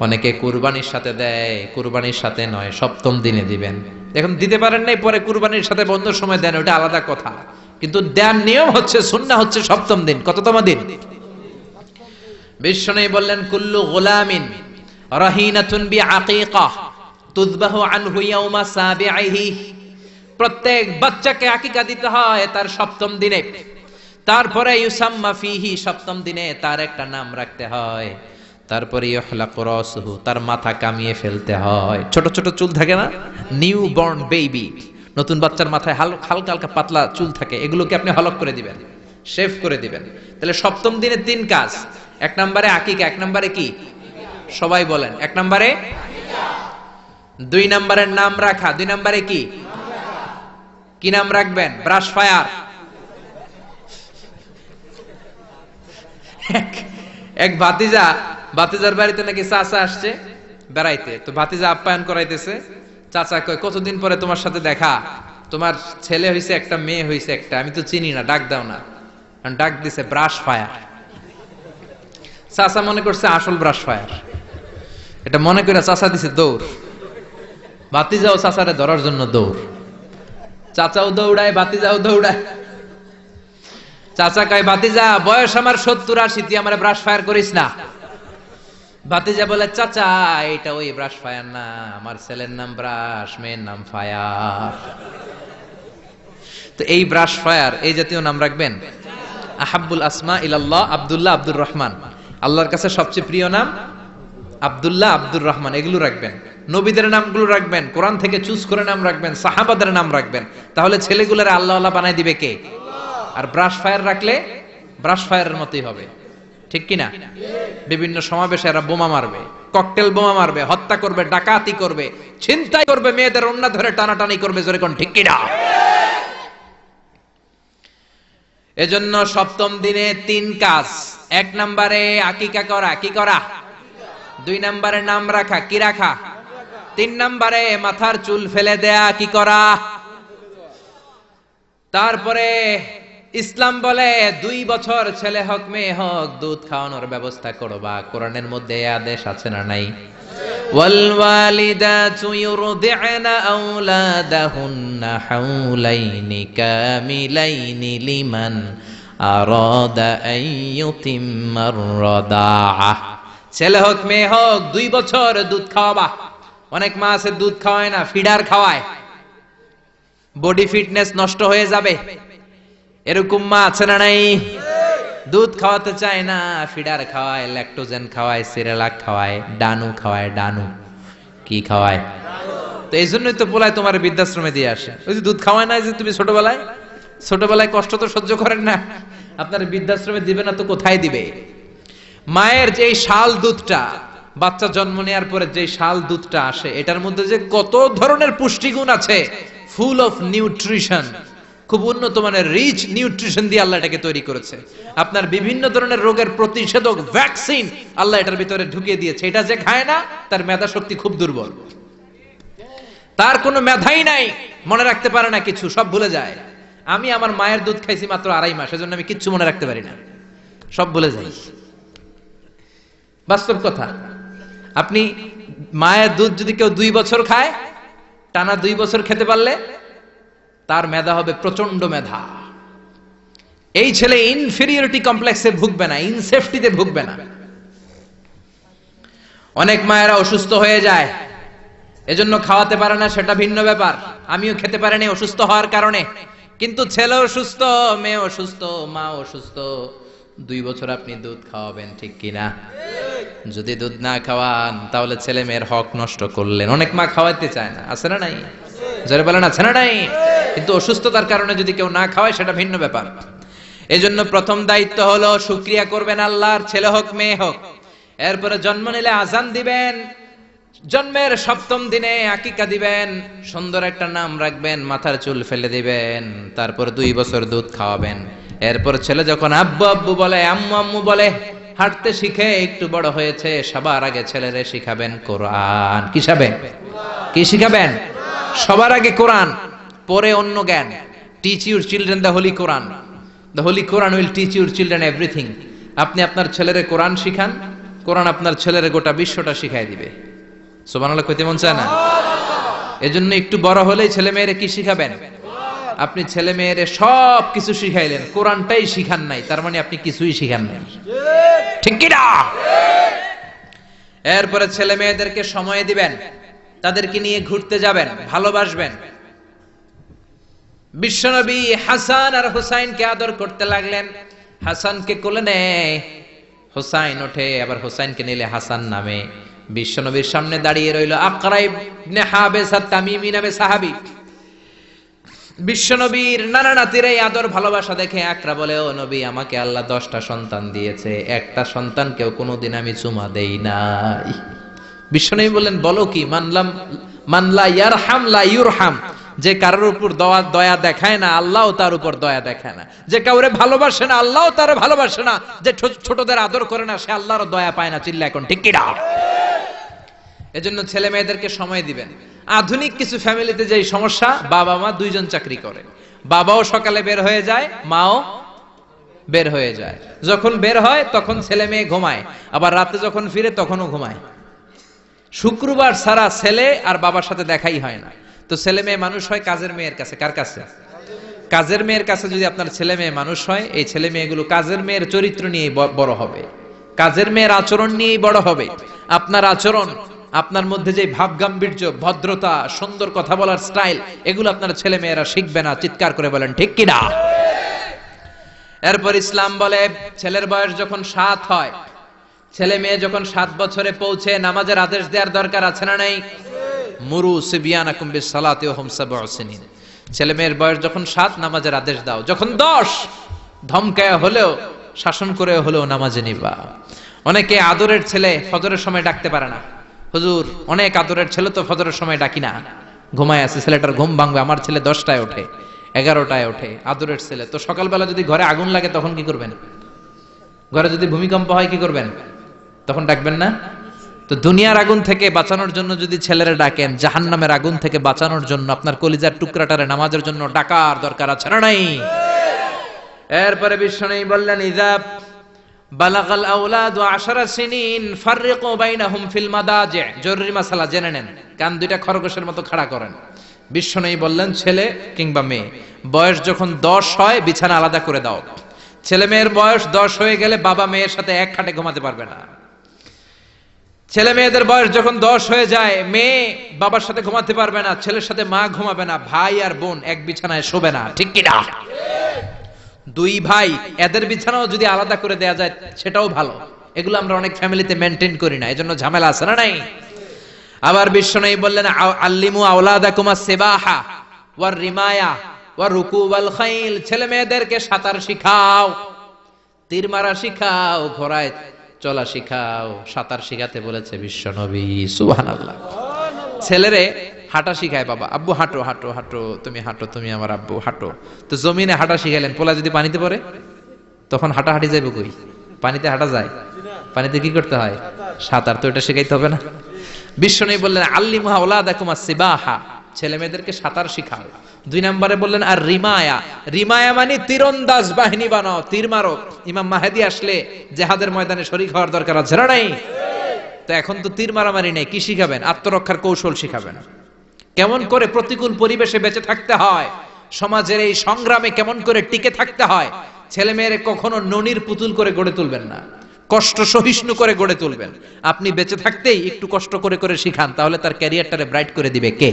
অনেকে কুরবানির সাথে দেয়, কুরবানির সাথে নয়, সপ্তম দিনে দিবেন। এখন দিতে পারেন নাই, পরে কুরবানির সাথে বন্ধুর সময় দেন, ওটা আলাদা কথা, কিন্তু দেওয়ার নিয়ম হচ্ছে, সুন্নাহ হচ্ছে সপ্তম দিন। কততম দিন? বিশ্বনবী বললেন, কুল্লু গুলামিন রাহিনাতুন বিআকিকাহ তুযবাহু আনহু ইয়াওমা সাবিহি। প্রত্যেক বাচ্চাকে আকিকা দিতে হয় তার সপ্তম দিনে। তারপরে ইউসাম্মা ফিহি, সপ্তম দিনে তার একটা নাম রাখতে হয়। তারপরে ইহলাকু রাসুহু, তার মাথা কামিয়ে ফেলতে হয়। ছোট ছোট চুল থাকে না, নিউ বর্ন বেবি, নতুন বাচ্চার মাথায় হালকা হালকা পাতলা চুল থাকে, এগুলোকে আপনি হলক করে দিবেন, শেভ করে দিবেন। তাহলে সপ্তম দিনে 3 কাজ। 1 নম্বরে আকিকা। 1 নম্বরে কি? সবাই বলেন। 1 নম্বরে আকিকা। 2 নম্বরের নাম রাখা। 2 নম্বরে কি? কি নাম রাখবেন? Brush fire. এক ভাতিজার বাড়িতে নাকি চাচা আসছে বেড়াইতে, তো ভাতিজা আপ্যায়ন করাইতেছে। চাচা কয়, কতদিন পরে তোমার সাথে দেখা, তোমার ছেলে হইছে একটা, মেয়ে হইছে একটা, আমি তো চিনি না, ডাক দাও না। ডাক দিছে ব্রাশ ফায়ার। চাচা মনে করছে আসল ব্রাশ ফায়ার, এটা মনে করে চাচা দিছে দৌড়। ভাতিজাও চাচারে ধরার জন্য দৌড়। চাচাও দৌড়ায়, ভাতিজাও দৌড়ায়। চাচা কয়, ভাতিজা বয়স আমার 70-80, তুই আমার ব্রাশ ফায়ার করিস না। ভাতিজা বলে, চাচা এটা ওই ব্রাশ ফায়ার না, আমার ছেলের নাম ব্রাশ, মেয়ের নাম ফায়ার। তো এই ব্রাশ ফায়ার, এই জাতীয় নাম রাখবেন। আহাব্বুল আসমা ইলাল্লাহ আব্দুল্লাহ, আব্দুর রহমান। আল্লাহর কাছে সবচেয়ে প্রিয় নাম আব্দুল্লাহ, আব্দুর রহমান, এগুলো রাখবেন। নবীদের নামগুলো রাখবেন, কোরআন থেকে চুজ করে নাম রাখবেন, সাহাবাদের নাম রাখবেন। তাহলে ছেলেগুলোর আল্লাহ আল্লাহ বানাই দিবে কে? আর ব্রাশ ফায়ার রাখলে ব্রাশ ফায়ারের মতোই হবে, ঠিক কিনা? বিভিন্ন সমাবেশে এরা বোমা মারবে, ককটেল বোমা মারবে, হত্যা করবে, ডাকাতি করবে, ছিনতাই করবে, মেয়েদের ওন্না ধরে টানাটানি করবে, জোরে কোন ঠিক কিনা? এজন্য সপ্তম দিনে 3 কাজ। 1 নম্বরে আকিকা করা। কি করা? 2 নম্বরে নাম রাখা। কি রাখা? 3 নম্বরে মাথার চুল ফেলে দেয়া। কি করা? তারপরে ইসলাম বলে 2 বছর ছেলে হোক মেয়ে হোক দুধ খাওয়ানোর ব্যবস্থা করবা। কোরআনের মধ্যে এই আদেশ আছে না নাই? ওয়াল ওয়ালিদাতু ইউরদি'না আওলাদাহুন্না হাওলাইনি কামিলাইনি লিমান আরাদা আন ইউতিম্মার রাদাআহ। ছেলে হোক মেয়ে হোক 2 বছর দুধ খাওয়াবা। অনেক মা আছে দুধ খাওয়ায় না, ফিডার খাওয়ায়, বডি ফিটনেস নষ্ট হয়ে যাবে, এরকম মা আছে না নাই? দুধ খাওয়াতে চায় না, ফিডার খাওয়ায়, ল্যাকটোজেন খাওয়ায়, সিরিয়ালাক খাওয়ায়, ডানু খাওয়ায়। ডানু কি খাওয়ায়? তো এই জন্যই তো পোলায় তোমার বৃদ্ধাশ্রমে দিয়ে আসে। ওই যে দুধ খাওয়ায় না, যে তুমি ছোটবেলায় কষ্ট তো সহ্য করেন না, আপনার বৃদ্ধাশ্রমে দিবে না তো কোথায় দিবে? মায়ের যে শাল দুধটা, বাচ্চা জন্ম নেওয়ার পরে যে শাল দুধটা আসে, এটার মধ্যে যে কত ধরনের পুষ্টিগুণ আছে, ফুল অফ নিউট্রিশন, খুব উন্নত মানের রিচ নিউট্রিশন দিয়ে আল্লাহ এটাকে তৈরি করেছে। আপনার বিভিন্ন ধরনের রোগের প্রতিষেধক ভ্যাকসিন আল্লাহ এটার ভিতরে ঢুকিয়ে দিয়েছে। এটা যে খায় না, তার মেধা শক্তি খুব দুর্বল, তার কোনো মেধাই নাই, মনে রাখতে পারে না কিছু, সব ভুলে যায়। আমি আমার মায়ের দুধ খাইছি মাত্র 2.5 মাস, এজন্য আমি কিচ্ছু মনে রাখতে পারি না, সব ভুলে যাই। বাস্তব কথা। আপনি মায়ের দুধ যদি কেউ 2 বছর খায়, টানা 2 বছর খেতে পারলে তার মেধা হবে প্রচন্ড মেধা। এই ছেলে ইনফেরিয়রিটি কমপ্লেক্সে ভুগবে না, ইনসেফটিতে ভুগবে না। অনেক মায়েরা অসুস্থ হয়ে যায়, এজন্য খাওয়াতে পারে না, সেটা ভিন্ন ব্যাপার। আমিও খেতে পারিনি অসুস্থ হওয়ার কারণে, কিন্তু ছেলে অসুস্থ, মেয়ে অসুস্থ, মা অসুস্থ, 2 বছর আপনি দুধ খাওয়াবেন, ঠিক কিনা? যদি দুধ না খাওয়ান তাহলে ছেলে মেয়ের হক নষ্ট করলেন। অনেক মা খাওয়াইতে চায় না, আছে না নাই? যারা বলেন আছে না নাই? কিন্তু অসুস্থতার কারণে যদি কেউ না খাওয়ায় সেটা ভিন্ন ব্যাপার। এজন্য প্রথম দায়িত্ব হলো শুকরিয়া করবেন আল্লাহর, ছেলে হোক মেয়ে হোক। এরপরে জন্ম নিলে আজান দিবেন, জন্মের 7ম দিনে আকিকা দিবেন, সুন্দর একটা নাম রাখবেন, মাথার চুল ফেলে দিবেন, তারপর 2 বছর দুধ খাওয়াবেন। এরপর ছেলে যখন আব্বু আব্বু বলে, আম্মু আম্মু বলে, হাঁটতে শিখে একটু বড় হয়েছে, সবার আগে ছেলেরে শিখাবেন কোরআন। কি শিখাবেন? সবার আগে কোরআন, পরে অন্য জ্ঞান। Teach your children the holy Quran. The holy Quran will teach your children everything. আপনি আপনার ছেলেরে কোরআন শিখান, কোরআন আপনার ছেলেরে গোটা বিশ্বটা শিখাই দিবে। সুবহানাল্লাহ কইতে মন চায় না? এজন্য একটু বড় হলেই ছেলে মেয়েরে কি শিখাবেন? আপনি ছেলে মেয়েরে সব কিছু শিখাইলেন, কোরআনটাই শিখান নাই, তার মানে আপনি কিছুই শিখান নাই। ঠিক কি না? এরপরে ছেলে মেয়েদেরকে সময় দিবেন, তাদেরকে নিয়ে ঘুরতে যাবেন, ভালোবাসবেন। বিশ্বনবী হাসান আর হুসাইনকে আদর করতে লাগলেন। হাসানকে কোলে নেয়, হুসাইন ওঠে, আবার হুসাইনকে নিলে হাসান নামে। বিশ্বনবীর সামনে দাঁড়িয়ে রইল আকরা ইবনে হাবিস আত-তামিমি নামে সাহাবী। বিশ্বনবীর নানা নাতির এই আদর ভালোবাসা দেখে আকরা বলে, ও নবী, আমাকে আল্লাহ 10টা সন্তান দিয়েছে, একটা সন্তানকেও কোনোদিন আমি চুমা দেই নাই। বিশ্বনবী বললেন, বলো কি? মানলা ইয়ারহাম লা ইউরহাম। যে কারোর উপর দয়া দেখায় না, আল্লাহও তার উপর দয়া দেখায় না। যে কাউরে ভালোবাসে না, আল্লাহও তার ভালোবাসে না। যে ছোটদের আদর করে না, সে আল্লাহর দয়া পায় না। চিল্লা এখন ঠিক কি না? এজন্য ছেলে মেয়েদেরকে সময় দিবেন। আধুনিক কিছু ফ্যামিলিতে যেই সমস্যা, বাবা মা দুইজন চাকরি করে, বাবাও সকালে বের হয়ে যায়, মাও বের হয়ে যায়। যখন বের হয় তখন ছেলে মেয়ে ঘুমায়, আবার রাতে যখন ফিরে তখনও ঘুমায়। শুক্রবার ছাড়া ছেলে আর বাবার সাথে দেখাই হয় না। তো ছেলে মেয়ে মানুষ হয় কাজের মেয়ের কাছে। কার কাছে? কাজের মেয়ের কাছে। যদি আপনার ছেলে মেয়ে মানুষ হয়, এই ছেলে মেয়েগুলো কাজের মেয়ের চরিত্র নিয়ে বড় হবে, কাজের মেয়ের আচরণ নিয়েই বড় হবে। আপনার আচরণ, আপনার মধ্যে যে ভাব গাম্ভীর্য, ভদ্রতা, সুন্দর কথা বলার স্টাইল, এগুলো আপনার ছেলে মেয়েরা শিখবে না। চিৎকার করে বলেন ঠিক কি না? এরপর ইসলাম বলে, ছেলের বয়স যখন 7 হয়, ছেলে মেয়ে যখন 7 বছরে পৌঁছে, নামাজের আদেশ দেওয়ার দরকার আছে না নাই? মুরু সিবিয়ানাকুম বিসসালাতি ওয়া হুম 7 সিনিন। ছেলে মেয়ের বয়স যখন 7, নামাজের আদেশ দাও। যখন 10, ধমকায় হলেও, শাসন করে হলেও নামাজে নিবা। অনেকে আদরের ছেলে ফজরের সময় ডাকতে পারে না। হুজুর, অনেক আদরের ছেলে তো ফজরের সময় ডাকি না, ঘুমায় আছে, ছেলেটার ঘুম ভাঙবে। আমার ছেলে 10টায় ওঠে, 11টায় ওঠে, আদরের ছেলে। তো সকালবেলা যদি ঘরে আগুন লাগে তখন কি করবেন? ঘরে যদি ভূমিকম্প হয় কি করবেন? তখন ডাকবেন না? তো দুনিয়ার আগুন থেকে বাঁচানোর জন্য যদি ছেলেরা ডাকেন, জাহান্নামের আগুন থেকে বাঁচানোর জন্য আপনার কলিজার টুকরাটারে নামাজের জন্য ডাকার দরকার আছে না নাই? এরপরে বিশ্বনবী বললেন, ইযা বালাগাল আওলাদু 10 সিনিন ফাররিকু বাইনাহুম ফিল মাদাজি। জরুরি মাসালা জেনে নেন, কান দুইটা খরগোশের মতো খাড়া করেন। বিশ্বনবী বললেন, ছেলে কিংবা মেয়ে বয়স যখন 10 হয়, বিছানা আলাদা করে দাও। ছেলে মেয়ের বয়স 10 হয়ে গেলে বাবা মেয়ের সাথে এক খাটে ঘুমাতে পারবে না। ছেলে মেয়েদের বয়স যখন 10 হয়ে যায়, মেয়ে বাবার সাথে ঘুমাতে পারবে না, ছেলের সাথে মা ঘুমাবে না, ভাই আর বোন এক বিছানায় শোবে না। ঠিক কি না? 2 ভাই, এদের বিছানাও যদি আলাদা করে দেয়া যায় সেটাও ভালো। এগুলো আমরা অনেক ফ্যামিলিতে মেনটেন করি না, এজন্য ঝামেলা আছে না নাই? আবার বিশ্বনবী বললেন, আল্লিমু আওলাদাকুম আস-সিবাহা ওয়ার রিমায়া ওয়া রুকুবাল খাইল। ছেলে মেয়েদেরকে সাঁতার শিখাও, তীর মারা শিখাও, ঘোড়ায় চলা শিখাও। সাঁতার শিখাতে বলেছে বিশ্বনবী। সুবহানাল্লাহ। ছেলেরে হাঁটা শিখায় বাবা, আব্বু হাঁটো হাঁটো হাঁটো, তুমি হাঁটো, তুমি আমার আব্বু হাঁটো। তো জমিনে হাঁটা শিখাইলেন, পোলা যদি পানিতে পড়ে তখন হাঁটাহাঁটি যাইব কই? পানিতে হাঁটা যায়? পানিতে কি করতে হয়? সাঁতার। তো এটা শিখাইতে হবে না? বিশ্বনবী বললেন, আল্লিমু আওলাদাকুম আস-সিবাহা, ছেলে মেয়েদেরকে সাঁতার শিখাও। 2 নম্বরে বললেন, আর রিমায়া। রিমায়া মানে তীরন্দাজ বাহিনী বানাও, তীর মারো। ইমাম মাহেদী আসলে জিহাদের ময়দানে শরীক হওয়ার দরকার আছে না নাই? তো এখন তো তীর মারামারি নেই, কি শিখাবেন? আত্মরক্ষার কৌশল শিখাবেন। কেমন করে প্রতিকূল পরিবেশে বেঁচে থাকতে হয়, সমাজের এই সংগ্রামে কেমন করে টিকে থাকতে হয়। ছেলে মেয়েরে কখনো ননির পুতুল করে গড়ে তুলবেন না, কষ্ট সহিষ্ণু করে গড়ে তুলবেন। আপনি বেঁচে থাকতেই একটু কষ্ট করে করে শিখান, তাহলে তার ক্যারিয়ারটারে ব্রাইট করে দিবে কে?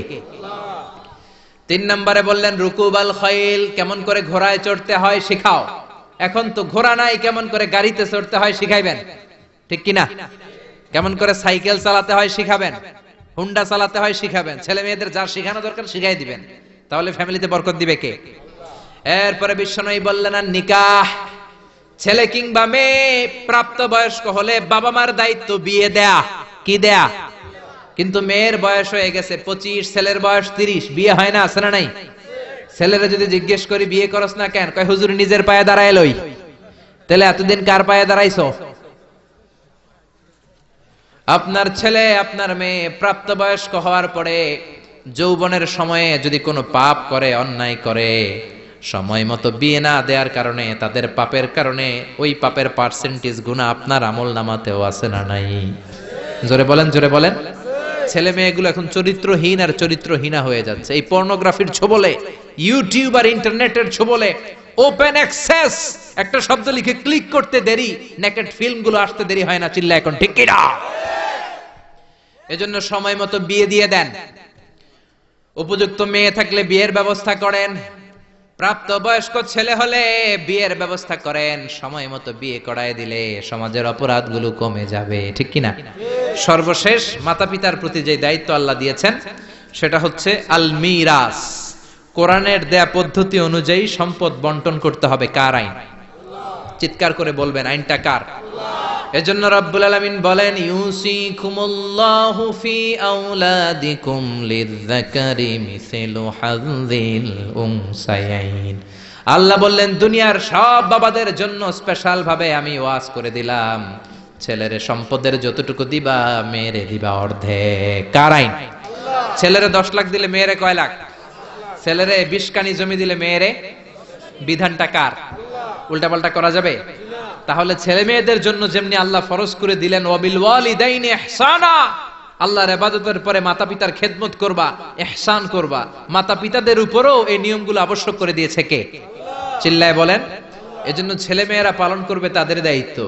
3 নম্বরে বললেন, রুকুবাল খাইল, কেমন করে ঘোড়ায় চড়তে হয় শিখাও। এখন তো ঘোড়া নাই, কেমন করে গাড়িতে চড়তে হয় শিখাইবেন। ঠিক কিনা? কেমন করে সাইকেল চালাতে হয় শিখাবেন, হুন্ডা চালাতে হয় শিখাবেন। ছেলে মেয়েদের যা শেখানো দরকার শিখাই দিবেন, তাহলে ফ্যামিলিতে বরকত দিবে কে? এরপরে বিশ্বনবী বললেন, আর নিকাহ। ছেলে কিংবা মেয়ে প্রাপ্তবয়স্ক হলে বাবা মার দায়িত্ব বিয়ে দেয়া। কি দেয়া? কিন্তু মেয়ের বয়স হয়ে গেছে 25, ছেলের বয়স 30, বিয়ে হয় না, আছে না নাই? ছেলেরা যদি জিজ্ঞেস করি বিয়ে করস না কেন, কয় হুজুর নিজের পায়ে দাঁড়ায় লই। তাহলে এতদিন কার পায়ে দাঁড়াইছো? আপনার ছেলে আপনার মেয়ে প্রাপ্তবয়স্ক হওয়ার পরে যৌবনের সময়ে যদি কোনো পাপ করে, অন্যায় করে, সময় মতো বিয়ে না দেওয়ার কারণে, তাদের পাপের কারণে ওই পাপের পার্সেন্টেজ গুনাহ আপনার আমল নামাতেও আছে না নাই? জোরে বলেন, জোরে বলেন। ছেলে মেয়েগুলো এখন চরিত্রহীন আর চরিত্রহীনা হয়ে যাচ্ছে এই পর্নোগ্রাফির ছোবলে, ইউটিউব আর ইন্টারনেটের ছোবলে। ওপেন অ্যাক্সেস একটা শব্দ লিখে ক্লিক করতে দেরি, নেকেড ফিল্মগুলো আসতে দেরি হয় না। চিল্লা এখন ঠিক কিনা? এজন্য সময় মতো বিয়ে দিয়ে দেন। উপযুক্ত মেয়ে থাকলে বিয়ের ব্যবস্থা করেন। প্রাপ্ত বয়স্ক ছেলে হলে বিয়ের ব্যবস্থা করেন। সময় মতো বিয়ে করায় দিলে সমাজের অপরাধগুলো কমে যাবে, ঠিক কিনা? সর্বশেষ মাতা পিতার প্রতি যে দায়িত্ব আল্লাহ দিয়েছেন সেটা হচ্ছে আল মিরাস। কোরআনের দেয়া পদ্ধতি অনুযায়ী সম্পদ বন্টন করতে হবে। কার আইন? চিৎকার করে বলবেন, আইনটা কার? এজন্য রব্বুল আলামিন বলেন, ইউসিকুমুল্লাহু ফি আওলাদিকুম লিযযাকারি মিসলু হাযযিল উনসায়াইন। আল্লাহ বললেন, দুনিয়ার সব বাবাদের জন্য স্পেশাল ভাবে আমি ওয়াজ করে দিলাম, ছেলেরে সম্পদের যতটুকু দিবা, মেয়েরে দিবা অর্ধেক। কার আইন? ছেলেরে 10 লাখ দিলে মেয়েরে কয় লাখ? ছেলেরে 20 কানি জমি দিলে মেয়েরে? বিধানটা কার? উল্টাপাল্টা করা যাবে? তাহলে ছেলে মেয়েদের জন্য যেমনি আল্লাহ ফরজ করে দিলেন, ওয়াবিল ওয়ালিদাইনি ইহসানা, আল্লাহর ইবাদতের পরে মাতা পিতার খেদমত করবা, ইহসান করবা, মাতা পিতাদের উপরও এই নিয়মগুলো আবশ্যক করে দিয়েছে কে? চিল্লায় বলেন। এজন্য ছেলে মেয়েরা পালন করবে তাদের দায়িত্ব,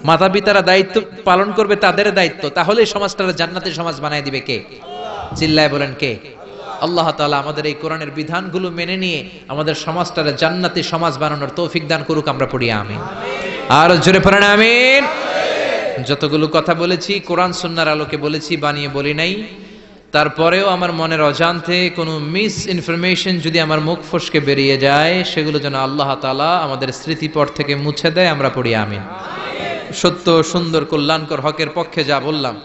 মাতা পিতারা দায়িত্ব পালন করবে তাদের দায়িত্ব। তাহলে সমাজটাকে জান্নাতি সমাজ বানায় দিবে কে? চিল্লায় বলেন কে? আল্লাহ তাআলা আমাদের এই কোরআনের বিধানগুলো মেনে নিয়ে আমাদের সমাজটাকে জান্নাতি সমাজ বানানোর তৌফিক দান করুক। আমরা পড়ি আমিন। আর জোরে পড়েন আমিন। যতগুলো কথা বলেছি কোরআন সুন্নাহর আলোকে বলেছি, বানিয়ে বলি নাই। তারপরেও আমার মনের অজান্তে কোনো মিস ইনফরমেশন যদি আমার মুখ ফসকে বেরিয়ে যায়, সেগুলো যেন আল্লাহ তাআলা আমাদের স্মৃতিপট থেকে মুছে দেয়। আমরা পড়ি আমিন। সত্য, সুন্দর, কল্যাণকর, হকের পক্ষে যা বললাম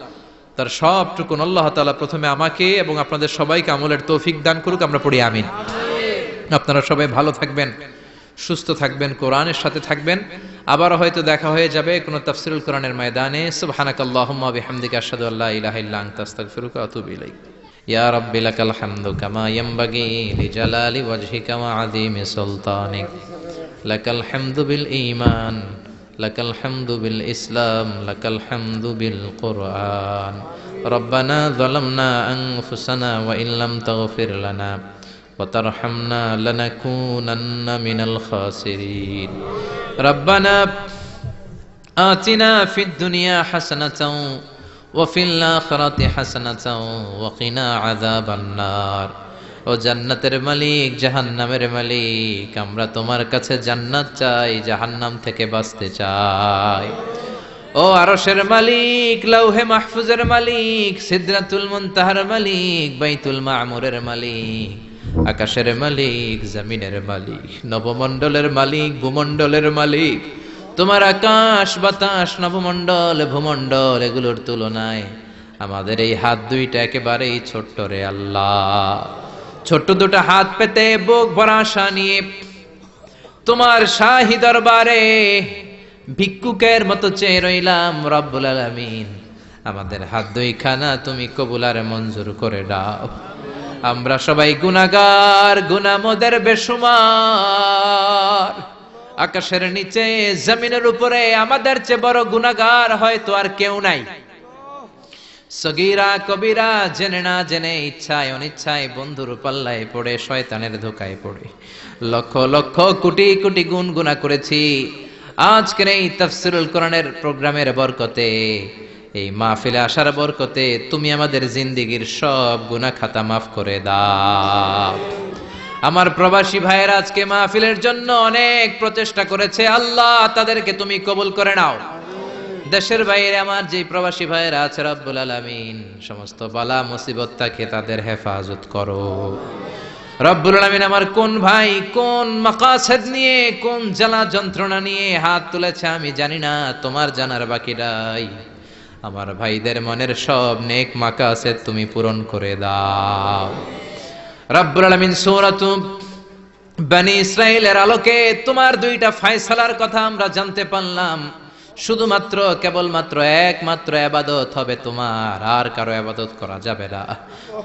তার সবটুকুন আল্লাহ তাআলা প্রথমে আমাকে এবং আপনাদের সবাইকে আমলের তৌফিক দান করুক। আমরা পড়ি আমিন। আপনারা সবাই ভালো থাকবেন, সুস্থ থাকবেন, কোরআনের সাথে থাকবেন। আবার হয়তো দেখা হয়ে যাবে কোন তাফসীরুল কোরআনের ময়দানে। সুবহানাকাল্লাহুম্মা বিহামদিকা আশহাদু আল্লা ইলাহা ইল্লা আনতা আস্তাগফিরুকা ওয়া আতুবু ইলাইক। ইয়া রাব্বি লাকাল হামদু কামা ইয়ানবাগি লিজালালি ওয়াজহিকা ওয়া আযীমি সুলতানিক। লাকাল হামদু বিল ঈমান, লাকাল হামদু বিল ইসলাম, লাকাল হামদু বিল কুরআন। রব্বানা যালামনা আনফুসানা ওয়া ইল্লাম তাগফির লানা وترحمنا لنكونن من الخاسرين ربنا آتنا في الدنيا حسنة وفي الآخرة حسنة وقنا عذاب النار ও জান্নাতের মালিক, জাহান্নামের মালিক, আমরা তোমার কাছে জান্নাত চাই, জাহান্নাম থেকে বাঁচতে চাই। ও আরশের মালিক, লৌহে মাহফুজের মালিক, সিদরাতুল মুনতাহার মালিক, বাইতুল মামুরের মালিক, আকাশের মালিক, জমিনের মালিক, নবমণ্ডলের মালিক, ভূমণ্ডলের মালিক। তোমার আকাশ, বাতাস, নবমণ্ডল, ভূমণ্ডল এগুলোর তুলনায় আমাদের এই হাত দুইটা একেবারেই ছোট্ট রে আল্লাহ। ছোট্ট দুটো হাত পেতে বুক ভরা আশা নিয়ে তোমার শাহী দরবারে ভিক্ষুকের মতো চেয়ে রইলাম। রব্বুল আলামিন, আমাদের হাত দুইখানা তুমি কবুল আর মঞ্জুর করে দাও। আমরা সবাই গুনাহগার, গুনাহমদের বেশুমার। আকাশের নিচে, জমিনের উপরে আমাদের চেয়ে বড় গুনাহগার হয়তো আর কেউ নাই। সগীরা কবিরা, জেনে না জেনে, ইচ্ছায় অনিচ্ছায় বন্ধুর পাল্লায় পড়ে, শয়তানের ধোকায় পড়ে লক্ষ লক্ষ কোটি কোটি গুনাহ করেছি। আজকের এই তাফসীরুল কোরআনের প্রোগ্রামের বরকতে, এই মাহফিলে আসার বরকতে তুমি আমাদের জিন্দেগীর সব গুনাহ খাতা মাফ করে দাও। আমার প্রবাসী ভাইয়েরা আজকে মাহফিলের জন্য অনেক প্রচেষ্টা করেছে, আল্লাহ তাদেরকে তুমি কবুল করে নাও। দেশের বাইরে আমার যে প্রবাসী ভাইয়েরা আছে, রব্বুল আলামিন সমস্ত বালা মুসিবত থেকে তাদের হেফাজত করো। রব্বুল আলামিন আমার কোন ভাই কোন মাকাসেদ নিয়ে, কোন জ্বালা যন্ত্রণা নিয়ে হাত তুলেছে আমি জানি না, তোমার জানার বাকি নাই। আমার ভাইদের মনের সব নেক মাকাসেদ তুমি পূরণ করে দাও। রব্বুল আলামিন সূরাত বনী ইসরাঈলের আলোকে তোমার দুইটা ফয়সালার কথা আমরা জানতে পারলাম। শুধুমাত্র কেবলমাত্র একমাত্র ইবাদত হবে তোমার, আর কারো ইবাদত করা যাবে না।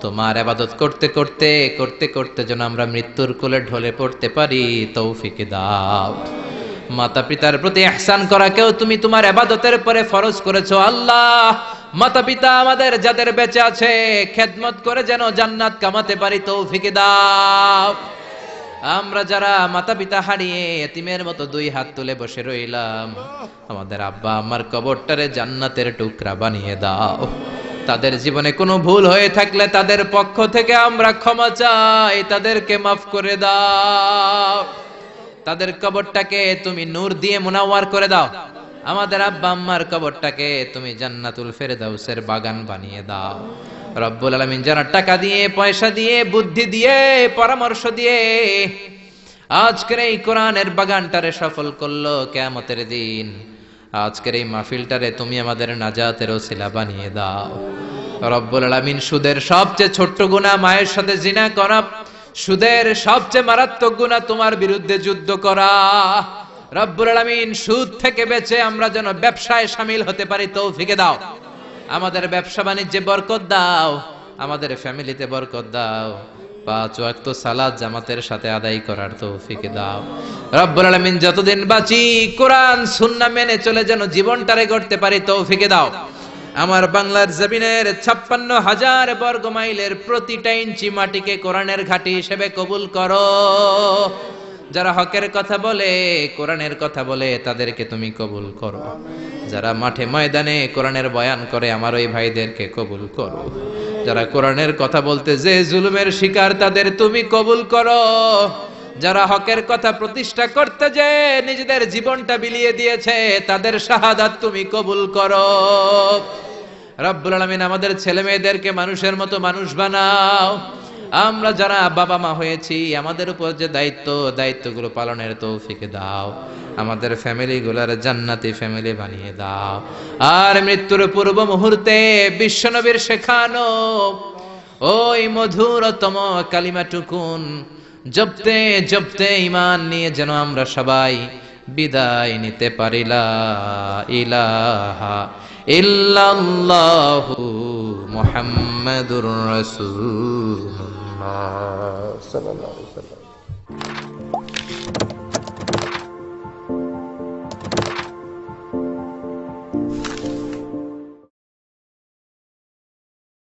তোমার ইবাদত করতে করতে করতে করতে যেন আমরা মৃত্যুর কোলে ঢলে পড়তে পারি, তৌফিক দাও। মাতা পিতার প্রতি ইহসান করাকেও তুমি তোমার ইবাদতের পরে ফরজ করেছো আল্লাহ। মাতা পিতা আমাদের যাদের বেঁচে আছে খেদমত করে যেন জান্নাত কামাতে পারি, তৌফিক দাও। আমরা যারা মাতা পিতা হারিয়ে এতিমের মতো দুই হাত তুলে বসে রইলাম, আমাদের আব্বা আমার কবরটারে জান্নাতের টুকরা বানিয়ে দাও। তাদের জীবনে কোনো ভুল হয়ে থাকলে তাদের পক্ষ থেকে আমরা ক্ষমা চাই, তাদেরকে মাফ করে দাও। তাদের কবরটাকে তুমি নূর দিয়ে মুনাওয়ার করে দাও। আমাদের আব্বা আম্মার কবরটাকে তুমি জান্নাতুল ফেরদাউসের বাগান বানিয়ে দাও। রব্বুল আলামিন যারা টাকা দিয়ে, পয়সা দিয়ে, বুদ্ধি দিয়ে, পরামর্শ দিয়ে আজকের এই কোরআনের বাগানটারে সফল করলো কিয়ামতের দিন, আজকের এই মাহফিলটারে তুমি আমাদের নাজাতের ওসিলা বানিয়ে দাও। রব্বুল আলামিন সুদের সবচেয়ে ছোট্ট গুনাহ মায়ের সাথে জিনা করা, সুদের সবচেয়ে মারাত্মক গুনাহ তোমার বিরুদ্ধে যুদ্ধ করা। রব্বুল আলামিন সুদ থেকে বেঁচে আমরা যেন ব্যবসায় শামিল হতে পারি, তৌফিক দাও। আমাদের ব্যবসা বাণিজ্যে বরকত দাও, আমাদের ফ্যামিলিতে বরকত দাও। 5 ওয়াক্ত সালাত জামাতের সাথে আদায় করার তৌফিক দাও। রব্বুল আলামিন যতদিন বাঁচি কোরআন সুন্নাহ মেনে চলে যেন জীবনটারে গড়তে পারি, তৌফিক দাও। আমার বাংলার জমিনের 56,000 বর্গ মাইলের প্রতিটা ইঞ্চি মাটিকে কোরআনের ঘাঁটি হিসেবে কবুল করো। যারা হকের কথা বলে, কোরআনের কথা বলে, তাদেরকে তুমি কবুল করো। যারা মাঠে ময়দানে কোরআনের বয়ান করে, আমার ওই ভাইদেরকে কবুল করো। যারা কোরআনের কথা বলতে যে জুলুমের শিকার, তাদের তুমি কবুল করো। যারা হকের কথা প্রতিষ্ঠা করতে যে নিজেদের জীবনটা বিলিয়ে দিয়েছে, তাদের শাহাদাত তুমি কবুল করো। রব্বুল আলামিন আমাদের ছেলে মেয়েদেরকে মানুষের মতো মানুষ বানাও। আমরা যারা বাবা মা হয়েছি, আমাদের উপর যে দায়িত্বগুলো পালনের তৌফিক দাও। আমাদের ফ্যামিলিগুলোর জান্নাতি ফ্যামিলি বানিয়ে দাও। আর মৃত্যুর পূর্ব মুহূর্তে বিশ্বনবীর শেখানো ওই মধুরতম কালিমাটুকুন জপতে জপতে ঈমান নিয়ে যেন আমরা সবাই বিদায় নিতে পারি। লা ইলাহা ইল্লাল্লাহু মুহাম্মাদুর রাসূলুল্লাহ সাল্লাল্লাহু আলাইহি ওয়াসাল্লাম।